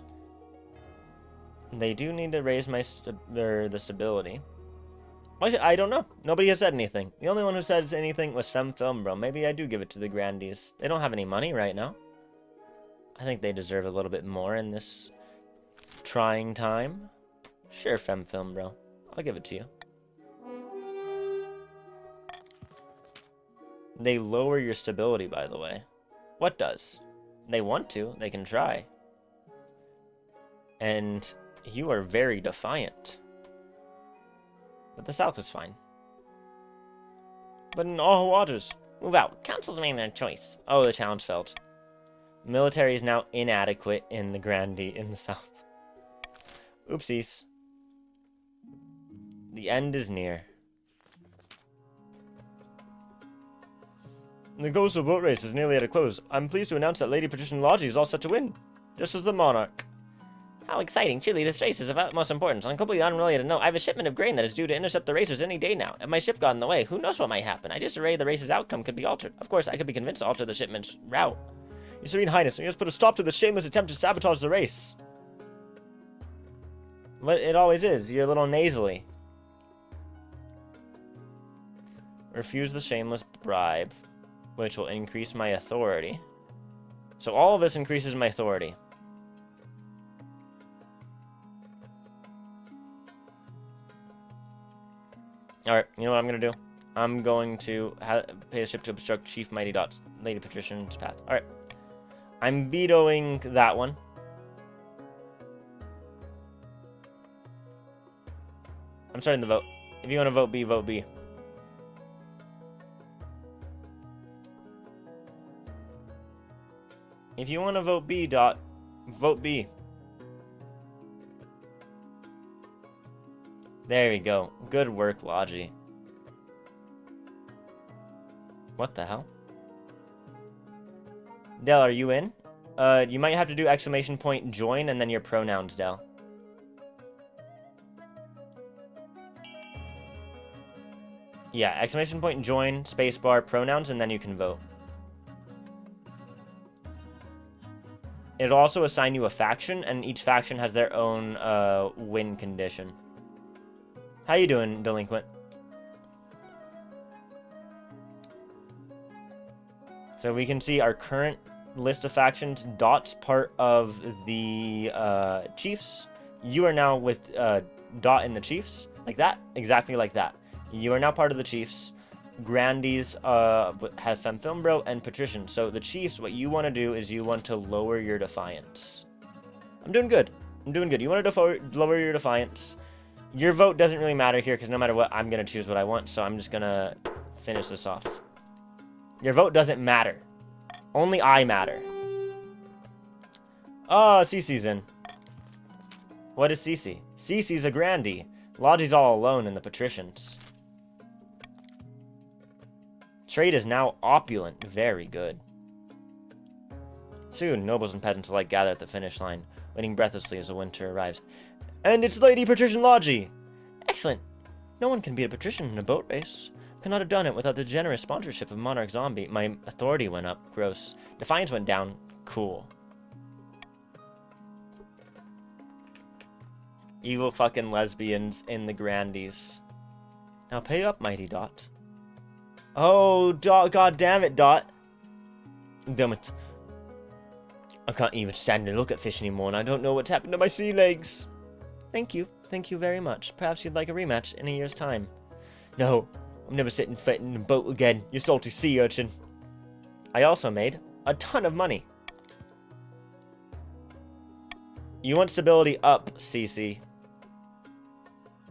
They do need to raise the stability. I don't know. Nobody has said anything. The only one who said anything was Femfilmbro. Maybe I do give it to the Grandees. They don't have any money right now. I think they deserve a little bit more in this trying time. Sure, Femfilmbro. I'll give it to you. They lower your stability, by the way. What does? They want to. They can try. And you are very defiant. But the south is fine. But in all waters, move out. Council's made their choice. Oh, the challenge failed. Military is now inadequate in the Grandee in the south. Oopsies. The end is near. The coastal boat race is nearly at a close. I'm pleased to announce that Lady Patrician Logie is all set to win, just as the monarch. How exciting. Truly, this race is of utmost importance. On a completely unrelated note, I have a shipment of grain that is due to intercept the racers any day now. If my ship got in the way, who knows what might happen? I disarray the race's outcome could be altered. Of course, I could be convinced to alter the shipment's route. Your Serene Highness, we must put a stop to the shameless attempt to sabotage the race. What it always is, you're a little nasally. Refuse the shameless bribe, which will increase my authority. So all of this increases my authority. Alright, you know what I'm going to do? I'm going to pay a ship to obstruct Chief Mighty Dot's Lady Patrician's path. Alright. I'm vetoing that one. I'm starting the vote. If you want to vote B, vote B. If you want to vote B, Dot, vote B. There we go. Good work, Logie. What the hell? Del, are you in? You might have to do exclamation point join and then your pronouns, Del. Yeah, exclamation point join, spacebar, pronouns, and then you can vote. It'll also assign you a faction, and each faction has their own win condition. How you doing, delinquent? So we can see our current list of factions. Dot's part of the Chiefs. You are now with Dot in the Chiefs. Like that? Exactly like that. You are now part of the Chiefs. Grandies have Femfilmbro and Patrician. So the Chiefs, what you want to do is you want to lower your defiance. I'm doing good. I'm doing good. You want to lower your defiance. Your vote doesn't really matter here because no matter what, I'm going to choose what I want. So I'm just going to finish this off. Your vote doesn't matter. Only I matter. Oh, Cece's in. What is Cece? Cece's a Grandie. Logie's all alone in the Patricians. Trade is now opulent. Very good. Soon, nobles and peasants alike gather at the finish line, waiting breathlessly as the winter arrives. And it's Lady Patrician Logie! Excellent. No one can beat a patrician in a boat race. Could not have done it without the generous sponsorship of Monarch Zombie. My authority went up. Gross. Defiance went down. Cool. Evil fucking lesbians in the Grandies. Now pay up, Mighty Dot. Oh, Dot, god damn it, Dot. Damn it. I can't even stand and look at fish anymore, and I don't know what's happened to my sea legs. Thank you. Thank you very much. Perhaps you'd like a rematch in a year's time. No, I'm never sitting fat in a boat again, you salty sea urchin. I also made a ton of money. You want stability up, CC.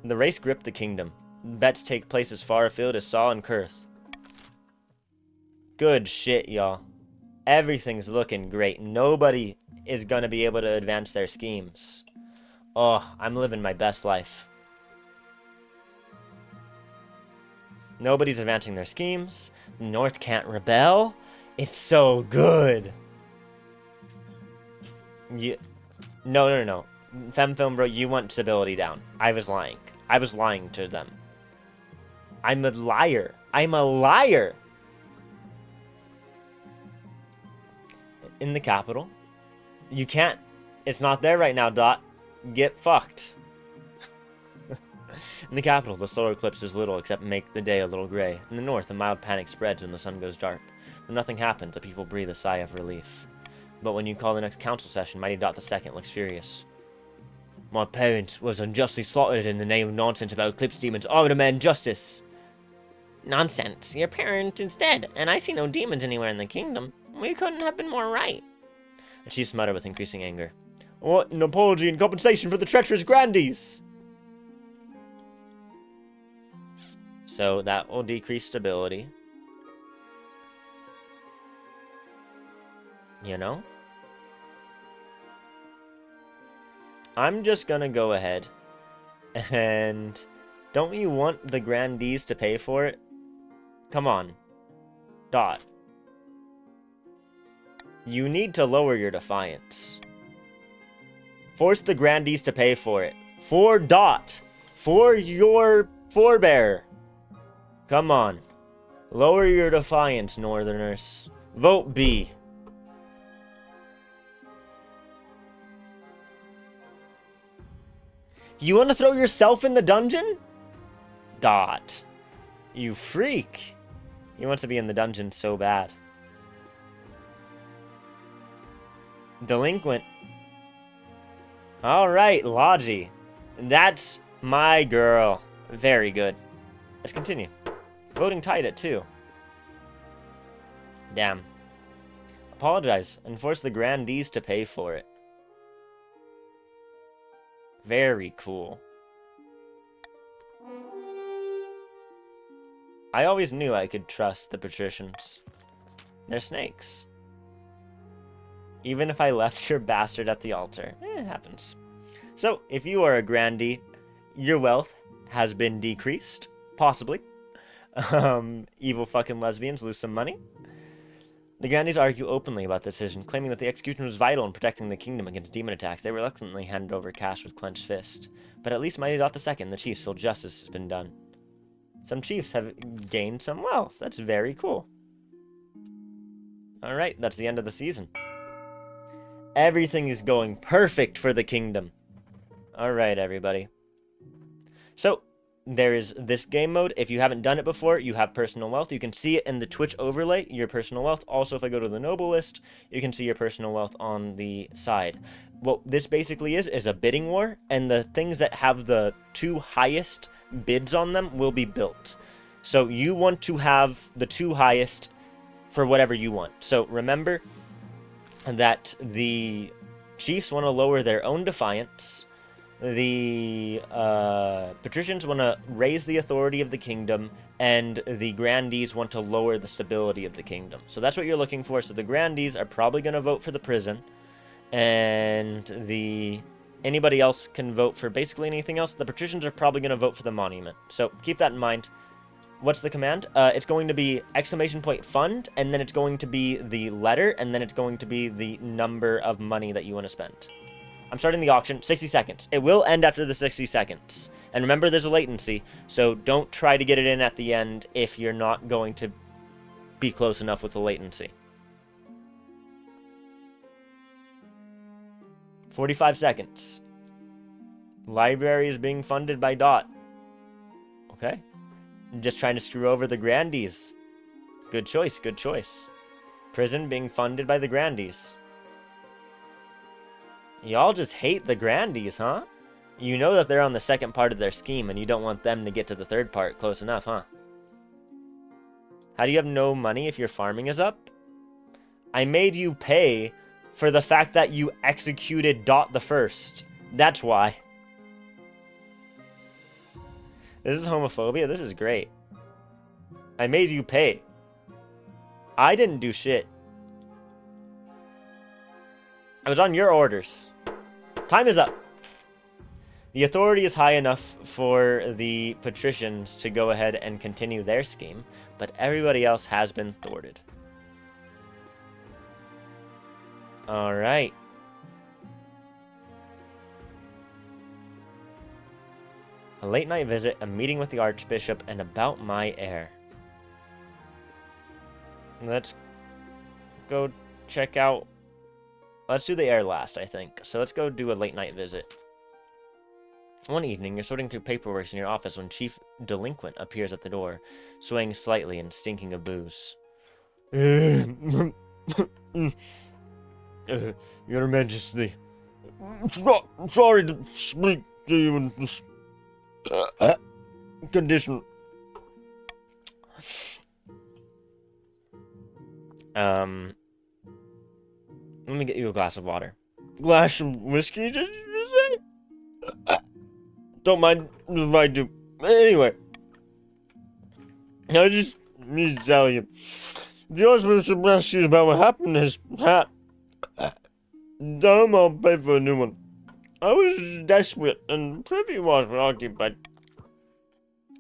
The race gripped the kingdom. Bets take place as far afield as Saw and Kurth. Good shit, y'all. Everything's looking great. Nobody is gonna be able to advance their schemes. Oh, I'm living my best life. Nobody's advancing their schemes. The North can't rebel. It's so good. No. Femfilm, bro, you want stability down. I was lying. I was lying to them. I'm a liar. I'm a liar. In the capital. You can't. It's not there right now, Dot. Get fucked. In the capital, the solar eclipse is little except make the day a little gray. In the north, a mild panic spreads when the sun goes dark. When nothing happens, the people breathe a sigh of relief. But when you call the next council session, Mighty Dot II looks furious. My parents was unjustly slaughtered in the name of nonsense about eclipse demons. I would demand justice. Nonsense. Your parent is dead, and I see no demons anywhere in the kingdom. We couldn't have been more right. The chiefs mutter with increasing anger. What an apology and compensation for the treacherous Grandies! So that will decrease stability. You know? I'm just gonna go ahead. And don't you want the Grandees to pay for it? Come on. Dot. You need to lower your defiance. Force the grandees to pay for it. For Dot. For your forebear. Come on. Lower your defiance, Northerners. Vote B. You want to throw yourself in the dungeon? Dot. You freak. He wants to be in the dungeon so bad. Delinquent. Alright, Logi. That's my girl. Very good. Let's continue. Voting tied at 2. Damn. Apologize and force the grandees to pay for it. Very cool. I always knew I could trust the patricians. They're snakes. Even if I left your bastard at the altar. It happens. So, if you are a grandee, your wealth has been decreased. Possibly. Evil fucking lesbians lose some money. The grandees argue openly about the decision, claiming that the execution was vital in protecting the kingdom against demon attacks. They reluctantly handed over cash with clenched fist. But at least Mighty Dot II, the chiefs, feel justice has been done. Some chiefs have gained some wealth. That's very cool. Alright, that's the end of the season. Everything is going perfect for the kingdom. Alright, everybody. So, there is this game mode. If you haven't done it before, you have personal wealth. You can see it in the Twitch overlay, your personal wealth. Also, if I go to the noble list, you can see your personal wealth on the side. What this basically is a bidding war, and the things that have the 2 highest bids on them will be built. So you want to have the 2 highest for whatever you want. So remember that the chiefs want to lower their own defiance. The patricians want to raise the authority of the kingdom, and the grandees want to lower the stability of the kingdom. So that's what you're looking for. So the grandees are probably going to vote for the prison, and anybody else can vote for basically anything else. The patricians are probably going to vote for the monument. So keep that in mind. What's the command? It's going to be !fund, and then it's going to be the letter, and then it's going to be the number of money that you want to spend. I'm starting the auction, 60 seconds. It will end after the 60 seconds. And remember, there's a latency, so don't try to get it in at the end if you're not going to be close enough with the latency. 45 seconds. Library is being funded by Dot. Okay. I'm just trying to screw over the grandees. Good choice, good choice. Prison being funded by the grandees. Y'all just hate the grandees, huh? You know that they're on the second part of their scheme, and you don't want them to get to the third part close enough, huh? How do you have no money if your farming is up? I made you pay for the fact that you executed Dot the First. That's why. This is homophobia? This is great. I made you pay. I didn't do shit. I was on your orders. Time is up. The authority is high enough for the patricians to go ahead and continue their scheme, but everybody else has been thwarted. Alright. A late night visit, a meeting with the Archbishop, and about my heir. Let's go check out... Let's do the heir last, I think. So let's go do a late night visit. One evening, you're sorting through paperwork in your office when Chief Delinquent appears at the door, swaying slightly and stinking of booze. Your Majesty, sorry to speak to you in this condition. Let me get you a glass of water. Glass of whiskey, did you say? Don't mind if I do. Anyway, I just need to tell you. The Archbishop asked you about what happened to his hat. I'll pay for a new one. I was desperate, and privy was occupied.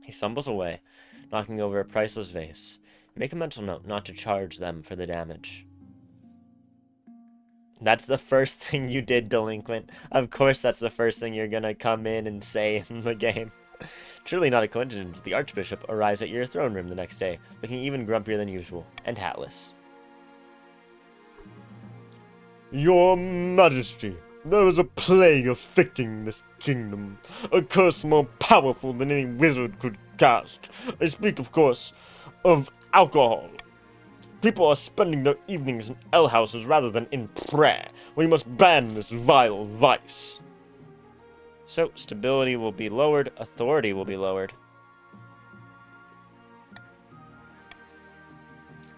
He stumbles away, knocking over a priceless vase. Make a mental note not to charge them for the damage. That's the first thing you did, delinquent. Of course that's the first thing you're gonna come in and say in the game. Truly not a coincidence, the Archbishop arrives at your throne room the next day, looking even grumpier than usual, and hatless. Your Majesty, there is a plague afflicting this kingdom, a curse more powerful than any wizard could cast. I speak, of course, of alcohol. People are spending their evenings in alehouses rather than in prayer. We must ban this vile vice. So, stability will be lowered, authority will be lowered.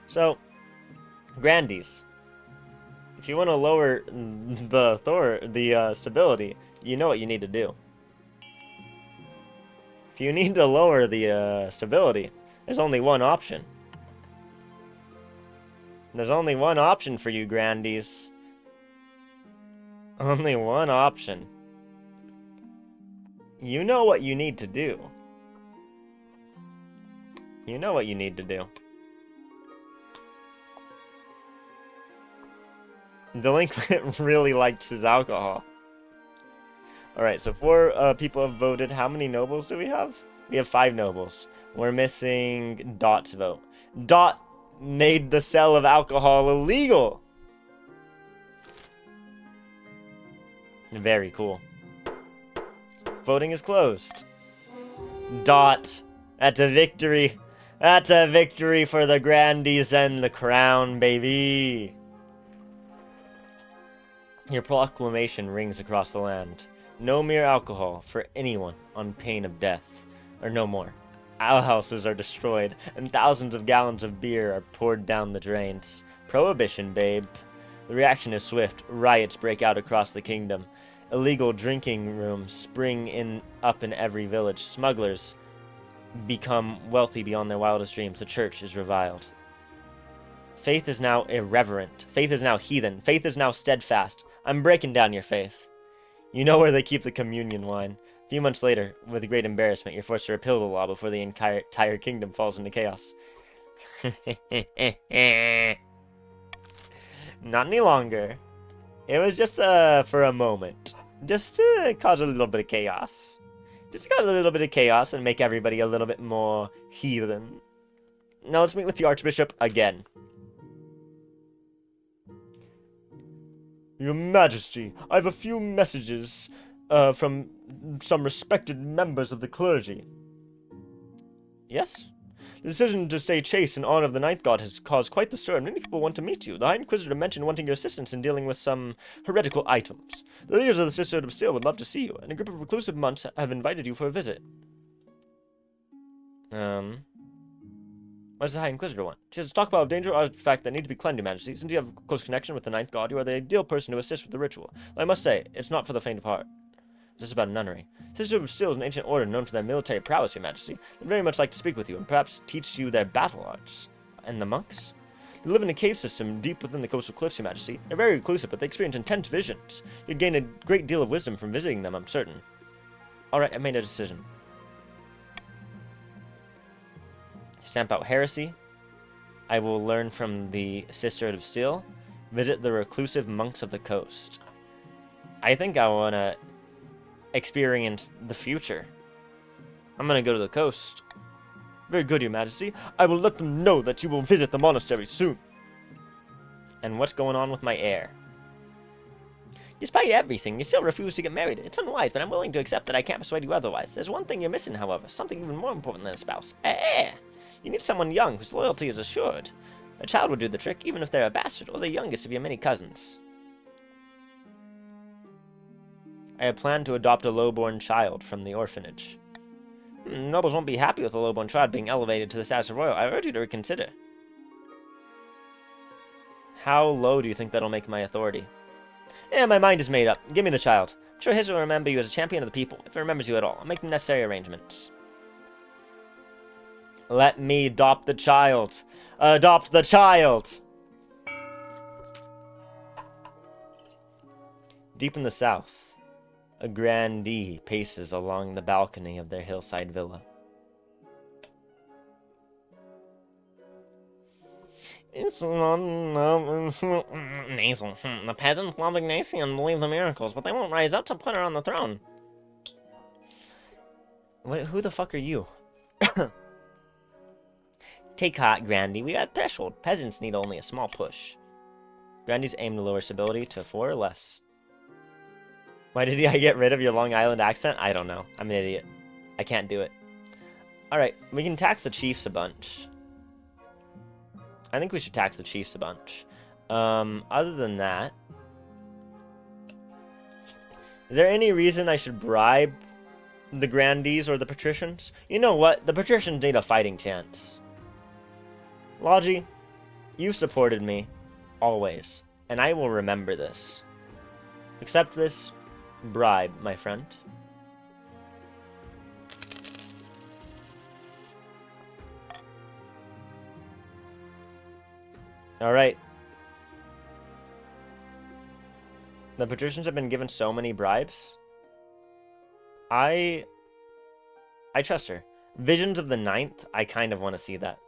So, Grandies, if you want to lower the stability, you know what you need to do. If you need to lower the stability, there's only one option. There's only one option for you, Grandies. Only one option. You know what you need to do. You know what you need to do. Delinquent really likes his alcohol. Alright, so 4 people have voted. How many nobles do we have? We have 5 nobles. We're missing Dot's vote. Dot made the sale of alcohol illegal. Very cool. Voting is closed. Dot. That's a victory. That's a victory for the Grandies and the crown, baby. Your proclamation rings across the land. No mere alcohol for anyone on pain of death. Or no more. Alehouses are destroyed, and thousands of gallons of beer are poured down the drains. Prohibition, babe. The reaction is swift. Riots break out across the kingdom. Illegal drinking rooms spring up in every village. Smugglers become wealthy beyond their wildest dreams. The church is reviled. Faith is now irreverent. Faith is now heathen. Faith is now steadfast. I'm breaking down your faith. You know where they keep the communion wine. A few months later, with great embarrassment, you're forced to repeal the law before the entire kingdom falls into chaos. Not any longer. It was just for a moment. Just to cause a little bit of chaos. Just to cause a little bit of chaos and make everybody a little bit more heathen. Now let's meet with the Archbishop again. Your Majesty, I have a few messages from some respected members of the clergy. Yes? The decision to stay chaste in honor of the Ninth God has caused quite the stir, and many people want to meet you. The High Inquisitor mentioned wanting your assistance in dealing with some heretical items. The leaders of the Sisterhood of Steel would love to see you, and a group of reclusive monks have invited you for a visit. What does the High Inquisitor want? She has to talk about a dangerous artifact that need to be cleansed, Your Majesty. Since you have a close connection with the Ninth God, you are the ideal person to assist with the ritual. Though I must say, it's not for the faint of heart. This is about a nunnery. Sisterhood of Steel is an ancient order known for their military prowess, Your Majesty. They'd very much like to speak with you and perhaps teach you their battle arts. And the monks? They live in a cave system deep within the coastal cliffs, Your Majesty. They're very reclusive, but they experience intense visions. You'd gain a great deal of wisdom from visiting them, I'm certain. Alright, I made a decision. Stamp out heresy. I will learn from the Sisterhood of Steel. Visit the reclusive monks of the coast. I think I want to experience the future. I'm going to go to the coast. Very good, Your Majesty. I will let them know that you will visit the monastery soon. And what's going on with my heir? Despite everything, you still refuse to get married. It's unwise, but I'm willing to accept that I can't persuade you otherwise. There's one thing you're missing, however. Something even more important than a spouse. An heir. You need someone young whose loyalty is assured. A child would do the trick, even if they're a bastard or the youngest of your many cousins. I had planned to adopt a lowborn child from the orphanage. Nobles won't be happy with a lowborn child being elevated to the status of royal. I urge you to reconsider. How low do you think that'll make my authority? My mind is made up. Give me the child. I'm sure his will remember you as a champion of the people, if it remembers you at all. I'll make the necessary arrangements. Let me adopt the child. Adopt the child! Deep in the south, a grandee paces along the balcony of their hillside villa. It's not nasal. The peasants love Ignacia and believe the miracles, but they won't rise up to put her on the throne. Who the fuck are you? Take heart, Grandy. We got threshold. Peasants need only a small push. Grandy's aim to lower stability to 4 or less. Why did I get rid of your Long Island accent? I don't know. I'm an idiot. I can't do it. Alright, we can tax the chiefs a bunch. I think we should tax the chiefs a bunch. Other than that... Is there any reason I should bribe the grandees or the patricians? You know what? The patricians need a fighting chance. Logi, you've supported me. Always. And I will remember this. Accept this bribe, my friend. Alright. The patricians have been given so many bribes. I trust her. Visions of the Ninth, I kind of want to see that.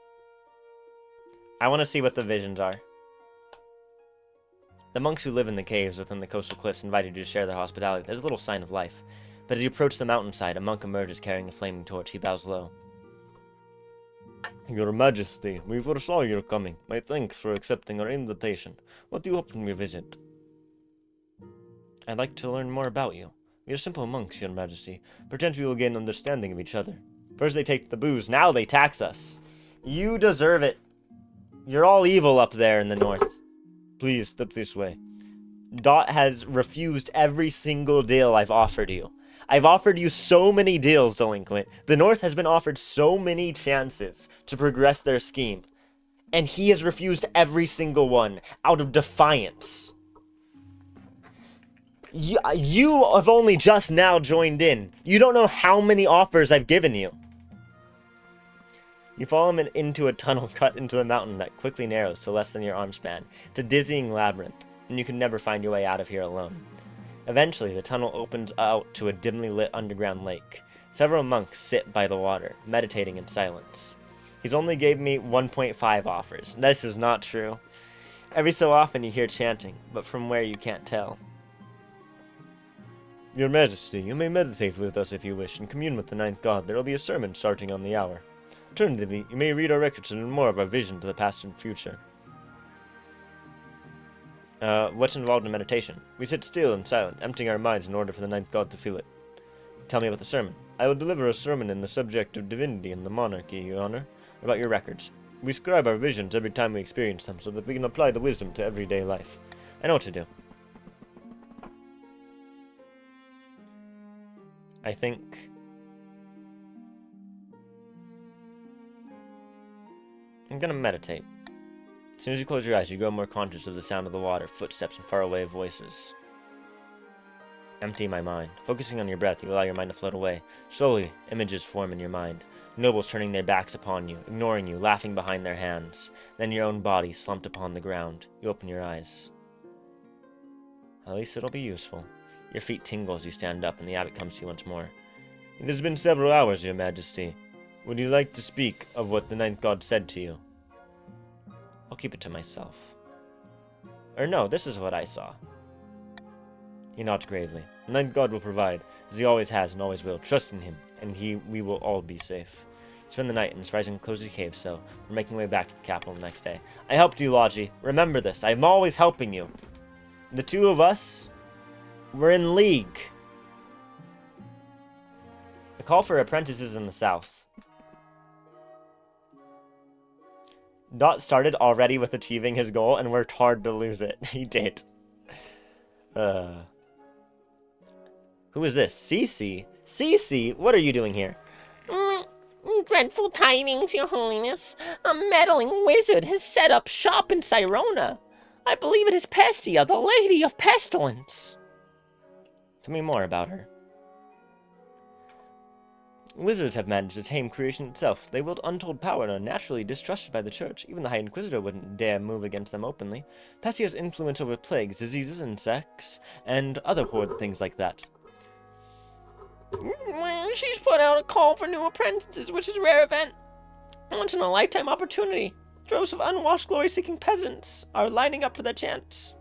I want to see what the visions are. The monks who live in the caves within the coastal cliffs invited you to share their hospitality. There's a little sign of life. But as you approach the mountainside, a monk emerges carrying a flaming torch. He bows low. Your Majesty, we foresaw your coming. My thanks for accepting our invitation. What do you hope from your visit? I'd like to learn more about you. We are simple monks, Your Majesty. Perchance we will gain understanding of each other. First they take the booze, now they tax us. You deserve it. You're all evil up there in the north. Please, step this way. Dot has refused every single deal I've offered you. I've offered you so many deals, delinquent. The North has been offered so many chances to progress their scheme. And he has refused every single one out of defiance. You have only just now joined in. You don't know how many offers I've given you. You fall into a tunnel cut into the mountain that quickly narrows to less than your arm span. It's a dizzying labyrinth, and you can never find your way out of here alone. Eventually, the tunnel opens out to a dimly lit underground lake. Several monks sit by the water, meditating in silence. He's only gave me 1.5 offers. This is not true. Every so often you hear chanting, but from where you can't tell. Your Majesty, you may meditate with us if you wish and commune with the Ninth God. There will be a sermon starting on the hour. Alternatively, you may read our records and learn more of our vision to the past and future. What's involved in meditation? We sit still and silent, emptying our minds in order for the Ninth God to feel it. Tell me about the sermon. I will deliver a sermon in the subject of divinity and the monarchy, Your Honor. About your records. We scribe our visions every time we experience them so that we can apply the wisdom to everyday life. I know what to do. I think... I'm gonna meditate. As soon as you close your eyes, you grow more conscious of the sound of the water, footsteps, and faraway voices. Empty my mind. Focusing on your breath, you allow your mind to float away. Slowly, images form in your mind. Nobles turning their backs upon you, ignoring you, laughing behind their hands. Then your own body slumped upon the ground. You open your eyes. At least it'll be useful. Your feet tingle as you stand up, and the abbot comes to you once more. It has been several hours, Your Majesty. Would you like to speak of what the Ninth God said to you? I'll keep it to myself. Or no, this is what I saw. He nods gravely. The Ninth God will provide, as he always has and always will. Trust in him, and we will all be safe. You spend the night in a surprisingly cozy cave, so we're making our way back to the capital the next day. I helped you, Logi. Remember this. I'm always helping you. The two of us, we're in league. A call for apprentices in the south. Dot started already with achieving his goal and worked hard to lose it. He did. Who is this? Cece? Cece, what are you doing here? Dreadful tidings, Your Holiness. A meddling wizard has set up shop in Sirona. I believe it is Pestia, the Lady of Pestilence. Tell me more about her. Wizards have managed to tame creation itself. They wield untold power and are naturally distrusted by the Church. Even the High Inquisitor wouldn't dare move against them openly. Pestia's influence over plagues, diseases, insects, and other horrid things like that. Well, she's put out a call for new apprentices, which is a rare event. Once in a lifetime opportunity. Droves of unwashed, glory-seeking peasants are lining up for their chance.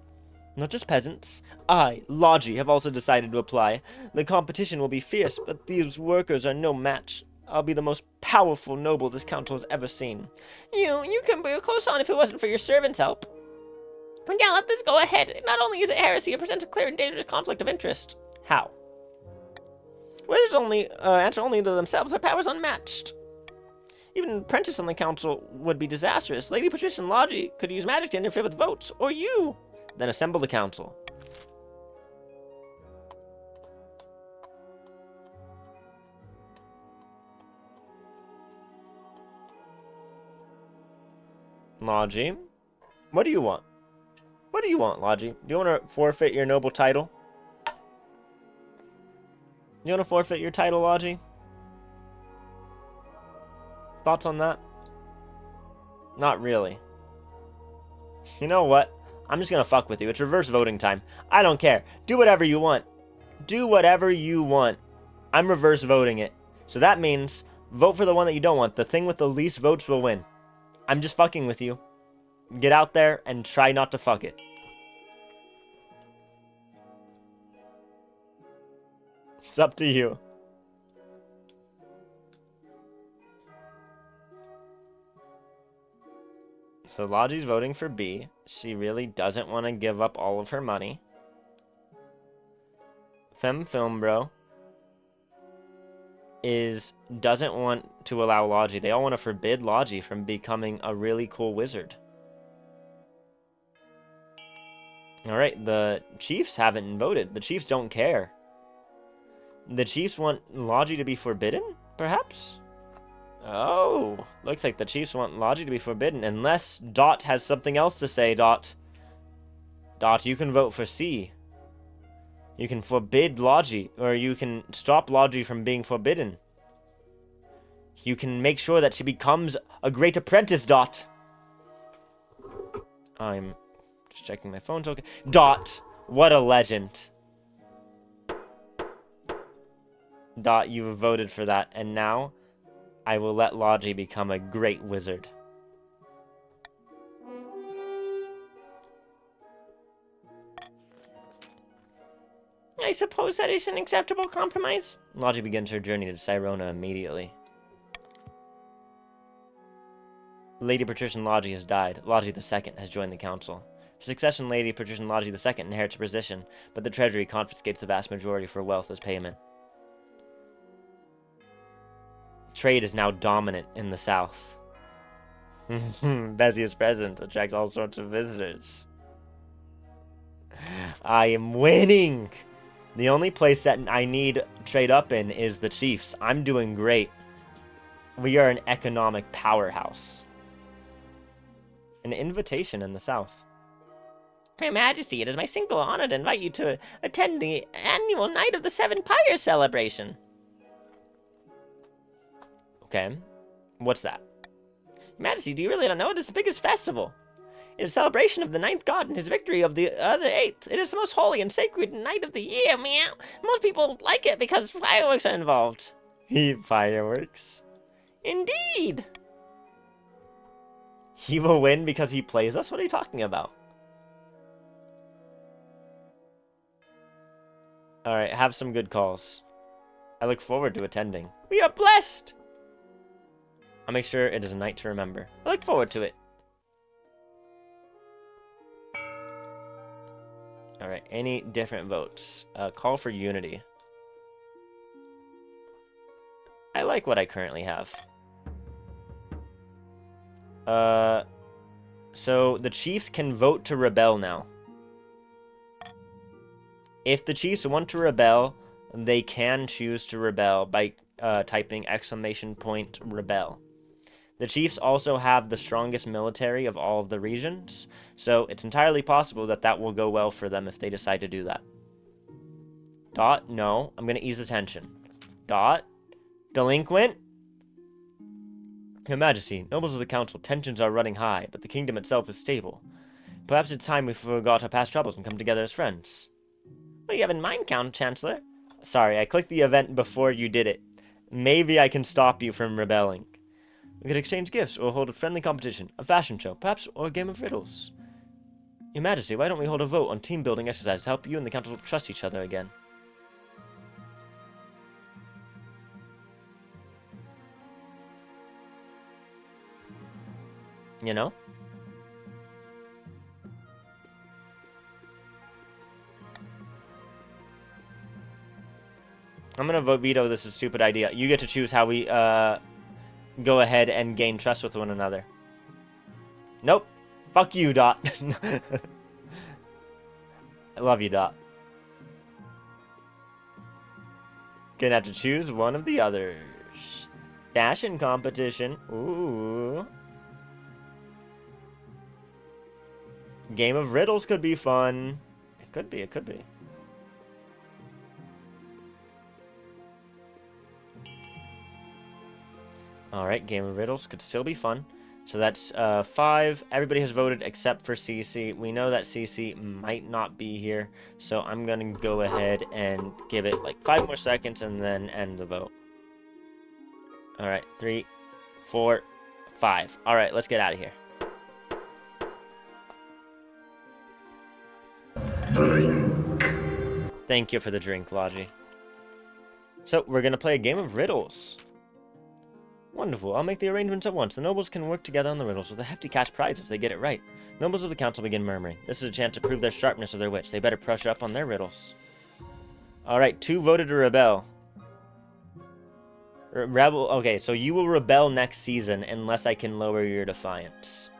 Not just peasants. I, Logi, have also decided to apply. The competition will be fierce, but these workers are no match. I'll be the most powerful noble this council has ever seen. You can be close on if it wasn't for your servants' help. But yeah, let this go ahead. Not only is it heresy, it presents a clear and dangerous conflict of interest. How? Wizards only answer only to themselves. Their power's unmatched. Even an apprentice on the council would be disastrous. Lady Patricia and Logi could use magic to interfere with votes, or you. Then assemble the council. Logi, what do you want? What do you want, Logi? Do you want to forfeit your noble title? You want to forfeit your title, Logi? Thoughts on that? Not really. You know what? I'm just gonna fuck with you. It's reverse voting time. I don't care. Do whatever you want. Do whatever you want. I'm reverse voting it. So that means vote for the one that you don't want. The thing with the least votes will win. I'm just fucking with you. Get out there and try not to fuck it. It's up to you. So Logi's voting for B. She really doesn't want to give up all of her money. Femme Film Bro doesn't want to allow Logi. They all want to forbid Logi from becoming a really cool wizard. Alright, the Chiefs haven't voted. The Chiefs don't care. The Chiefs want Logi to be forbidden, perhaps? Oh, looks like the Chiefs want Logi to be forbidden, unless Dot has something else to say, Dot. Dot, you can vote for C. You can forbid Logi, or you can stop Logi from being forbidden. You can make sure that she becomes a great apprentice, Dot. I'm just checking my phone token. Dot, what a legend. Dot, you have voted for that, and now I will let Logi become a great wizard. I suppose that is an acceptable compromise. Logi begins her journey to Sirona immediately. Lady Patrician Logi has died. Logi II has joined the council. For succession, Lady Patrician Logi II inherits a position, but the treasury confiscates the vast majority for wealth as payment. Trade is now dominant in the south. Bezia's presence attracts all sorts of visitors. I am winning! The only place that I need trade up in is the Chiefs. I'm doing great. We are an economic powerhouse. An invitation in the south. Your Majesty, it is my single honor to invite you to attend the annual Night of the Seven Pyres celebration. Okay. What's that? Your Majesty, do you really not know? It is the biggest festival. It is a celebration of the ninth god and his victory of the other eighth. It is the most holy and sacred night of the year, meow. Most people like it because fireworks are involved. Fireworks? Indeed! He will win because he plays us? What are you talking about? Alright, have some good calls. I look forward to attending. We are blessed! I'll make sure it is a night to remember. I look forward to it. Alright, any different votes? Call for unity. I like what I currently have. So the Chiefs can vote to rebel now. If the Chiefs want to rebel, they can choose to rebel by typing !rebel. The Chiefs also have the strongest military of all of the regions, so it's entirely possible that that will go well for them if they decide to do that. Dot, no, I'm going to ease the tension. Dot, delinquent. Your Majesty, nobles of the council, tensions are running high, but the kingdom itself is stable. Perhaps it's time we forgot our past troubles and come together as friends. What do you have in mind, Chancellor? Sorry, I clicked the event before you did it. Maybe I can stop you from rebelling. We could exchange gifts or hold a friendly competition, a fashion show, perhaps, or a game of riddles. Your Majesty, why don't we hold a vote on team-building exercise to help you and the council trust each other again? You know? I'm gonna vote veto this is a stupid idea. You get to choose how we, go ahead and gain trust with one another. Nope. Fuck you, Dot. I love you, Dot. Gonna have to choose one of the others. Fashion competition. Ooh. Game of riddles could be fun. It could be, it could be. Alright, game of riddles could still be fun. So that's 5. Everybody has voted except for CC. We know that CC might not be here. So I'm going to go ahead and give it like 5 more seconds and then end the vote. Alright, 3, 4, 5. Alright, let's get out of here. Drink. Thank you for the drink, Logi. So, we're going to play a game of riddles. Wonderful. I'll make the arrangements at once. The nobles can work together on the riddles with a hefty cash prize if they get it right. Nobles of the council begin murmuring. This is a chance to prove their sharpness of their wits. They better brush up on their riddles. Alright, 2 voted to rebel. Rebel. Okay, so you will rebel next season unless I can lower your defiance.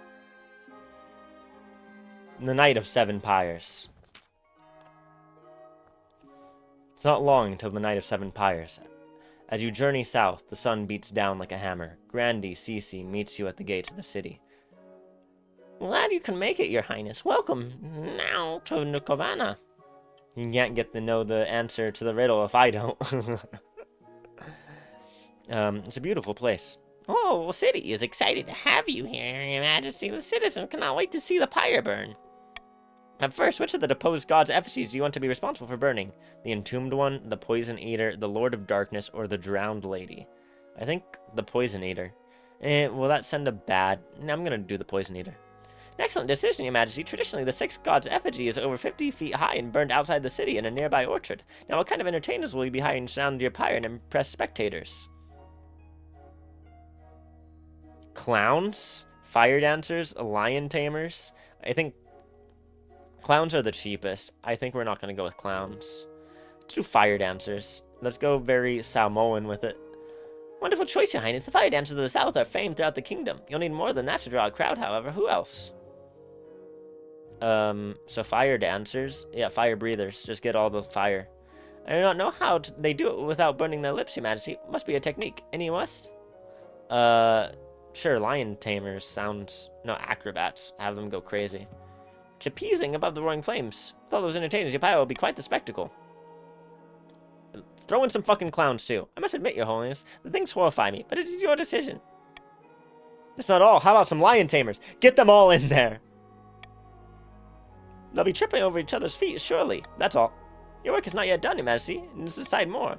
The Knight of 7 Pyres. It's not long until the Night of 7 Pyres. As you journey south, the sun beats down like a hammer. Grandy Cece meets you at the gates of the city. Glad you can make it, Your Highness. Welcome now to Nukovana. You can't get to know the answer to the riddle if I don't. It's a beautiful place. Oh, the city is excited to have you here, Your Majesty. The citizens cannot wait to see the pyre burn. At first, which of the deposed gods' effigies do you want to be responsible for burning? The Entombed One, the Poison Eater, the Lord of Darkness, or the Drowned Lady? I think the Poison Eater. Will that send a bad... No, I'm gonna do the Poison Eater. An excellent decision, Your Majesty. Traditionally, the 6 gods' effigy is over 50 feet high and burned outside the city in a nearby orchard. Now, what kind of entertainers will you be hiring to surround your pyre and impress spectators? Clowns? Fire dancers? Lion tamers? I think... Clowns are the cheapest. I think we're not going to go with clowns. Let's do fire dancers. Let's go very Samoan with it. Wonderful choice, Your Highness. The fire dancers of the south are famed throughout the kingdom. You'll need more than that to draw a crowd, however. Who else? So fire dancers? Yeah, fire breathers. Just get all the fire. I do not know how they do it without burning their lips, Your Majesty. Must be a technique. Any must? Sure, lion tamers sounds... No, acrobats. Have them go crazy. Trapezing above the roaring flames. With all those entertainers, your pyre will be quite the spectacle. Throw in some fucking clowns, too. I must admit, Your Holiness, the things horrify me, but it is your decision. That's not all. How about some lion tamers? Get them all in there. They'll be tripping over each other's feet, surely. That's all. Your work is not yet done, Your Majesty, and let's decide more.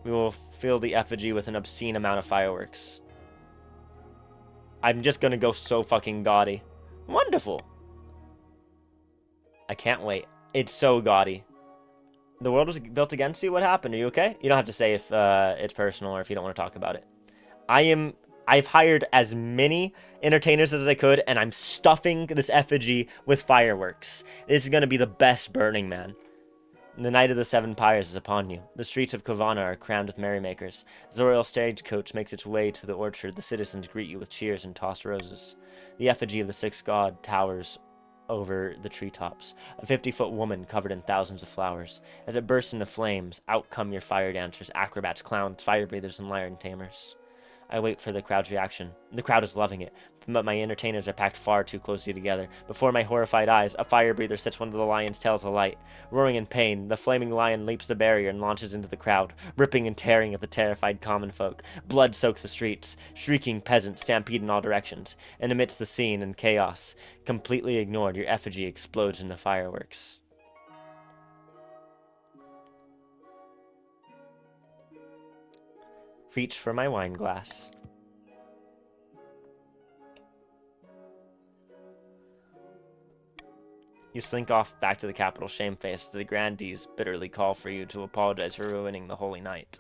We will fill the effigy with an obscene amount of fireworks. I'm just gonna go so fucking gaudy. Wonderful. I can't wait. It's so gaudy. The world was built against you? What happened? Are you okay? You don't have to say if it's personal or if you don't want to talk about it. I've hired as many entertainers as I could, and I'm stuffing this effigy with fireworks. This is gonna be the best Burning Man. The night of the 7 pyres is upon you. The streets of Kovana are crammed with merrymakers. As the royal stagecoach makes its way to the orchard, the citizens greet you with cheers and tossed roses. The effigy of the 6th god towers over the treetops, a 50-foot woman covered in thousands of flowers. As it bursts into flames, out come your fire dancers, acrobats, clowns, fire breathers, and lion tamers. I wait for the crowd's reaction. The crowd is loving it, but my entertainers are packed far too closely together. Before my horrified eyes, a fire breather sets one of the lion's tails alight. Roaring in pain, the flaming lion leaps the barrier and launches into the crowd, ripping and tearing at the terrified common folk. Blood soaks the streets. Shrieking peasants stampede in all directions. And amidst the scene and chaos, completely ignored, your effigy explodes into fireworks. reach for my wine glass. You slink off back to the capital, shamefaced, as the grandees bitterly call for you to apologize for ruining the holy night.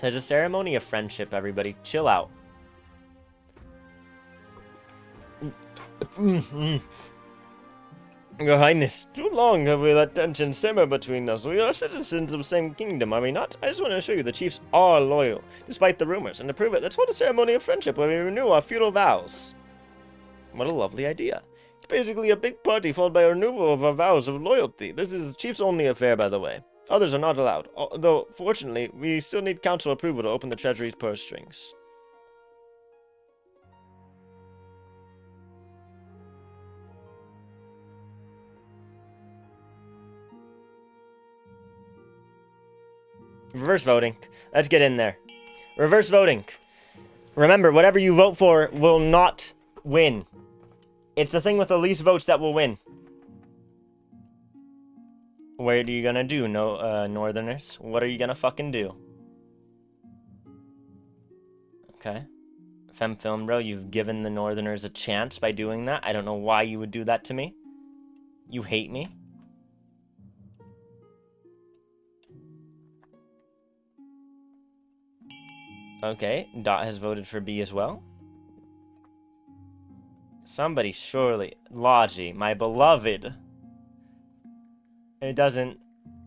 There's a ceremony of friendship, everybody. Chill out. Your Highness, too long have we let tension simmer between us. We are citizens of the same kingdom, are we not? I just want to assure you the chiefs are loyal, despite the rumors. And to prove it, let's hold a ceremony of friendship where we renew our feudal vows. What a lovely idea. It's basically a big party followed by a renewal of our vows of loyalty. This is the chief's only affair, by the way. Others are not allowed, though, fortunately, we still need council approval to open the treasury's purse strings. Reverse voting. Let's get in there. Reverse voting. Remember, whatever you vote for will not win. It's the thing with the least votes that will win. What are you gonna do, Northerners? What are you gonna fucking do? Okay. Fem Film Bro, you've given the Northerners a chance by doing that. I don't know why you would do that to me. You hate me. Okay, Dot has voted for B as well. Somebody surely... Logi, my beloved. It doesn't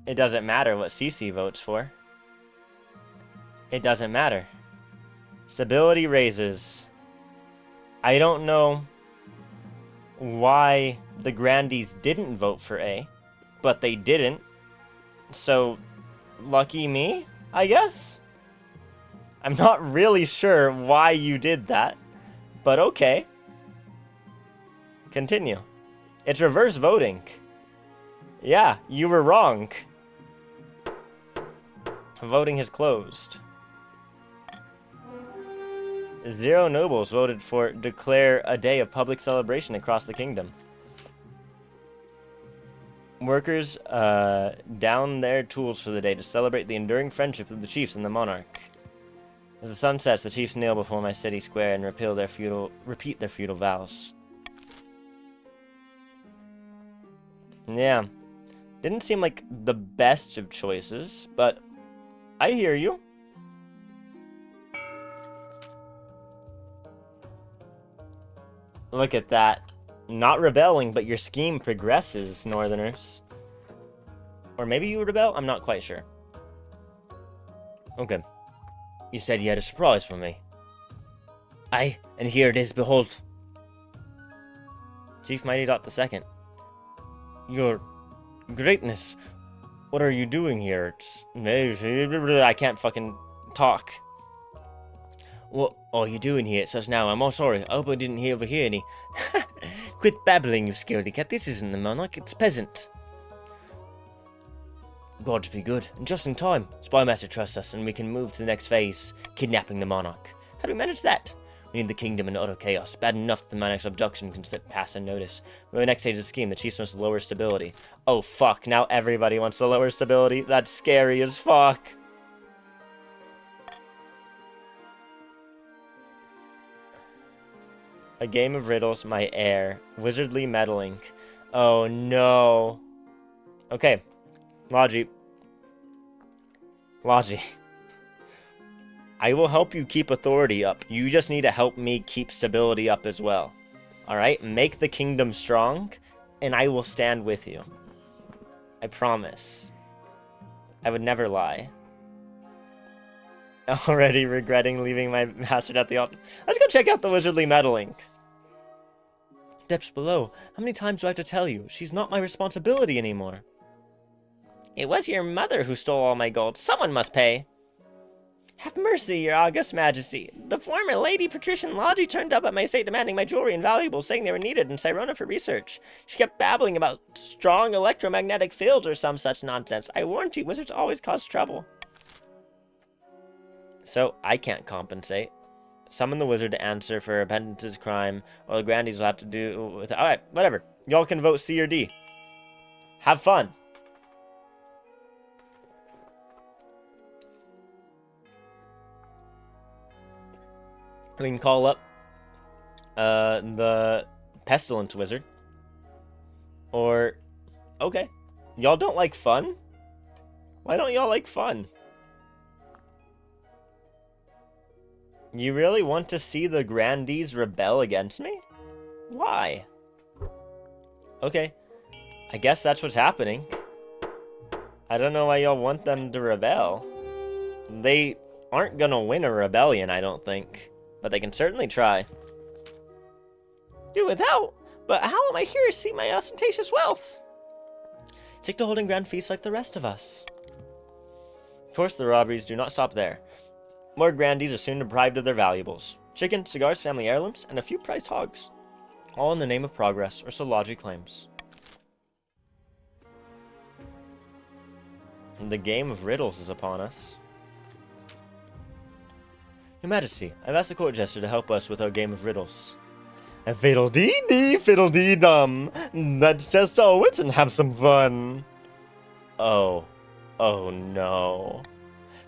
matter what CC votes for. It doesn't matter. Stability raises. I don't know why the Grandees didn't vote for A, but they didn't. So, lucky me, I guess? I'm not really sure why you did that, but okay. Continue. It's reverse voting. Yeah, you were wrong. Voting has closed. 0 nobles voted for declare a day of public celebration across the kingdom. Workers down their tools for the day to celebrate the enduring friendship of the chiefs and the monarch. As the sun sets, the chiefs kneel before my city square and repeat their feudal vows. Yeah. Didn't seem like the best of choices, but I hear you. Look at that. Not rebelling, but your scheme progresses, Northerners. Or maybe you rebel? I'm not quite sure. Okay. You said you had a surprise for me. Aye, and here it is, behold. Chief Mighty Dot II. Your greatness. What are you doing here? I can't fucking talk. What are you doing here at such now? I'm all sorry. I hope I didn't overhear any. Quit babbling, you scaredy cat. This isn't the monarch, it's peasant. God be good, and just in time. Spymaster trusts us, and we can move to the next phase, kidnapping the monarch. How do we manage that? We need the kingdom in utter chaos. Bad enough that the monarch's abduction can slip past unnoticed. For the next stage of the scheme, the chiefs must lower stability. Oh fuck, now everybody wants to lower stability. That's scary as fuck. A game of riddles, my heir. Wizardly meddling. Oh no. Okay. Logi. I will help you keep authority up. You just need to help me keep stability up as well. Alright? Make the kingdom strong, and I will stand with you. I promise. I would never lie. Already regretting leaving my bastard at the altar. Let's go check out the wizardly meddling. Depths below. How many times do I have to tell you? She's not my responsibility anymore. It was your mother who stole all my gold. Someone must pay. Have mercy, your august majesty. The former Lady Patrician Logi turned up at my estate demanding my jewelry and valuables, saying they were needed in Sirona for research. She kept babbling about strong electromagnetic fields or some such nonsense. I warned you, wizards always cause trouble. So, I can't compensate. Summon the wizard to answer for repentance's crime, or the grandees will have to do with it. Alright, whatever. Y'all can vote C or D. Have fun. We can call up the Pestilence Wizard. Or, okay. Y'all don't like fun? Why don't y'all like fun? You really want to see the Grandees rebel against me? Why? Okay. I guess that's what's happening. I don't know why y'all want them to rebel. They aren't gonna win a rebellion, I don't think. But they can certainly try. Do without? But how am I here to see my ostentatious wealth? Stick to holding grand feasts like the rest of us. Of course, the robberies do not stop there. More grandees are soon deprived of their valuables. Chicken, cigars, family heirlooms, and a few prized hogs. All in the name of progress, or so logic claims. The game of riddles is upon us. Your Majesty, I've asked the court jester to help us with our game of riddles. Fiddle-dee-dee, fiddle-dee-dum. Let's test our wits and have some fun. Oh. Oh no.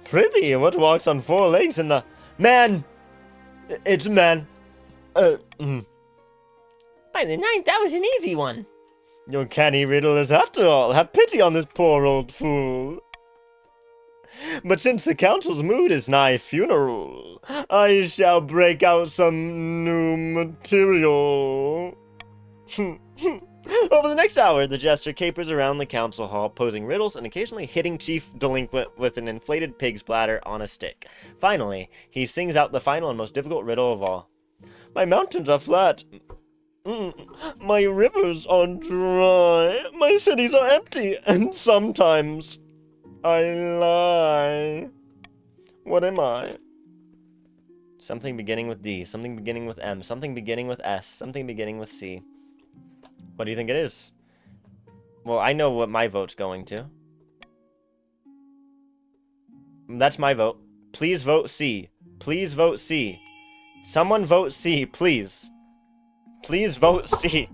Prithee, what walks on four legs in the... Man! It's a man. By the ninth, that was an easy one. Your canny riddlers, after all, have pity on this poor old fool. But since the council's mood is nigh funeral, I shall break out some new material. Over the next hour, the jester capers around the council hall, posing riddles and occasionally hitting Chief Delinquent with an inflated pig's bladder on a stick. Finally, he sings out the final and most difficult riddle of all. My mountains are flat. My rivers are dry. My cities are empty, and sometimes I lie. What am I? Something beginning with D, something beginning with M, something beginning with S, something beginning with C. What do you think it is? Well, I know what my vote's going to. That's my vote. Please vote C. Please vote C. Someone vote C, please. Please vote C.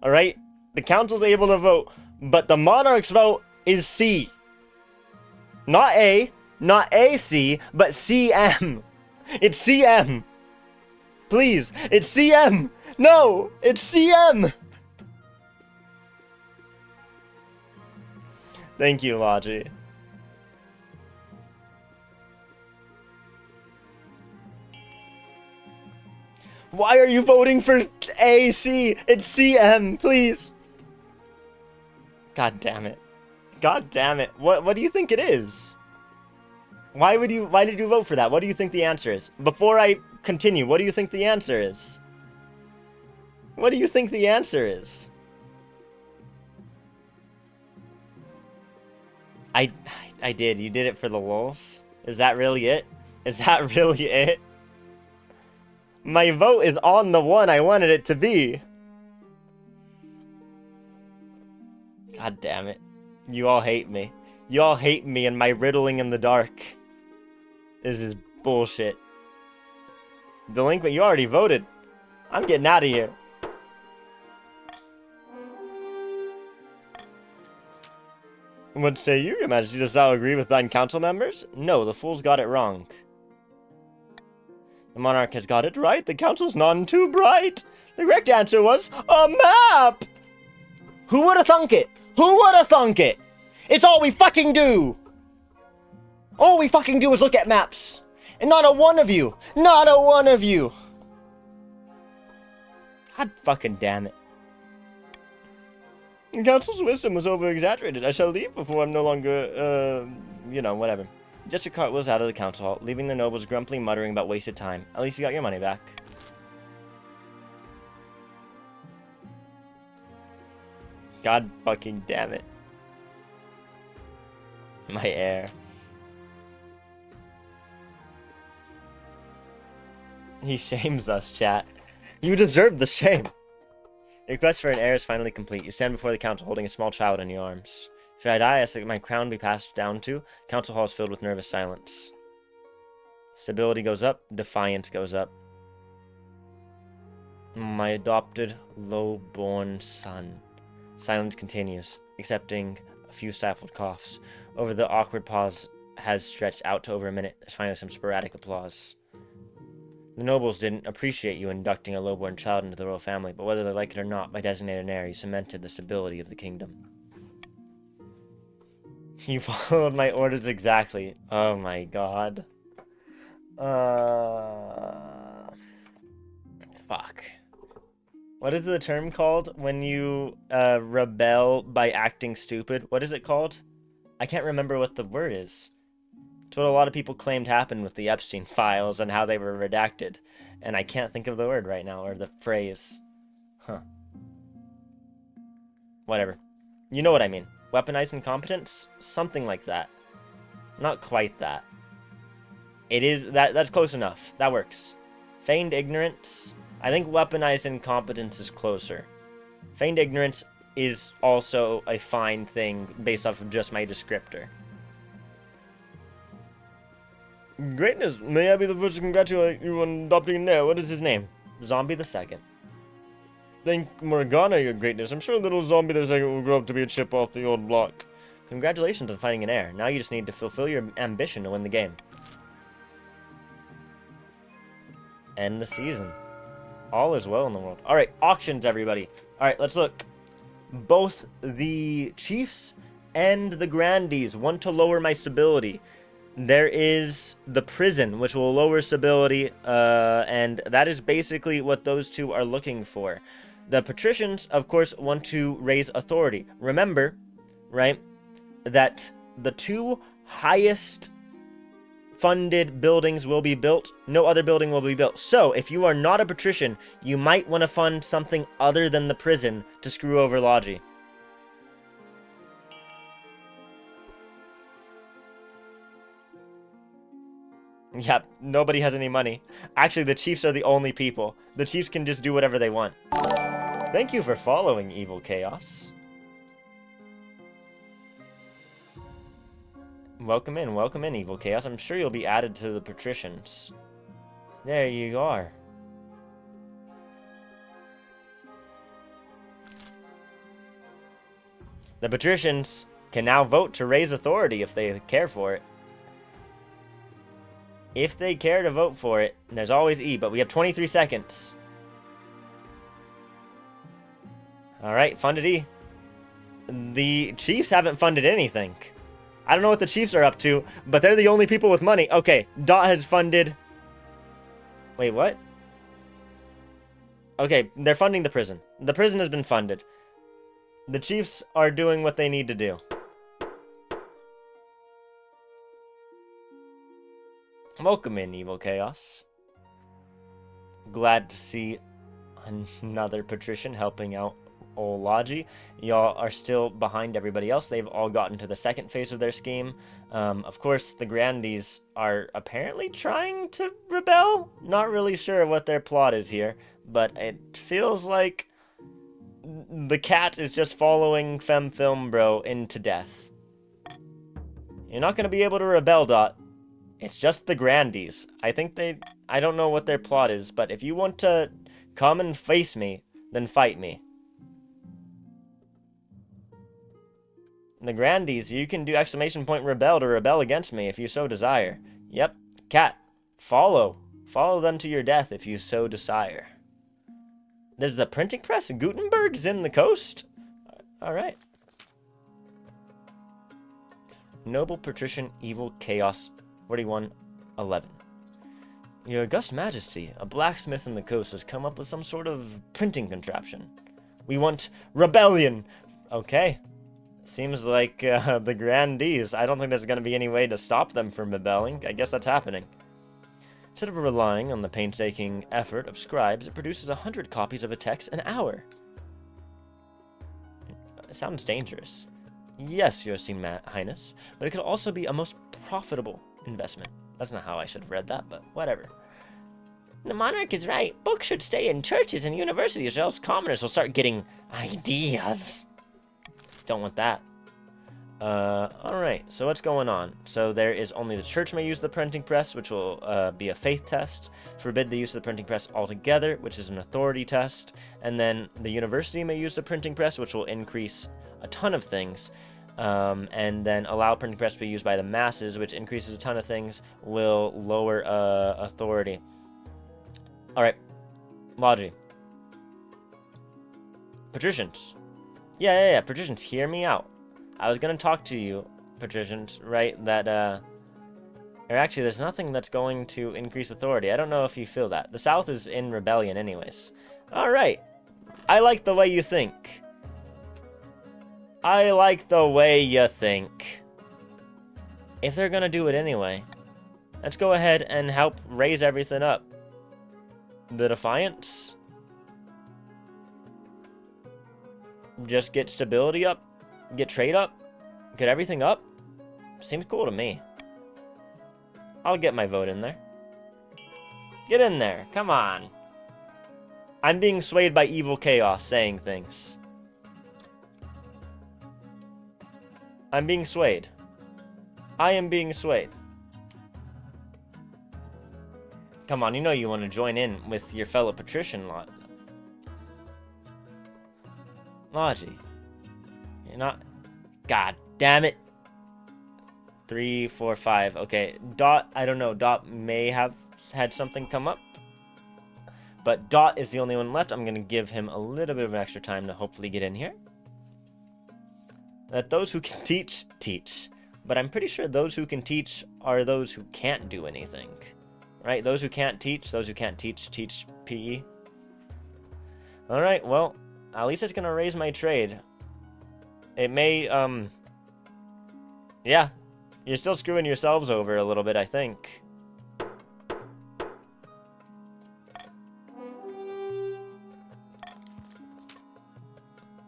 Alright? The council's able to vote, but the monarch's vote is C. Not A, not AC, but CM. It's CM. Please, it's CM. No, it's CM. Thank you, Logi. Why are you voting for AC? It's CM, please. God damn it. God damn it. What do you think it is? Why did you vote for that? What do you think the answer is? Before I continue, what do you think the answer is? What do you think the answer is? I did. You did it for the lulz? Is that really it? Is that really it? My vote is on the one I wanted it to be. God damn it. You all hate me. You all hate me and my riddling in the dark. This is bullshit. Delinquent, you already voted. I'm getting out of here. What say you, Your Majesty? Dost thou agree with thine council members? No, the fool's got it wrong. The monarch has got it right. The council's none too bright. The correct answer was a map! Who would have thunk it? Who would have thunk it? It's all we fucking do! All we fucking do is look at maps. And not a one of you. Not a one of you. God fucking damn it. The council's wisdom was over-exaggerated. I shall leave before I'm no longer, whatever. Jester cartwheels out of the council hall, leaving the nobles grumpily muttering about wasted time. At least you got your money back. God fucking damn it. My heir. He shames us, chat. You deserve the shame. The request for an heir is finally complete. You stand before the council holding a small child in your arms. If I die, I ask that my crown be passed down to. Council hall is filled with nervous silence. Stability goes up. Defiance goes up. My adopted, low-born son. Silence continues, excepting a few stifled coughs. Over the awkward pause has stretched out to over a minute. There's finally some sporadic applause. The nobles didn't appreciate you inducting a lowborn child into the royal family, but whether they like it or not, by designating an heir, you cemented the stability of the kingdom. You followed my orders exactly. Oh my god. Fuck. What is the term called when you rebel by acting stupid? What is it called? I can't remember what the word is. It's what a lot of people claimed happened with the Epstein files and how they were redacted. And I can't think of the word right now, or the phrase. Huh. Whatever. You know what I mean. Weaponized incompetence? Something like that. Not quite that. It is, that's close enough. That works. Feigned ignorance? I think weaponized incompetence is closer. Feigned ignorance is also a fine thing based off of just my descriptor. Greatness, may I be the first to congratulate you on adopting an heir. What is his name? Zombie the Second. Thank Morgana, your greatness. I'm sure little Zombie the Second will grow up to be a chip off the old block. Congratulations on finding an heir. Now you just need to fulfill your ambition to win the game. End the season. All is well in the world. Alright, auctions, everybody. Alright, let's look. Both the Chiefs and the Grandees want to lower my stability. There is the prison, which will lower stability, and that is basically what those two are looking for. The patricians, of course, want to raise authority. Remember, right, that the two highest funded buildings will be built. No other building will be built. So, if you are not a patrician, you might want to fund something other than the prison to screw over Logi. Yep, nobody has any money. Actually, the Chiefs are the only people. The Chiefs can just do whatever they want. Thank you for following, Evil Chaos. Welcome in, Evil Chaos. I'm sure you'll be added to the patricians. There you are. The patricians can now vote to raise authority if they care for it. If they care to vote for it, there's always E, but we have 23 seconds. Alright, funded E. The Chiefs haven't funded anything. I don't know what the Chiefs are up to, but they're the only people with money. Okay, Dot has funded... Wait, what? Okay, they're funding the prison. The prison has been funded. The Chiefs are doing what they need to do. Welcome in, Evil Chaos. Glad to see another patrician helping out Logi. Y'all are still behind everybody else. They've all gotten to the second phase of their scheme. Of course, the Grandees are apparently trying to rebel. Not really sure what their plot is here, but it feels like the cat is just following Film Bro into death. You're not going to be able to rebel, Dot. It's just the Grandees. I don't know what their plot is, but if you want to come and face me, then fight me. The Grandees, you can do !rebel to rebel against me if you so desire. Yep, cat, follow. Follow them to your death if you so desire. There's the printing press. Gutenberg's in the coast. Alright. Noble Patrician Evil Chaos 4111. Your August Majesty, a blacksmith in the coast has come up with some sort of printing contraption. We want rebellion. Okay. Seems like the Grandees. I don't think there's going to be any way to stop them from rebelling. I guess that's happening. Instead of relying on the painstaking effort of scribes, it produces 100 copies of a text an hour. It sounds dangerous. Yes, Your Esteemed Highness, but it could also be a most profitable investment. That's not how I should have read that, but whatever. The monarch is right. Books should stay in churches and universities, or else commoners will start getting ideas. Don't want that. Alright, so what's going on? So there is only the church may use the printing press, which will be a faith test. Forbid the use of the printing press altogether, which is an authority test. And then the university may use the printing press, which will increase a ton of things. And then allow printing press to be used by the masses, which increases a ton of things, will lower authority. Alright. Logi. Patricians. Yeah. Patricians, hear me out. I was gonna talk to you, patricians, right? That, or actually, there's nothing that's going to increase authority. I don't know if you feel that. The South is in rebellion anyways. Alright. I like the way you think. I like the way you think. If they're gonna do it anyway, let's go ahead and help raise everything up. The Defiance. Just get stability up. Get trade up. Get everything up. Seems cool to me. I'll get my vote in there. Get in there. Come on. I'm being swayed by evil chaos saying things. I'm being swayed. I am being swayed. Come on, you know you want to join in with your fellow patrician lot. Logi. You're not... God damn it. 3, 4, 5. Okay, Dot, I don't know. Dot may have had something come up. But Dot is the only one left. I'm going to give him a little bit of extra time to hopefully get in here. Let those who can teach, teach. But I'm pretty sure those who can teach are those who can't do anything. Right? Those who can't teach, teach PE. Alright, well, at least it's going to raise my trade. It may, yeah. You're still screwing yourselves over a little bit, I think.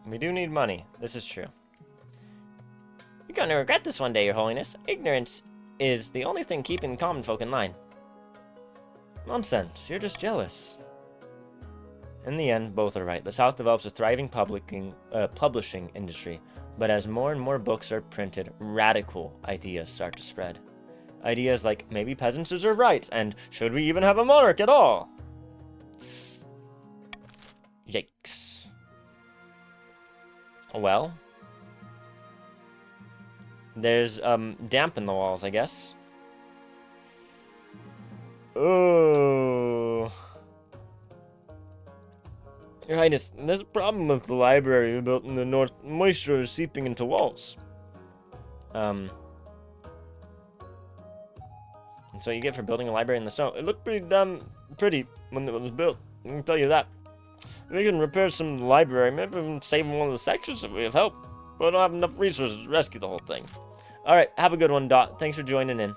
We do need money. This is true. You're going to regret this one day, Your Holiness. Ignorance is the only thing keeping the common folk in line. Nonsense. You're just jealous. In the end, both are right. The South develops a thriving publishing industry, but as more and more books are printed, radical ideas start to spread. Ideas like, maybe peasants deserve rights, and should we even have a monarch at all? Yikes. Well, there's, damp in the walls, I guess. Oh... Your Highness, there's a problem with the library we built in the north. Moisture is seeping into walls. That's what you get for building a library in the snow. It looked pretty damn pretty when it was built. I can tell you that. We can repair some of the library, maybe even save one of the sections if we have help. But I don't have enough resources to rescue the whole thing. Alright, have a good one, Dot. Thanks for joining in.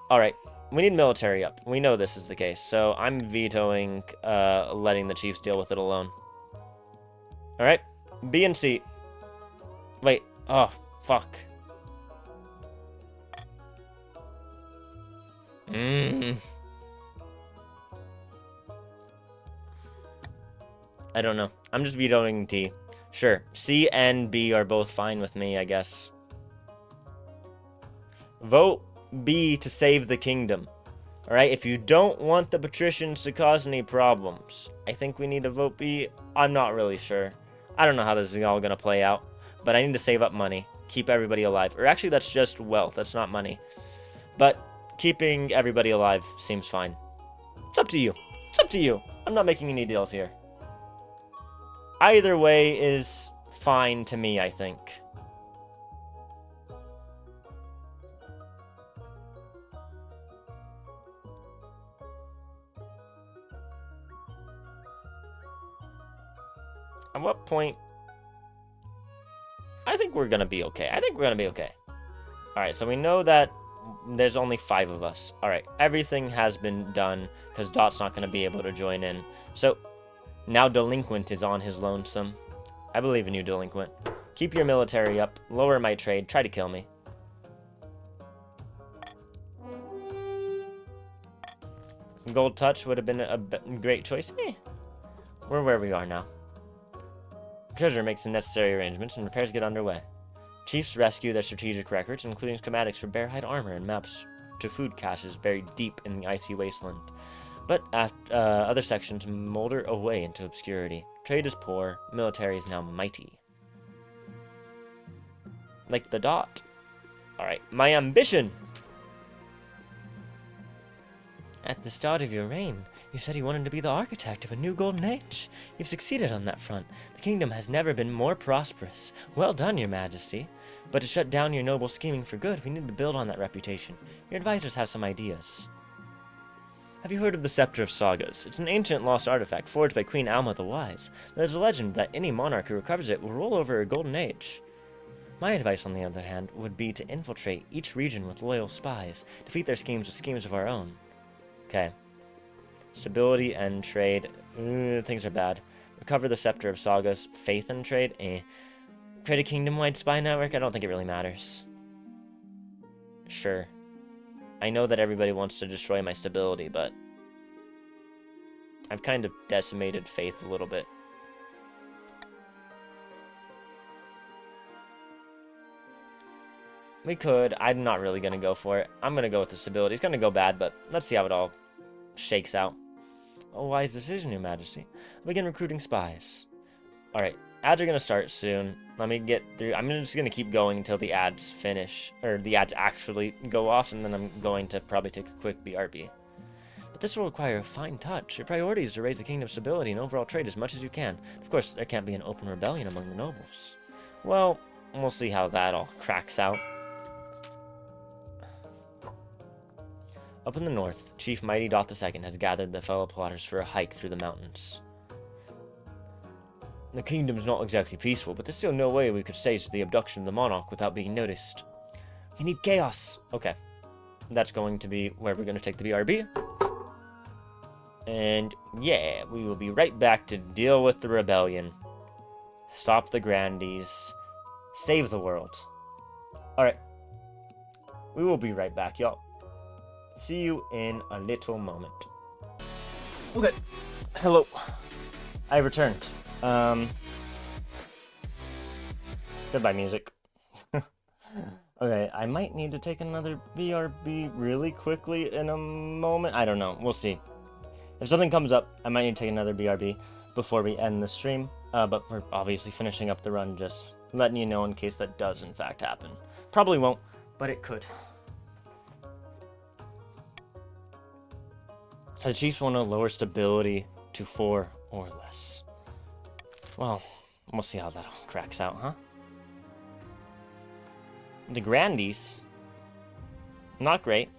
Alright. We need military up. We know this is the case, so I'm vetoing letting the chiefs deal with it alone. Alright, B and C. Wait, oh, fuck. I don't know. I'm just vetoing D. Sure, C and B are both fine with me, I guess. Vote B to save the kingdom. Alright, if you don't want the patricians to cause any problems, I think we need to vote B. I'm not really sure. I don't know how this is all gonna play out, but I need to save up money. Keep everybody alive. Or actually, that's just wealth. That's not money. But keeping everybody alive seems fine. It's up to you. It's up to you. I'm not making any deals here. Either way is fine to me, I think. At what point? I think we're gonna be okay. Alright, so we know that there's only 5 of us. Alright, everything has been done, because Dot's not gonna be able to join in. So, now Delinquent is on his lonesome. I believe in you, Delinquent. Keep your military up, lower my trade, try to kill me. Gold Touch would have been a great choice. We're where we are now. Treasurer makes the necessary arrangements and repairs get underway. Chiefs rescue their strategic records, including schematics for bear-hide armor and maps to food caches buried deep in the icy wasteland. But other sections molder away into obscurity. Trade is poor, military is now mighty. Like the Dot. Alright, my ambition! At the start of your reign, you said you wanted to be the architect of a new golden age. You've succeeded on that front. The kingdom has never been more prosperous. Well done, your majesty. But to shut down your noble scheming for good, we need to build on that reputation. Your advisors have some ideas. Have you heard of the Scepter of Sagas? It's an ancient lost artifact forged by Queen Alma the Wise. There's a legend that any monarch who recovers it will rule over a golden age. My advice, on the other hand, would be to infiltrate each region with loyal spies, defeat their schemes with schemes of our own. Okay. Stability and trade. Things are bad. Recover the Scepter of Sagas. Faith and trade. Create a kingdom-wide spy network? I don't think it really matters. Sure. I know that everybody wants to destroy my stability, but I've kind of decimated faith a little bit. We could. I'm not really going to go for it. I'm going to go with the stability. It's going to go bad, but let's see how it all shakes out. A wise decision, Your Majesty. I'll begin recruiting spies. Alright, ads are going to start soon. Let me get through. I'm just going to keep going until the ads finish, or the ads actually go off, and then I'm going to probably take a quick BRB. But this will require a fine touch. Your priority is to raise the kingdom's stability and overall trade as much as you can. Of course, there can't be an open rebellion among the nobles. Well, we'll see how that all cracks out. Up in the north, Chief Mighty Dot II has gathered the fellow plotters for a hike through the mountains. The kingdom's not exactly peaceful, but there's still no way we could stage the abduction of the monarch without being noticed. We need chaos. Okay. That's going to be where we're going to take the BRB. And yeah, we will be right back to deal with the rebellion. Stop the Grandees. Save the world. Alright. We will be right back, y'all. See you in a little moment. Okay. Hello. I returned. Goodbye, music. Okay, I might need to take another BRB really quickly in a moment. I don't know. We'll see. If something comes up, I might need to take another BRB before we end the stream. But we're obviously finishing up the run, just letting you know in case that does in fact happen. Probably won't, but it could. The Chiefs want to lower stability to 4 or less. Well, we'll see how that all cracks out, huh? The Grandees, not great.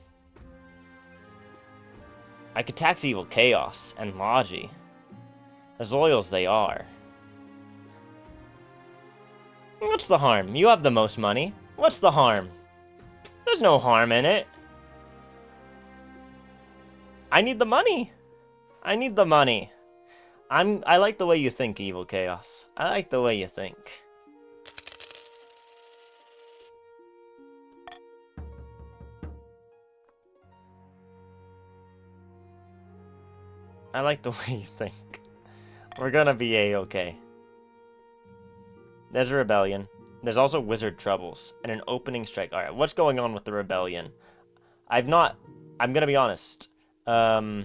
I could tax Evil Chaos and Logi, as loyal as they are. What's the harm? You have the most money. What's the harm? There's no harm in it. I need the money. I need the money. I like the way you think, Evil Chaos. I like the way you think. I like the way you think. We're gonna be A-okay. There's a rebellion. There's also wizard troubles and an opening strike. Alright, what's going on with the rebellion? I'm gonna be honest. I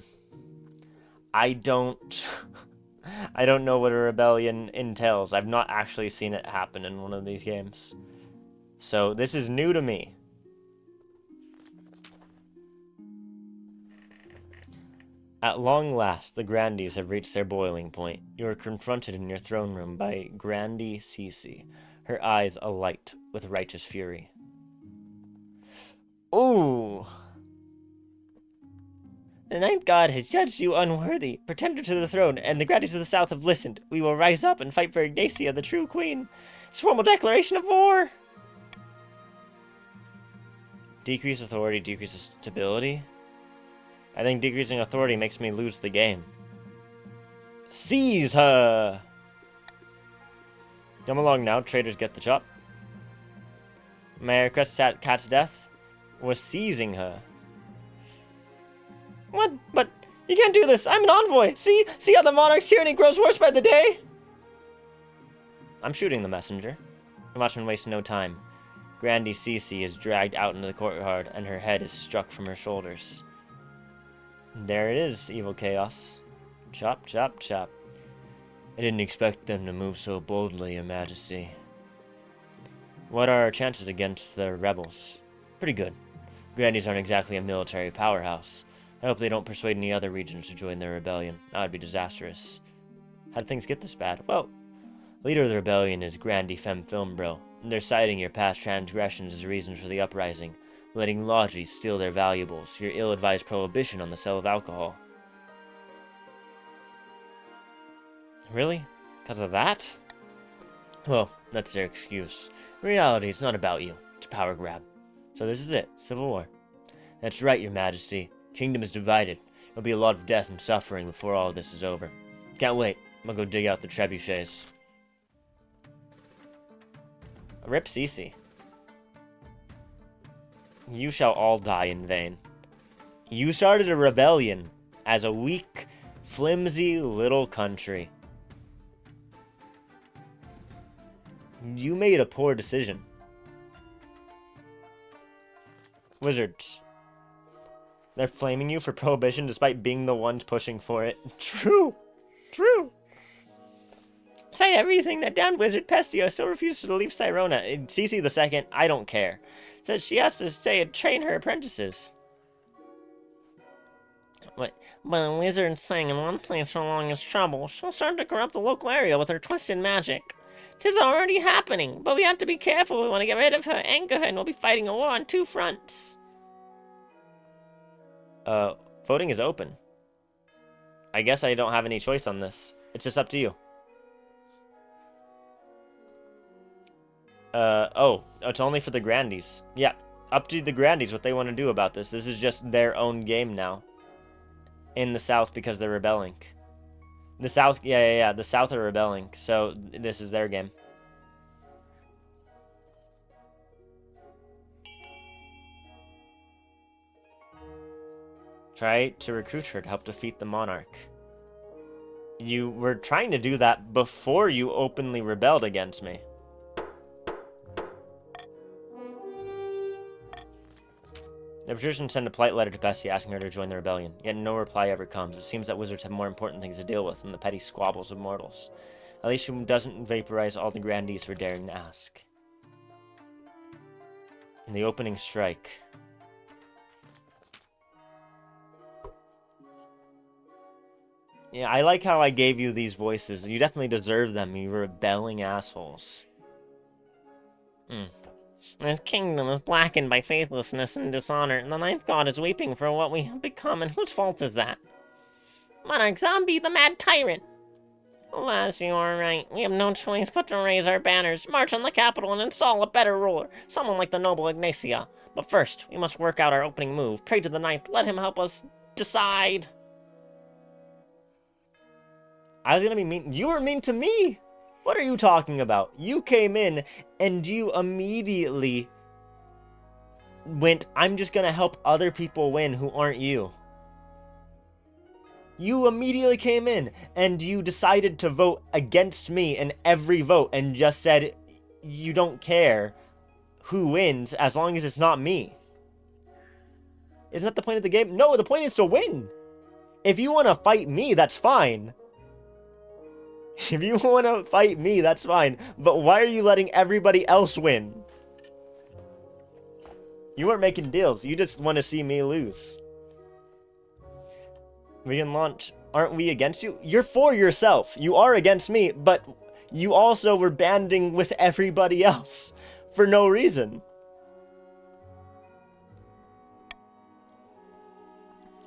don't know what a rebellion entails. I've not actually seen it happen in one of these games. So this is new to me. At long last, the Grandees have reached their boiling point. You are confronted in your throne room by Grandee Cece, her eyes alight with righteous fury. Ooh! The Ninth God has judged you unworthy, pretender to the throne, and the Grandees of the South have listened. We will rise up and fight for Ignacia, the true queen. It's a formal declaration of war! Decrease authority, decreases stability. I think decreasing authority makes me lose the game. Seize her! Come along now, traitors get the chop. May I request Cat's death? We're seizing her. What? But you can't do this. I'm an envoy. See how the monarch's tyranny grows worse by the day? I'm shooting the messenger. The watchman wastes no time. Grandee Cece is dragged out into the courtyard, and her head is struck from her shoulders. There it is, Evil Chaos. Chop, chop, chop. I didn't expect them to move so boldly, Your Majesty. What are our chances against the rebels? Pretty good. Grandees aren't exactly a military powerhouse. I hope they don't persuade any other regions to join their rebellion. That would be disastrous. How did things get this bad? Well, the leader of the rebellion is Grandy Femme Film Bro. And they're citing your past transgressions as reasons for the uprising, letting lodges steal their valuables, your ill-advised prohibition on the sale of alcohol. Really? Because of that? Well, that's their excuse. In reality, it's not about you. It's a power grab. So this is it. Civil War. That's right, your majesty. Kingdom is divided. There'll be a lot of death and suffering before all of this is over. Can't wait. I'm gonna go dig out the trebuchets. Rip Cece. You shall all die in vain. You started a rebellion as a weak, flimsy little country. You made a poor decision. Wizards. They're flaming you for prohibition despite being the ones pushing for it. True. True. Despite everything, that damned wizard Pestio still refuses to leave Sirona. Cece the Second, I don't care. Says she has to stay and train her apprentices. But a wizard staying in one place for long is trouble. She'll start to corrupt the local area with her twisted magic. 'Tis already happening, but we have to be careful. We want to get rid of her, anchor her, and we'll be fighting a war on two fronts. Voting is open. I guess I don't have any choice on this. It's just up to you. Oh, it's only for the Grandies. Yeah, up to the Grandies what they want to do about this. This is just their own game now. In the South because they're rebelling. The South, yeah, the South are rebelling, so this is their game. Try to recruit her to help defeat the monarch. You were trying to do that before you openly rebelled against me. The patricians send a polite letter to Bessie asking her to join the rebellion, yet no reply ever comes. It seems that wizards have more important things to deal with than the petty squabbles of mortals. At least she doesn't vaporize all the Grandees for daring to ask. In the opening strike. Yeah, I like how I gave you these voices. You definitely deserve them, you rebelling assholes. This kingdom is blackened by faithlessness and dishonor, and the ninth god is weeping for what we have become, and whose fault is that? Monarch Zombie, the mad tyrant! Alas, you are right. We have no choice but to raise our banners, march on the capital, and install a better ruler, someone like the noble Ignacia. But first, we must work out our opening move. Pray to the ninth, let him help us decide. I was gonna be mean. You were mean to me! What are you talking about? You came in and you immediately went, I'm just gonna help other people win who aren't you. You immediately came in and you decided to vote against me in every vote and just said you don't care who wins as long as it's not me. Isn't that the point of the game? No, the point is to win. If you want to fight me, that's fine. If you want to fight me, that's fine. But why are you letting everybody else win? You weren't making deals. You just want to see me lose. We can launch. Aren't we against you? You're for yourself. You are against me, but you also were banding with everybody else for no reason.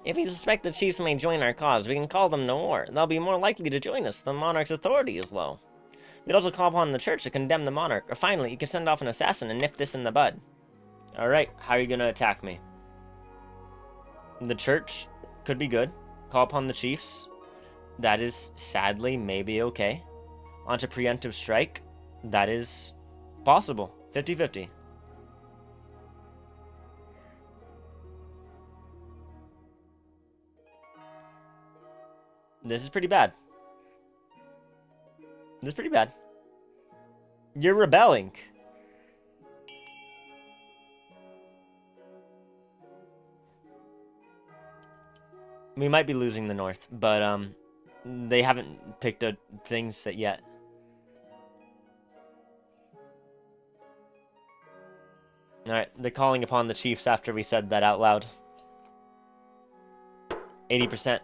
If we suspect the chiefs may join our cause, we can call them to war. They'll be more likely to join us if the monarch's authority is low. We'd also call upon the church to condemn the monarch. Or finally, you can send off an assassin and nip this in the bud. Alright, how are you going to attack me? The church could be good. Call upon the chiefs. That is, sadly, maybe okay. Launch a preemptive strike. That is possible. 50-50. This is pretty bad. This is pretty bad. You're rebelling. We might be losing the north, but they haven't picked a thing set yet. Alright, they're calling upon the chiefs after we said that out loud. 80%.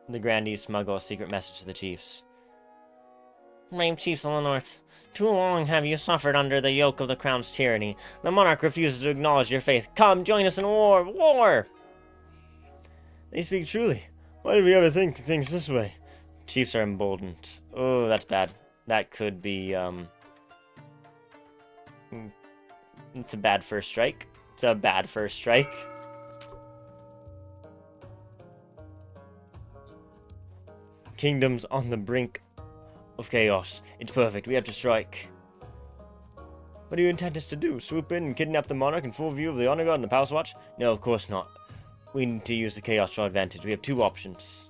The Grandees smuggle a secret message to the chiefs. Brave chiefs of the north, too long have you suffered under the yoke of the crown's tyranny. The monarch refuses to acknowledge your faith. Come, join us in war! War! They speak truly. Why did we ever think things this way? Chiefs are emboldened. Oh, that's bad. That could be, It's a bad first strike. It's a bad first strike. Kingdoms on the brink of chaos. It's perfect. We have to strike. What do you intend us to do? Swoop in and kidnap the monarch in full view of the honor guard and the palace watch? No, of course not. We need to use the chaos to our advantage. We have two options.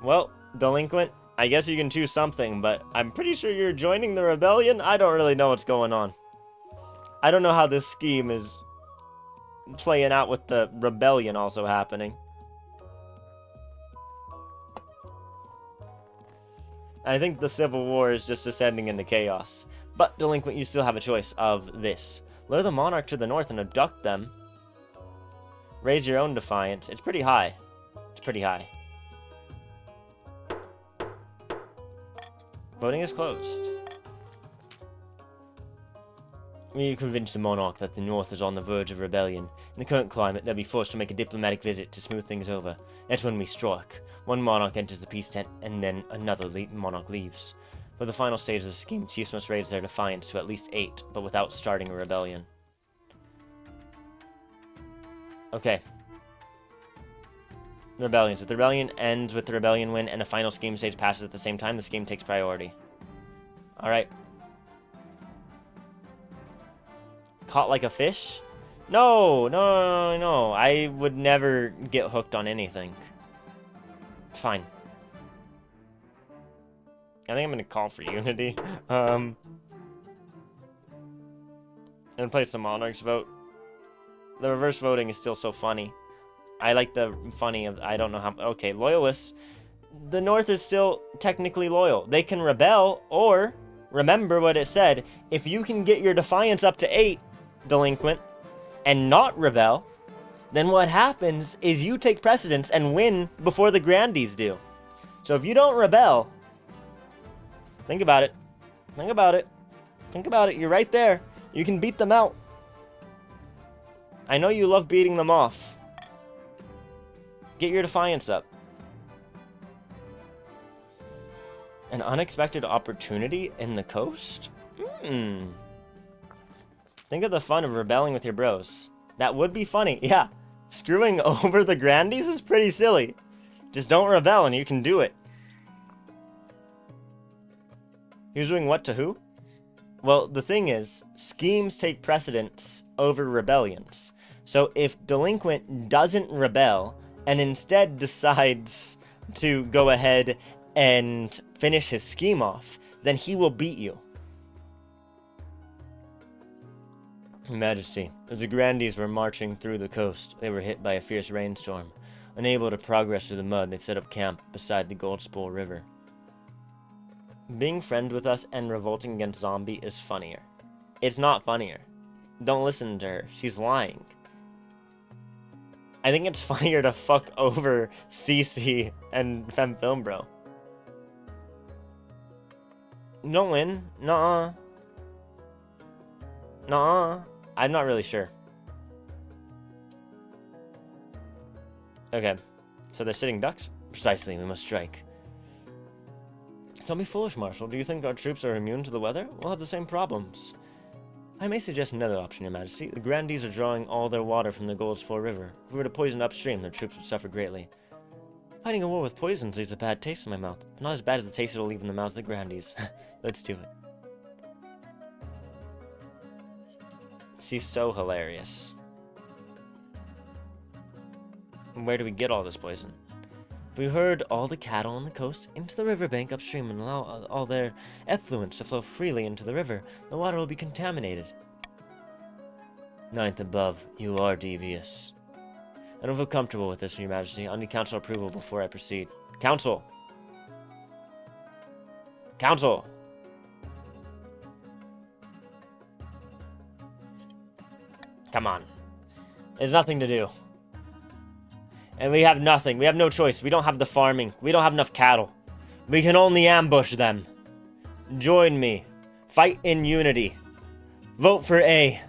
Well, delinquent, I guess you can choose something, but I'm pretty sure you're joining the rebellion? I don't really know what's going on. I don't know how this scheme is playing out with the rebellion also happening. I think the Civil War is just descending into chaos. But, delinquent, you still have a choice of this. Lure the monarch to the north and abduct them. Raise your own defiance. It's pretty high. It's pretty high. Voting is closed. We convince the monarch that the north is on the verge of rebellion. In the current climate, they'll be forced to make a diplomatic visit to smooth things over. That's when we strike. One monarch enters the peace tent, and then another monarch leaves. For the final stage of the scheme, chiefs must raise their defiance to at least 8, but without starting a rebellion. Okay. Rebellions. If the rebellion ends with the rebellion win and a final scheme stage passes at the same time, the scheme takes priority. Alright. Caught like a fish? No, no, no. I would never get hooked on anything. It's fine. I think I'm gonna call for unity. And place the monarch's vote. The reverse voting is still so funny. I like the funny of, I don't know how, okay, loyalists. The North is still technically loyal. They can rebel, or, remember what it said, if you can get your defiance up to 8, delinquent, and not rebel, then what happens is you take precedence and win before the Grandees do. So if you don't rebel, think about it. Think about it. Think about it. You're right there. You can beat them out. I know you love beating them off. Get your defiance up. An unexpected opportunity in the coast? Think of the fun of rebelling with your bros. That would be funny. Yeah. Screwing over the Grandees is pretty silly. Just don't rebel and you can do it. Who's doing what to who? Well, the thing is, schemes take precedence over rebellions. So if delinquent doesn't rebel and instead decides to go ahead and finish his scheme off, then he will beat you. Your Majesty, as the Grandees were marching through the coast, they were hit by a fierce rainstorm. Unable to progress through the mud, they've set up camp beside the Goldspool River. Being friends with us and revolting against Zombie is funnier. It's not funnier. Don't listen to her. She's lying. I think it's funnier to fuck over CC and Fem Film Bro. Don't win. Nuh-uh. Nuh-uh. I'm not really sure. Okay. So they're sitting ducks? Precisely, we must strike. Don't be foolish, Marshal. Do you think our troops are immune to the weather? We'll have the same problems. I may suggest another option, Your Majesty. The Grandees are drawing all their water from the Goldspool River. If we were to poison upstream, their troops would suffer greatly. Fighting a war with poisons leaves a bad taste in my mouth, but not as bad as the taste it'll leave in the mouths of the Grandees. Let's do it. She's so hilarious. Where do we get all this poison? If we herd all the cattle on the coast into the riverbank upstream and allow all their effluents to flow freely into the river, the water will be contaminated. Ninth above, you are devious. I don't feel comfortable with this, Your Majesty. I'll need council approval before I proceed. Council! Council! Come on. There's nothing to do. And we have nothing. We have no choice. We don't have the farming. We don't have enough cattle. We can only ambush them. Join me. Fight in unity. Vote for A.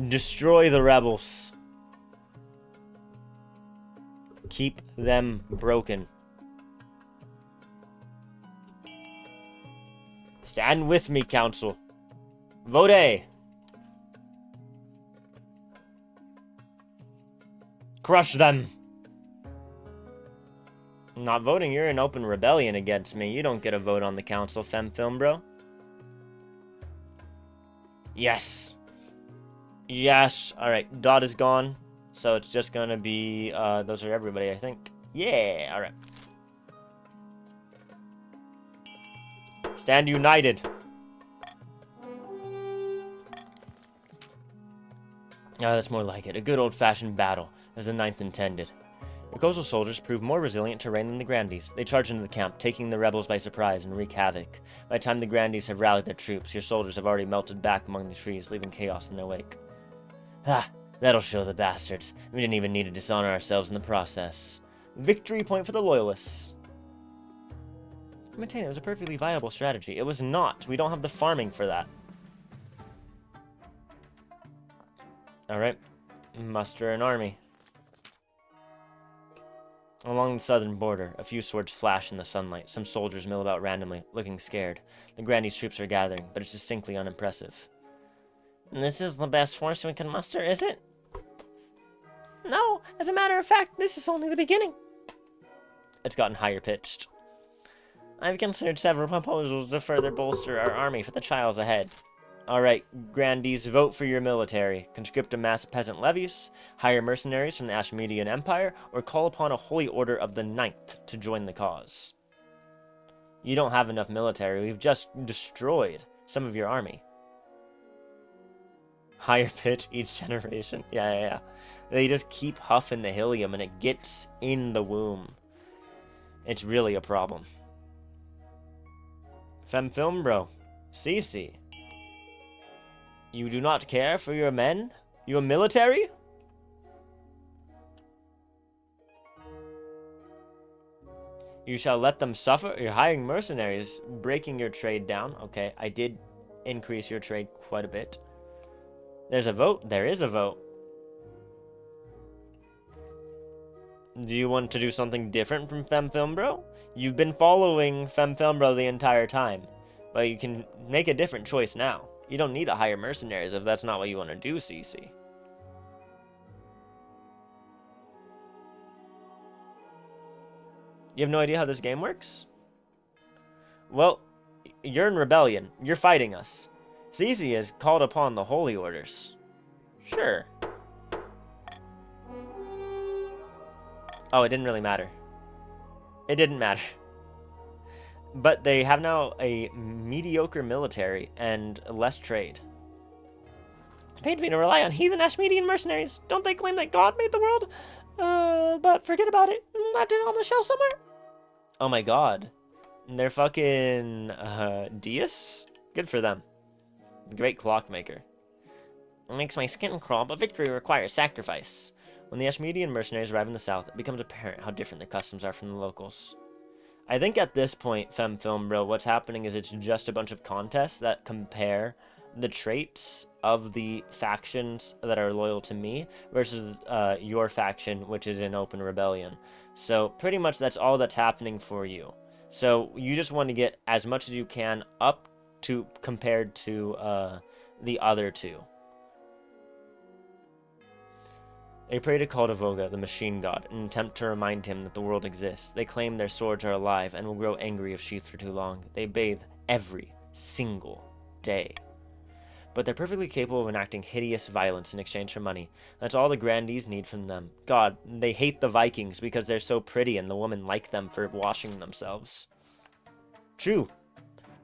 Destroy the rebels. Keep them broken. Stand with me, Council. Vote A. Crush them. I'm not voting. You're in open rebellion against me. You don't get a vote on the council, Film Bro. Yes. Yes. Alright, Dot is gone. So it's just gonna be, those are everybody, I think. Yeah, alright. Stand united. Ah, that's more like it. A good old-fashioned battle, as the Ninth intended. The coastal soldiers proved more resilient terrain than the Grandees. They charge into the camp, taking the rebels by surprise and wreak havoc. By the time the Grandees have rallied their troops, your soldiers have already melted back among the trees, leaving chaos in their wake. Ah, that'll show the bastards. We didn't even need to dishonor ourselves in the process. Victory point for the Loyalists. I maintain it was a perfectly viable strategy. It was not. We don't have the farming for that. Alright. Muster an army. Along the southern border, a few swords flash in the sunlight. Some soldiers mill about randomly, looking scared. The Grandees' troops are gathering, but it's distinctly unimpressive. This is the best force we can muster, is it? No, as a matter of fact, this is only the beginning. It's gotten higher pitched. I've considered several proposals to further bolster our army for the trials ahead. Alright, Grandees, vote for your military. Conscript a mass of peasant levies, hire mercenaries from the Ashmedian Empire, or call upon a holy order of the Ninth to join the cause. You don't have enough military. We've just destroyed some of your army. Higher pitch each generation. Yeah. They just keep huffing the helium and it gets in the womb. It's really a problem. Film Bro. Cece. You do not care for your men? Your military? You shall let them suffer? You're hiring mercenaries, breaking your trade down. Okay, I did increase your trade quite a bit. There's a vote? There is a vote. Do you want to do something different from Film Bro? You've been following Film Bro the entire time, but you can make a different choice now. You don't need to hire mercenaries if that's not what you want to do, CC. You have no idea how this game works? Well, you're in rebellion. You're fighting us. CC has called upon the holy orders. Sure. Oh, it didn't really matter. It didn't matter. But they have now a mediocre military and less trade. It pains me to rely on heathen Ashmedian mercenaries. Don't they claim that God made the world? But forget about it. Left it on the shelf somewhere. Oh my god. They're fucking, deists? Good for them. Great clockmaker. It makes my skin crawl, but victory requires sacrifice. When the Ashmedian mercenaries arrive in the south, it becomes apparent how different their customs are from the locals. I think at this point, Film Bro, what's happening is it's just a bunch of contests that compare the traits of the factions that are loyal to me versus your faction, which is in open rebellion. So pretty much that's all that's happening for you. So you just want to get as much as you can up to compared to the other two. They pray to Kaldivoga, the machine god, in an attempt to remind him that the world exists. They claim their swords are alive and will grow angry if sheathed for too long. They bathe every single day. But they're perfectly capable of enacting hideous violence in exchange for money. That's all the Grandees need from them. God, they hate the Vikings because they're so pretty and the women like them for washing themselves. True.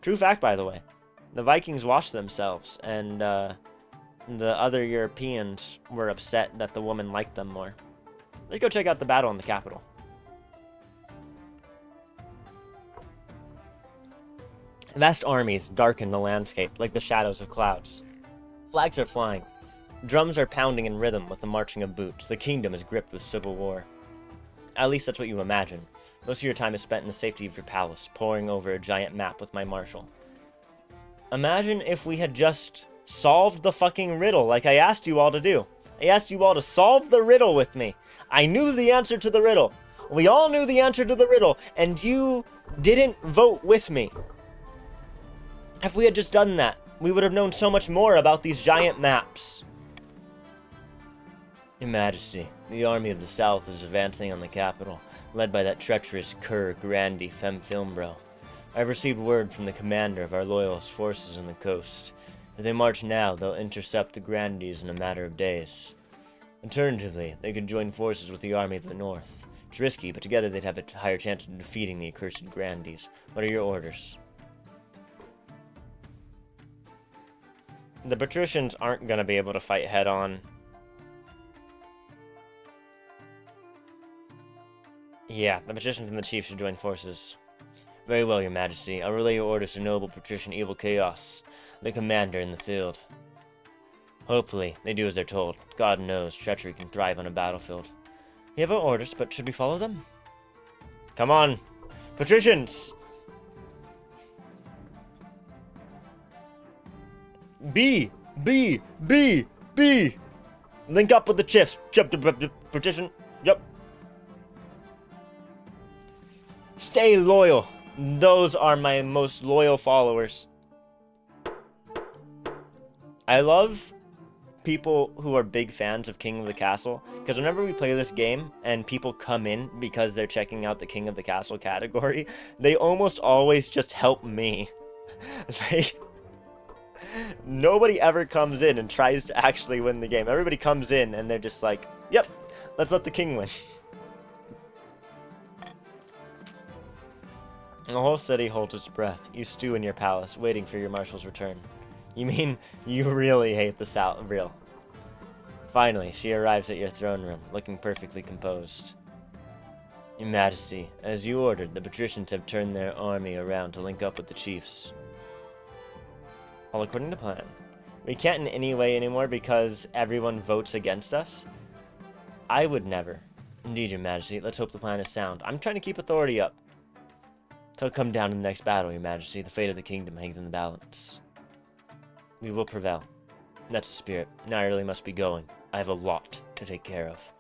True fact, by the way. The Vikings wash themselves, and the other Europeans were upset that the woman liked them more. Let's go check out the battle in the capital. Vast armies darken the landscape like the shadows of clouds. Flags are flying. Drums are pounding in rhythm with the marching of boots. The kingdom is gripped with civil war. At least that's what you imagine. Most of your time is spent in the safety of your palace, poring over a giant map with my marshal. Imagine if we had just solved the fucking riddle like I asked you all to do. I asked you all to solve the riddle with me. I knew the answer to the riddle. We all knew the answer to the riddle, and you didn't vote with me. If we had just done that, we would have known so much more about these giant maps. Your Majesty, the army of the South is advancing on the capital, led by that treacherous cur Grandy Femfilmbro. I have received word from the commander of our loyalist forces on the coast. If they march now, they'll intercept the Grandys in a matter of days. Alternatively, they could join forces with the army of the North. It's risky, but together they'd have a higher chance of defeating the accursed Grandys. What are your orders? The patricians aren't going to be able to fight head-on. Yeah, the patricians and the chiefs should join forces. Very well, your majesty. I'll relay your orders to noble patrician Evil Chaos, the commander in the field. Hopefully, they do as they're told. God knows, treachery can thrive on a battlefield. You have our orders, but should we follow them? Come on! Patricians! B! B! B! B! Link up with the chiefs. Patrician. Yep. Stay loyal. Those are my most loyal followers. I love people who are big fans of King of the Castle, because whenever we play this game and people come in because they're checking out the King of the Castle category, they almost always just help me. Nobody ever comes in and tries to actually win the game. Everybody comes in and they're just like, yep, let's let the king win. The whole city holds its breath. You stew in your palace, waiting for your marshal's return. You mean you really hate the South? Real. Finally, she arrives at your throne room, looking perfectly composed. Your Majesty, as you ordered, the patricians have turned their army around to link up with the chiefs. All according to plan. We can't in any way anymore because everyone votes against us. I would never. Indeed, Your Majesty. Let's hope the plan is sound. I'm trying to keep authority up. Till come down to the next battle, Your Majesty. The fate of the kingdom hangs in the balance. We will prevail. That's the spirit. Now I really must be going. I have a lot to take care of.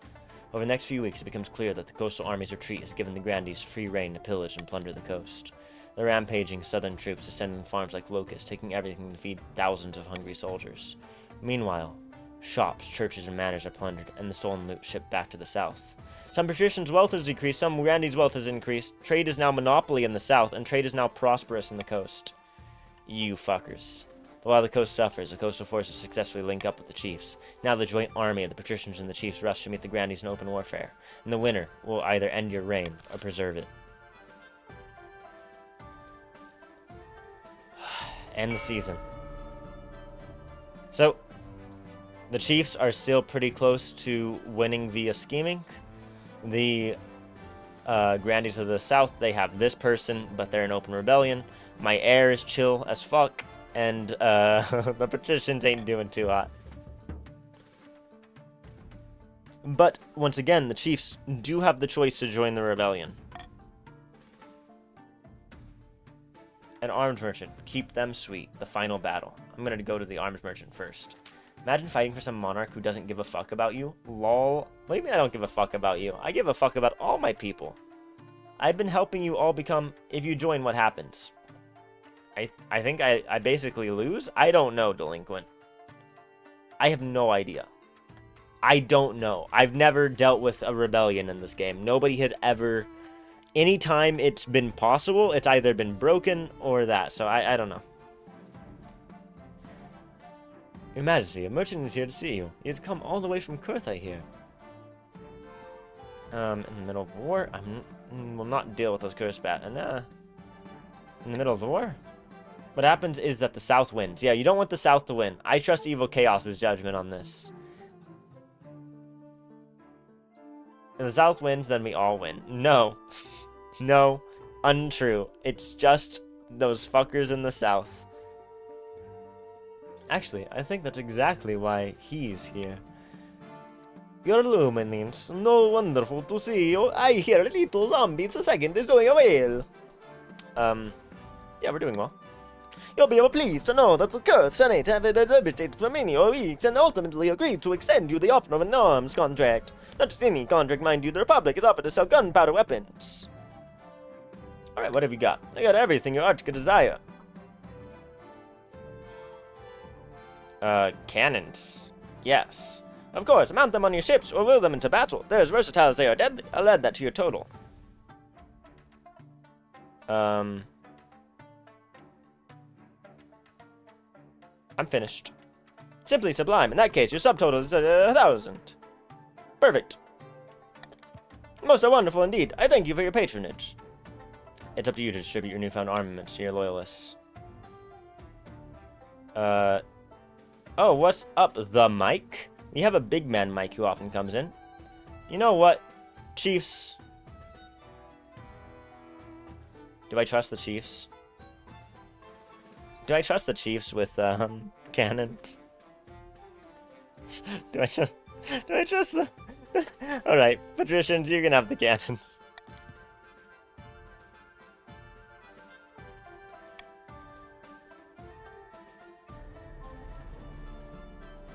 Over the next few weeks, it becomes clear that the coastal army's retreat has given the Grandees free rein to pillage and plunder the coast. The rampaging southern troops descend on farms like locusts, taking everything to feed thousands of hungry soldiers. Meanwhile, shops, churches, and manors are plundered, and the stolen loot shipped back to the south. Some patricians' wealth has decreased, some Grandees' wealth has increased. Trade is now monopoly in the south, and trade is now prosperous in the coast. You fuckers. But while the coast suffers, the coastal forces successfully link up with the chiefs. Now the joint army of the patricians and the chiefs rush to meet the Grandees in open warfare, and the winner will either end your reign or preserve it. End the season. So, the chiefs are still pretty close to winning via scheming. The Grandees of the South, they have this person, but they're in open rebellion. My heir is chill as fuck, and the patricians ain't doing too hot. But, once again, the chiefs do have the choice to join the rebellion. An arms merchant. Keep them sweet. The final battle. I'm gonna go to the arms merchant first. Imagine fighting for some monarch who doesn't give a fuck about you. Lol. What do you mean I don't give a fuck about you? I give a fuck about all my people. I've been helping you all become... If you join, what happens? I think I basically lose? I don't know, delinquent. I have no idea. I don't know. I've never dealt with a rebellion in this game. Nobody has ever... Anytime it's been possible, it's either been broken or that. So I don't know. Your Majesty, a merchant is here to see you. He has come all the way from Kurth, I hear. In the middle of the war, I will not deal with those cursed bat. And in the middle of the war, what happens is that the South wins. Yeah, you don't want the South to win. I trust Evil Chaos's judgment on this. If the South wins, then we all win. No. No. Untrue. It's just those fuckers in the South. Actually, I think that's exactly why he's here. Your luminance, no wonderful to see you. I hear little zombies a second is doing well. Yeah, we're doing well. You'll be pleased to know that the Kurth Senate have deliberated for many weeks and ultimately agreed to extend you the offer of an arms contract. Not just any contract, mind you, the Republic has offered to sell gunpowder weapons. Alright, what have you got? I got everything your heart could desire. Cannons. Yes. Of course, mount them on your ships or wheel them into battle. They're as versatile as they are deadly. I'll add that to your total. I'm finished. Simply sublime. In that case, your subtotal is 1,000. Perfect. Most wonderful indeed. I thank you for your patronage. It's up to you to distribute your newfound armaments to your loyalists. Oh, what's up, the Mike? We have a big man Mike who often comes in. You know what, Chiefs? Do I trust the Chiefs? Do I trust the Chiefs with, cannons? Do I trust the... Alright, patricians, you can have the cannons.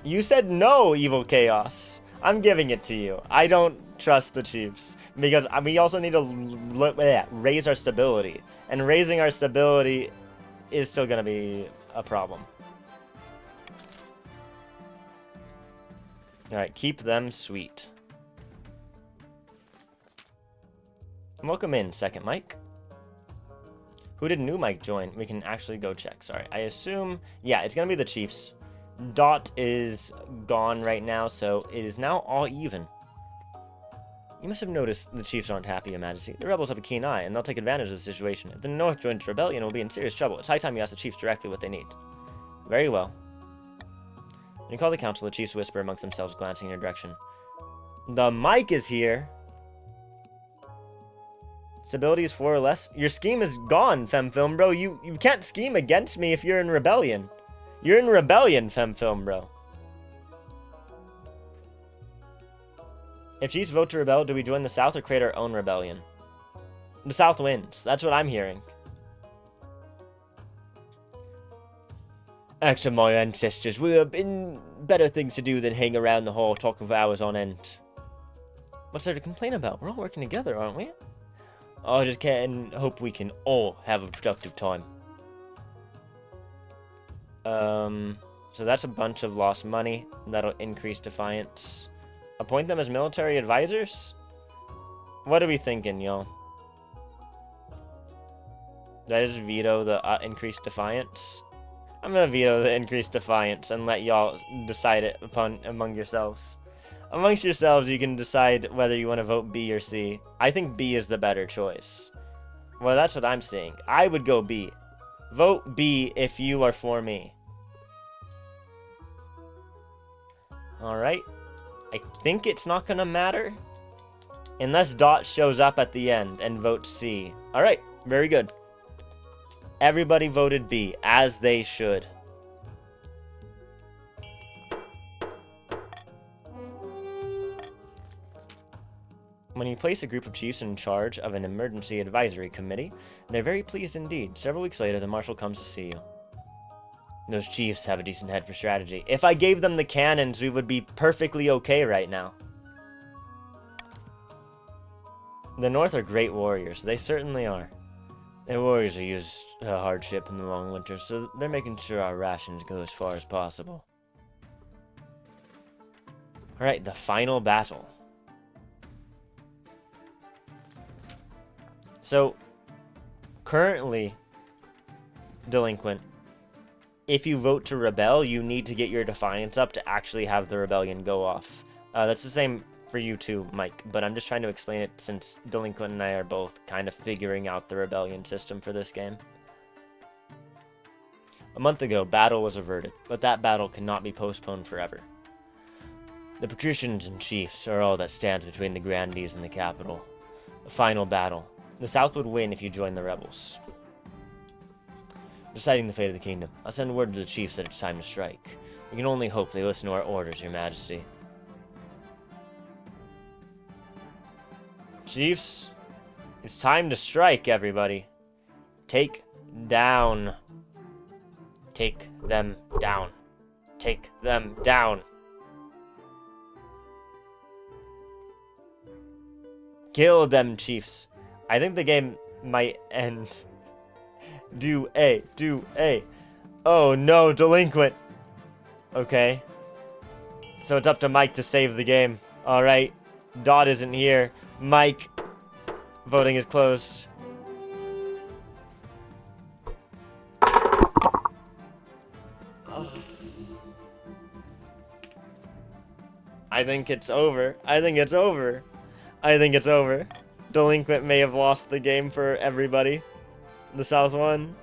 You said no, Evil Chaos. I'm giving it to you. I don't trust the Chiefs. Because we also need to raise our stability. And raising our stability is still going to be a problem. Alright, keep them sweet. Welcome in, second Mike. Who did new Mike join? We can actually go check. Sorry. I assume... Yeah, it's going to be the Chiefs. Dot is gone right now, so it is now all even. You must have noticed the Chiefs aren't happy, Your Majesty. The rebels have a keen eye, and they'll take advantage of the situation. If the North joins the rebellion, we'll be in serious trouble. It's high time you ask the Chiefs directly what they need. Very well. When you call the council, the Chiefs whisper amongst themselves, glancing in your direction. The Mike is here! Stability is 4 or less. Your scheme is gone, FemFilm, bro. You can't scheme against me if you're in rebellion. You're in rebellion, FemFilm, bro. If Chiefs vote to rebel, do we join the South or create our own rebellion? The South wins. That's what I'm hearing. Acts of my ancestors. We have been better things to do than hang around the hall talking for hours on end. What's there to complain about? We're all working together, aren't we? I just can't hope we can all have a productive time. So that's a bunch of lost money. That'll increase defiance. Appoint them as military advisors? What are we thinking, y'all? Did I just veto the increased defiance? I'm gonna veto the increased defiance and let y'all decide it among yourselves. Amongst yourselves, you can decide whether you want to vote B or C. I think B is the better choice. Well, that's what I'm saying. I would go B. Vote B if you are for me. Alright. I think it's not gonna matter. Unless Dot shows up at the end and votes C. Alright, very good. Everybody voted B, as they should. When you place a group of chiefs in charge of an emergency advisory committee, they're very pleased indeed. Several weeks later, the marshal comes to see you. Those chiefs have a decent head for strategy. If I gave them the cannons, we would be perfectly okay right now. The North are great warriors. They certainly are. Their warriors are used to hardship in the long winter, so they're making sure our rations go as far as possible. Alright, the final battle. So, currently, Delinquent, if you vote to rebel, you need to get your defiance up to actually have the rebellion go off. That's the same for you too, Mike, but I'm just trying to explain it since Delinquent and I are both kind of figuring out the rebellion system for this game. A month ago, battle was averted, but that battle cannot be postponed forever. The patricians and chiefs are all that stands between the grandees and the capital. A final battle. The South would win if you joined the rebels. Deciding the fate of the kingdom, I'll send word to the chiefs that it's time to strike. We can only hope they listen to our orders, Your Majesty. Chiefs, it's time to strike, everybody. Take down. Take them down. Take them down. Kill them, chiefs. I think the game might end. Do A. Oh no, delinquent. Okay. So it's up to Mike to save the game. Alright. Dot isn't here. Mike. Voting is closed. I think it's over. I think it's over. I think it's over. Delinquent may have lost the game for everybody. The South won.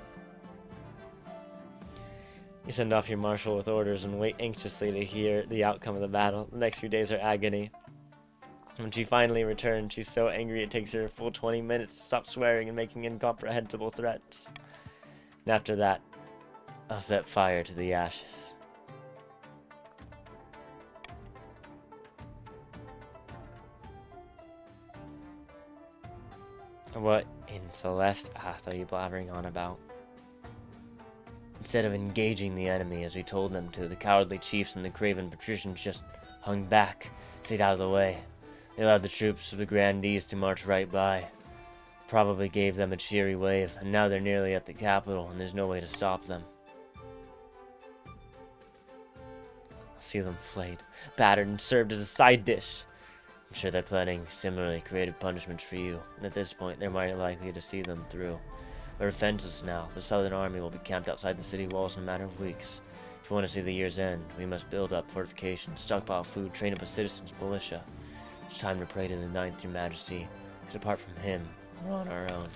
You send off your marshal with orders and wait anxiously to hear the outcome of the battle. The next few days are agony. When she finally returns, she's so angry it takes her a full 20 minutes to stop swearing and making incomprehensible threats. And after that, I'll set fire to the ashes. What in Celeste Ath are you blabbering on about? Instead of engaging the enemy as we told them to, the cowardly chiefs and the craven patricians just hung back, stayed out of the way. They allowed the troops of the grandees to march right by. Probably gave them a cheery wave, and now they're nearly at the capital, and there's no way to stop them. I'll see them flayed, battered, and served as a side dish. I'm sure they're planning similarly creative punishments for you, and at this point, they're more likely to see them through. We're defenseless now. The Southern Army will be camped outside the city walls in a matter of weeks. If we want to see the year's end, we must build up fortifications, stockpile food, train up a citizens' militia. It's time to pray to the Ninth, Your Majesty, because apart from him, we're on our own.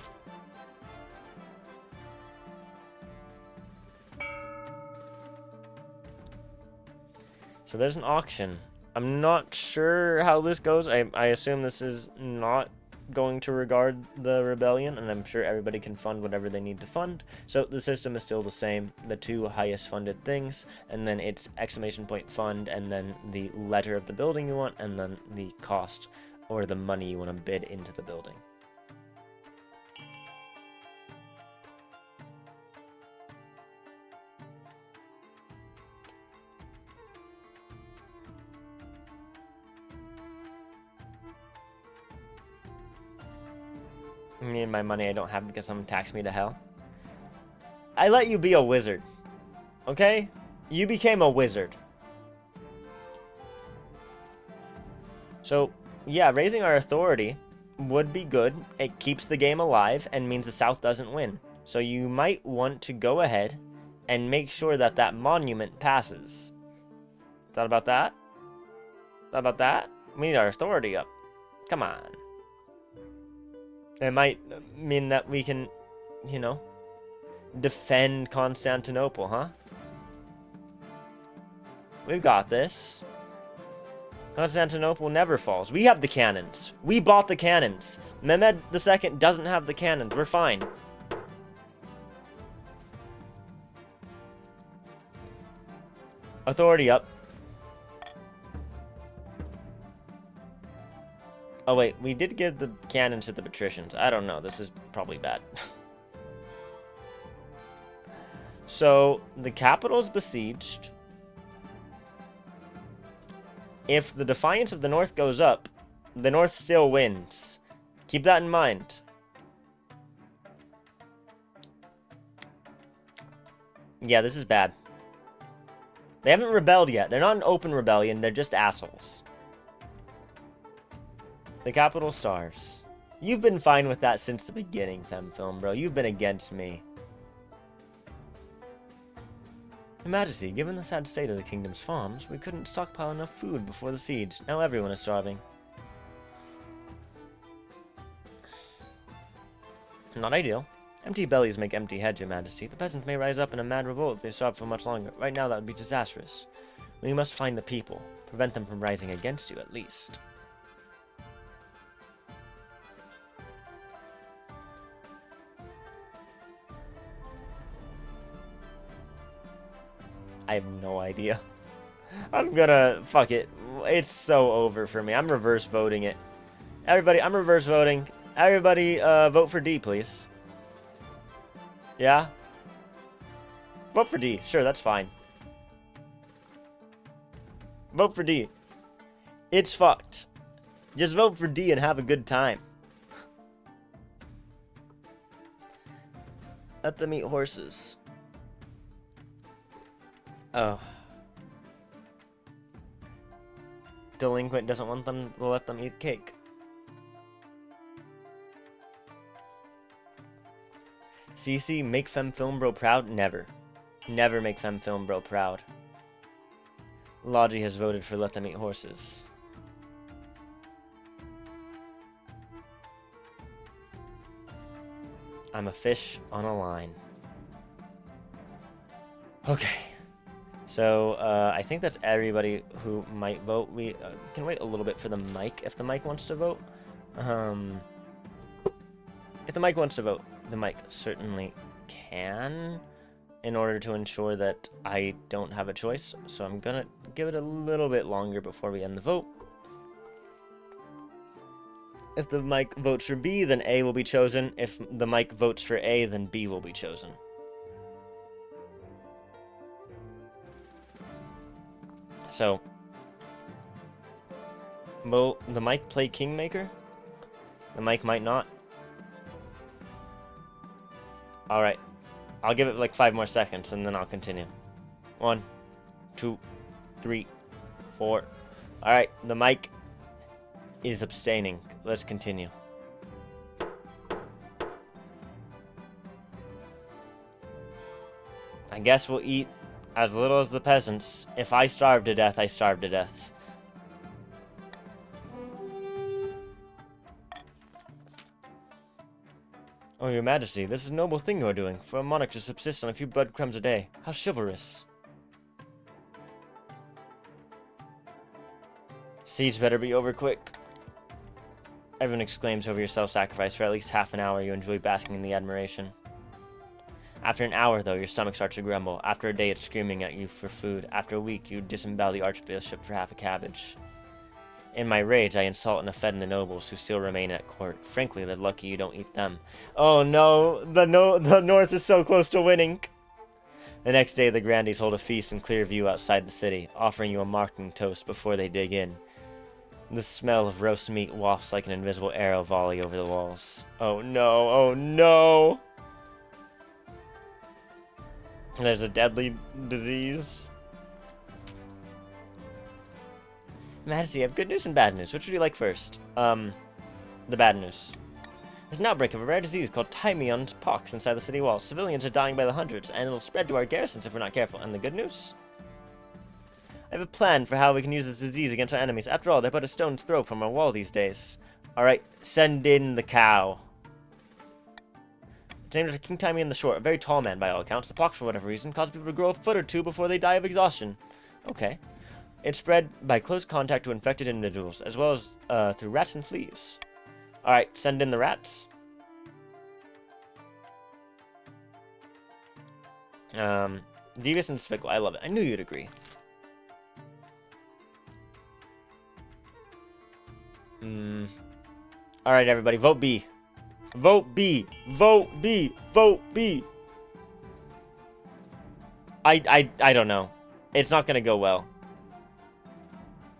So there's an auction. I'm not sure how this goes. I assume this is not going to regard the rebellion, and I'm sure everybody can fund whatever they need to fund. So the system is still the same. The two highest funded things, and then it's exclamation point fund, and then the letter of the building you want, and then the cost or the money you want to bid into the building. Me and my money I don't have because someone taxed me to hell. I let you be a wizard. Okay? You became a wizard. So, yeah, raising our authority would be good. It keeps the game alive and means the South doesn't win. So you might want to go ahead and make sure that that monument passes. Thought about that? Thought about that? We need our authority up. Come on. It might mean that we can, you know, defend Constantinople, huh? We've got this. Constantinople never falls. We have the cannons. We bought the cannons. Mehmed II doesn't have the cannons. We're fine. Authority up. Oh wait, we did give the cannons to the patricians. I don't know, this is probably bad. So, the capital is besieged. If the defiance of the North goes up, the North still wins. Keep that in mind. Yeah, this is bad. They haven't rebelled yet. They're not an open rebellion, they're just assholes. The capital starves. You've been fine with that since the beginning, FemFilm, bro. You've been against me. Your Majesty, given the sad state of the kingdom's farms, we couldn't stockpile enough food before the siege. Now everyone is starving. Not ideal. Empty bellies make empty heads, Your Majesty. The peasants may rise up in a mad revolt if they starve for much longer. Right now that would be disastrous. We must find the people. Prevent them from rising against you, at least. I have no idea. I'm gonna... Fuck it. It's so over for me. I'm reverse voting it. Everybody, I'm reverse voting. Everybody, vote for D, please. Yeah? Vote for D. Sure, that's fine. Vote for D. It's fucked. Just vote for D and have a good time. Let them eat horses. Oh. Delinquent doesn't want them to let them eat cake. CC, make Fem Film Bro proud? Never. Never make Fem Film Bro proud. Logi has voted for let them eat horses. I'm a fish on a line. Okay. So, I think that's everybody who might vote. We can wait a little bit for the mic, if the mic wants to vote. If the mic wants to vote, the mic certainly can, in order to ensure that I don't have a choice. So I'm gonna give it a little bit longer before we end the vote. If the mic votes for B, then A will be chosen. If the mic votes for A, then B will be chosen. So, will the mic play Kingmaker? The mic might not. Alright. I'll give it like 5 more seconds and then I'll continue. 1, 2, 3, 4. Alright, the mic is abstaining. Let's continue. I guess we'll eat as little as the peasants. If I starve to death, I starve to death. Oh, your majesty, this is a noble thing you are doing, for a monarch to subsist on a few breadcrumbs a day. How chivalrous. Siege better be over quick. Everyone exclaims over your self-sacrifice. For at least half an hour, you enjoy basking in the admiration. After an hour, though, your stomach starts to grumble. After a day, it's screaming at you for food. After a week, you disembowel the archbishop for half a cabbage. In my rage, I insult and offend the nobles who still remain at court. Frankly, they're lucky you don't eat them. Oh no, the North is so close to winning. The next day, the grandees hold a feast in clear view outside the city, offering you a mocking toast before they dig in. The smell of roast meat wafts like an invisible arrow volley over the walls. Oh no, oh no! There's a deadly disease. Majesty, I have good news and bad news. Which would you like first? The bad news. There's an outbreak of a rare disease called Tymion's pox inside the city walls. Civilians are dying by the hundreds, and it'll spread to our garrisons if we're not careful. And the good news? I have a plan for how we can use this disease against our enemies. After all, they're but a stone's throw from our wall these days. Alright, send in the cow. It's named after King Tymion the Short, a very tall man by all accounts. The pox, for whatever reason, caused people to grow a foot or two before they die of exhaustion. Okay. It's spread by close contact to infected individuals, as well as through rats and fleas. Alright, send in the rats. Devious and despicable. I love it. I knew you'd agree. Alright, everybody. Vote B. Vote B. Vote B. Vote B. I don't know. It's not gonna go well.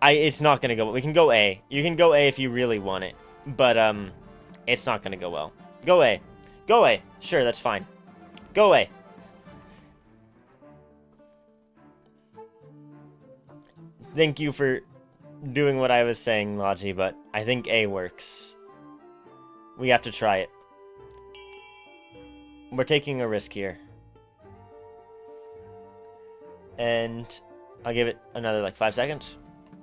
It's not gonna go well. We can go A. You can go A if you really want it. But, it's not gonna go well. Go A. Go A. Sure, that's fine. Go A. Thank you for doing what I was saying, Logi, but I think A works. We have to try it. We're taking a risk here. And I'll give it another, like, 5 seconds.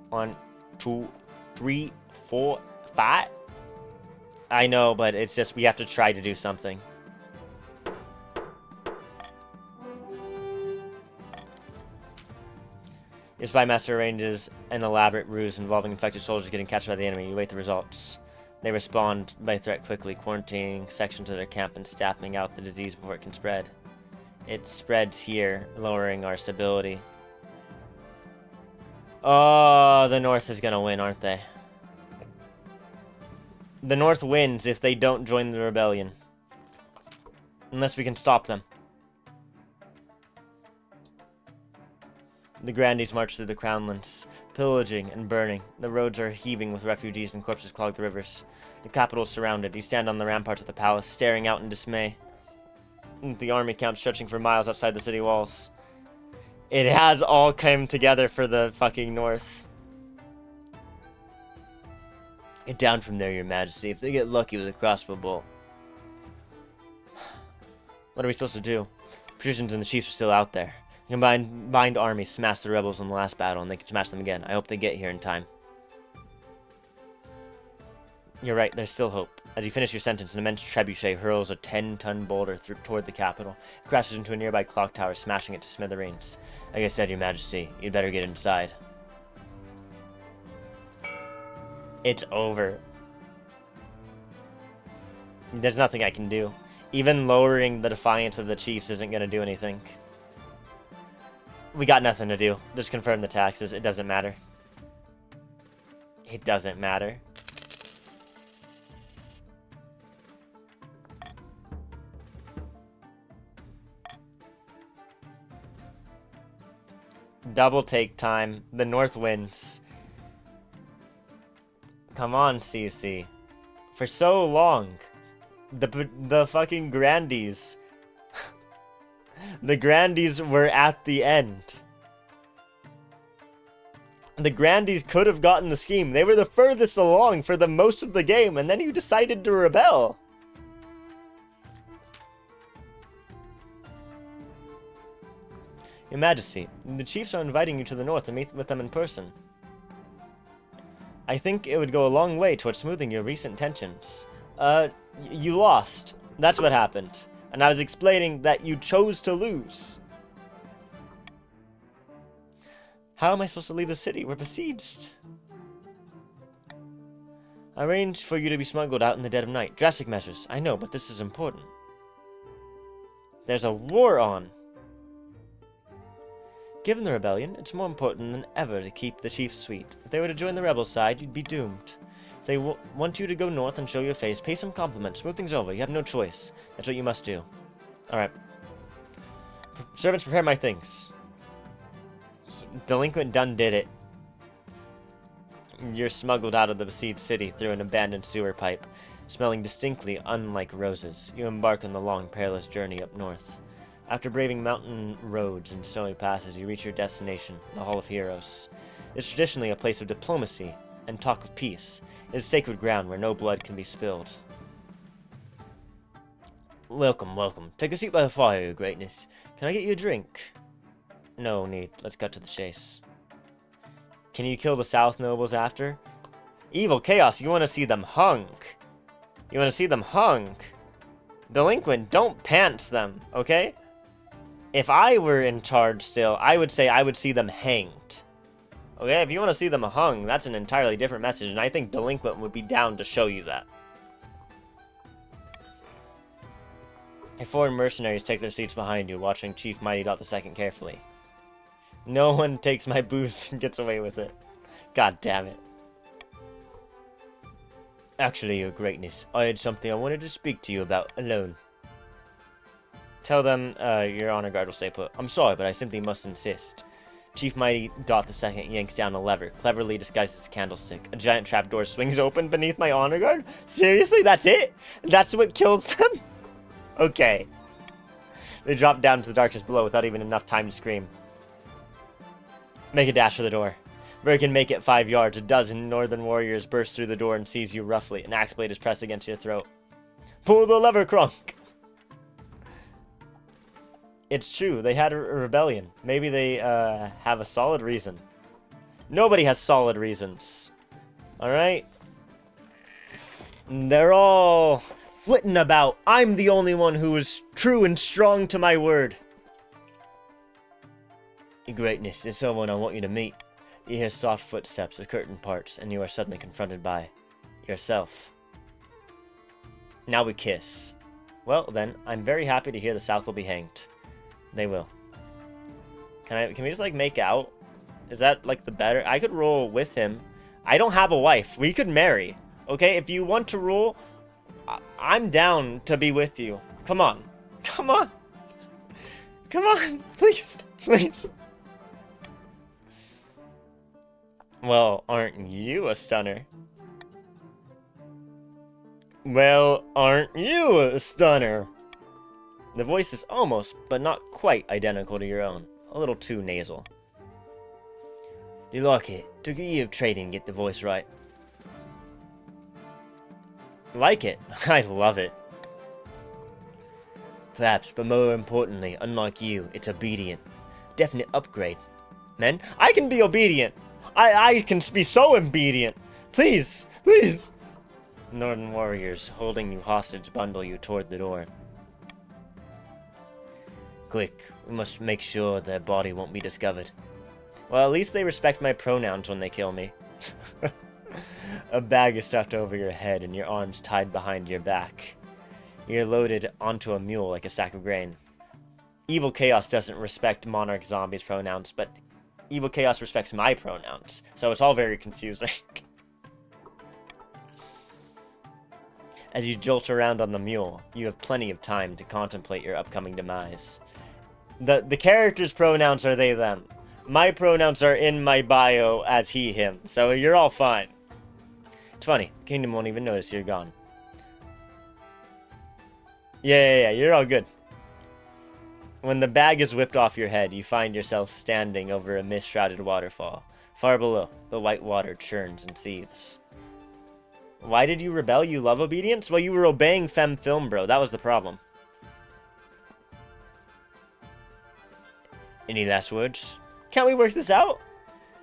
1, 2, 3, 4, 5. I know, but it's just we have to try to do something. Your spy master arranges an elaborate ruse involving infected soldiers getting captured by the enemy. You wait the results. They respond by threat quickly, quarantining sections of their camp and stamping out the disease before it can spread. It spreads here, lowering our stability. Oh, the North is gonna win, aren't they? The North wins if they don't join the rebellion. Unless we can stop them. The Grandees march through the Crownlands, pillaging and burning. The roads are heaving with refugees and corpses clog the rivers. The capital is surrounded. You stand on the ramparts of the palace, staring out in dismay. The army camp stretching for miles outside the city walls. It has all come together for the fucking North. Get down from there, Your Majesty. If they get lucky with a crossbow bolt. What are we supposed to do? Patricians and the chiefs are still out there. The combined armies smashed the rebels in the last battle, and they can smash them again. I hope they get here in time. You're right, there's still hope. As you finish your sentence, an immense trebuchet hurls a 10-ton boulder toward the capital. It crashes into a nearby clock tower, smashing it to smithereens. Like I said, Your Majesty, you'd better get inside. It's over. There's nothing I can do. Even lowering the defiance of the chiefs isn't going to do anything. We got nothing to do. Just confirm the taxes. It doesn't matter. It doesn't matter. Double take time. The North wins. Come on, CC. For so long, the fucking Grandees, the Grandees were at the end. The Grandees could have gotten the scheme. They were the furthest along for the most of the game, and then you decided to rebel. Your Majesty, the chiefs are inviting you to the north to meet with them in person. I think it would go a long way towards smoothing your recent tensions. You lost. That's what happened. And I was explaining that you chose to lose. How am I supposed to leave the city? We're besieged. I arranged for you to be smuggled out in the dead of night. Drastic measures. I know, but this is important. There's a war on. Given the rebellion, it's more important than ever to keep the chiefs sweet. If they were to join the rebel side, you'd be doomed. If they want you to go north and show your face, pay some compliments, smooth things over. You have no choice. That's what you must do. Alright. Servants, prepare my things. Delinquent done did it. You're smuggled out of the besieged city through an abandoned sewer pipe, smelling distinctly unlike roses. You embark on the long, perilous journey up north. After braving mountain roads and snowy passes, you reach your destination, the Hall of Heroes. It's traditionally a place of diplomacy and talk of peace. It is sacred ground where no blood can be spilled. Welcome, welcome. Take a seat by the fire, Your Greatness. Can I get you a drink? No need. Let's cut to the chase. Can you kill the South nobles after? Evil Chaos, you want to see them hung. You want to see them hung. Delinquent, don't pants them, okay? If I were in charge still, I would say I would see them hanged. Okay, if you want to see them hung, that's an entirely different message, and I think Delinquent would be down to show you that. Your foreign mercenaries take their seats behind you, watching Chief Mighty II carefully. No one takes my boost and gets away with it. God damn it. Actually, Your Greatness, I had something I wanted to speak to you about alone. Tell them your honor guard will stay put. I'm sorry, but I simply must insist. Chief Mighty II yanks down a lever, cleverly disguised as a candlestick. A giant trapdoor swings open beneath my honor guard? Seriously? That's it? That's what kills them? Okay. They drop down to the darkness below without even enough time to scream. Make a dash for the door. Before you can make it 5 yards, a dozen northern warriors burst through the door and seize you roughly. An axe blade is pressed against your throat. Pull the lever, Kronk! It's true, they had a rebellion. Maybe they have a solid reason. Nobody has solid reasons. Alright? They're all flitting about. I'm the only one who is true and strong to my word. Your Greatness, there's someone I want you to meet. You hear soft footsteps, a curtain parts, and you are suddenly confronted by yourself. Now we kiss. Well then, I'm very happy to hear the South will be hanged. They will. Can we just like make out? Is that, like, the better? I could roll with him. I don't have a wife. We could marry. Okay, if you want to roll, I'm down to be with you. Come on. Come on. Come on. Please. Please. Well, aren't you a stunner? Well, aren't you a stunner? The voice is almost, but not quite, identical to your own. A little too nasal. Do you like it? Took a year of training to get the voice right. Like it? I love it. Perhaps, but more importantly, unlike you, it's obedient. Definite upgrade. Men, I can be obedient! I can be so obedient! Please! Please! Northern warriors, holding you hostage, bundle you toward the door. Quick, we must make sure their body won't be discovered. Well, at least they respect my pronouns when they kill me. A bag is stuffed over your head and your arms tied behind your back. You're loaded onto a mule like a sack of grain. Evil Chaos doesn't respect Monarch Zombie's pronouns, but Evil Chaos respects my pronouns, so it's all very confusing. As you jolt around on the mule, you have plenty of time to contemplate your upcoming demise. The character's pronouns are they, them. My pronouns are in my bio as he, him, so you're all fine. It's funny, Kingdom won't even notice you're gone. Yeah, you're all good. When the bag is whipped off your head, you find yourself standing over a mist-shrouded waterfall. Far below, the white water churns and seethes. Why did you rebel? You love obedience? Well, you were obeying Fem Film, bro. That was the problem. Any last words? Can't we work this out?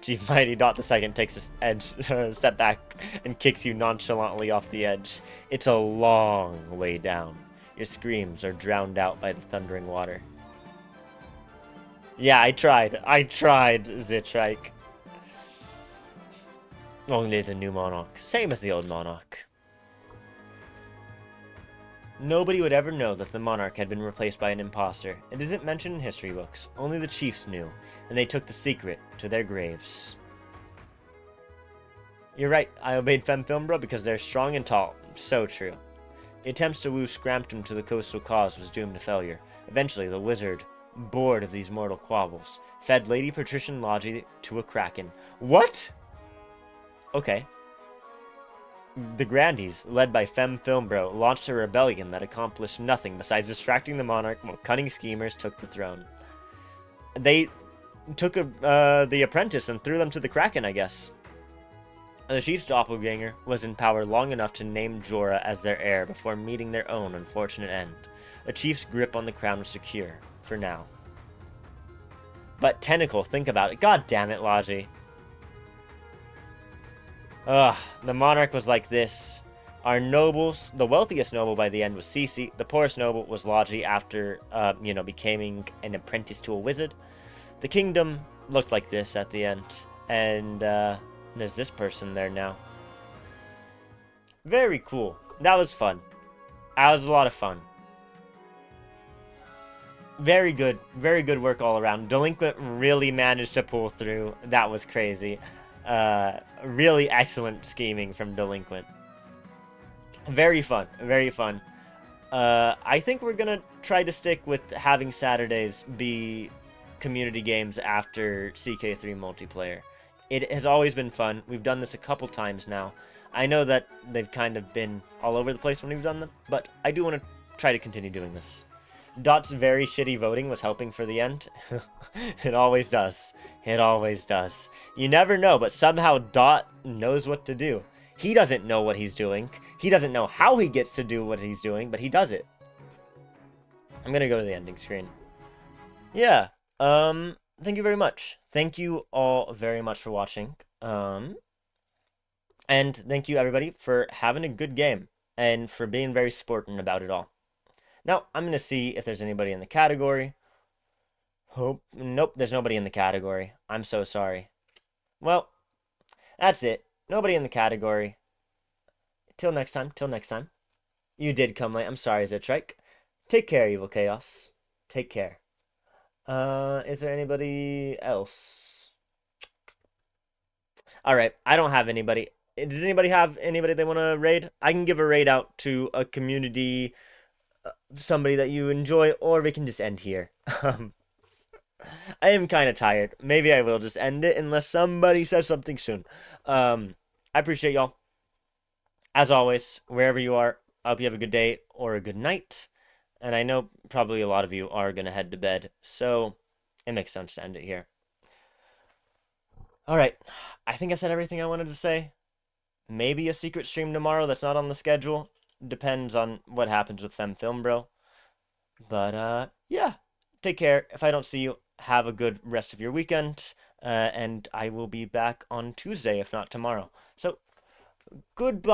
Chief Mighty Dot the Second takes a step back and kicks you nonchalantly off the edge. It's a long way down. Your screams are drowned out by the thundering water. Yeah, I tried, Zitrike. Long live the new monarch. Same as the old monarch. Nobody would ever know that the monarch had been replaced by an imposter. It isn't mentioned in history books. Only the chiefs knew, and they took the secret to their graves. You're right, I obeyed Fem Filmbro because they're strong and tall. So true. The attempts to woo Scrampton to the coastal cause was doomed to failure. Eventually, the wizard, bored of these mortal quabbles, fed Lady Patrician Logi to a kraken. What? Okay. The Grandees, led by Fem Filmbro, launched a rebellion that accomplished nothing besides distracting the monarch while cunning schemers took the throne. They took the apprentice and threw them to the kraken, I guess. The chief's doppelganger was in power long enough to name Jorah as their heir before meeting their own unfortunate end. The chief's grip on the crown was secure, for now. But Tentacle, think about it. God damn it, Logi. Ugh, the monarch was like this. Our nobles, the wealthiest noble by the end was Cece. The poorest noble was Logi after, becoming an apprentice to a wizard. The kingdom looked like this at the end. And, there's this person there now. Very cool. That was fun. That was a lot of fun. Very good work all around. Delinquent really managed to pull through. That was crazy. Really excellent scheming from Delinquent. Very fun. I think we're gonna try to stick with having Saturdays be community games after CK3 multiplayer. It has always been fun. We've done this a couple times now. I know that they've kind of been all over the place when we've done them, but I do want to try to continue doing this. Dot's very shitty voting was helping for the end. It always does. It always does. You never know, but somehow Dot knows what to do. He doesn't know what he's doing. He doesn't know how he gets to do what he's doing, but he does it. I'm gonna go to the ending screen. Yeah, thank you very much. Thank you all very much for watching. And thank you everybody for having a good game and for being very sporting about it all. Now, I'm going to see if there's anybody in the category. Nope, there's nobody in the category. I'm so sorry. Well, that's it. Nobody in the category. Till next time. You did come late. I'm sorry, Zitrike. Take care, Evil Chaos. Take care. Is there anybody else? All right, I don't have anybody. Does anybody have anybody they want to raid? I can give a raid out to a community, somebody that you enjoy, or we can just end here. Um, I am kind of tired. Maybe I will just end it unless somebody says something soon. I appreciate y'all. As always, wherever you are, I hope you have a good day or a good night. And I know probably a lot of you are going to head to bed, so it makes sense to end it here. All right, I think I've said everything I wanted to say. Maybe a secret stream tomorrow that's not on the schedule. Depends on what happens with Fem Film Bro. But, yeah. Take care. If I don't see you, have a good rest of your weekend. And I will be back on Tuesday, if not tomorrow. So, goodbye!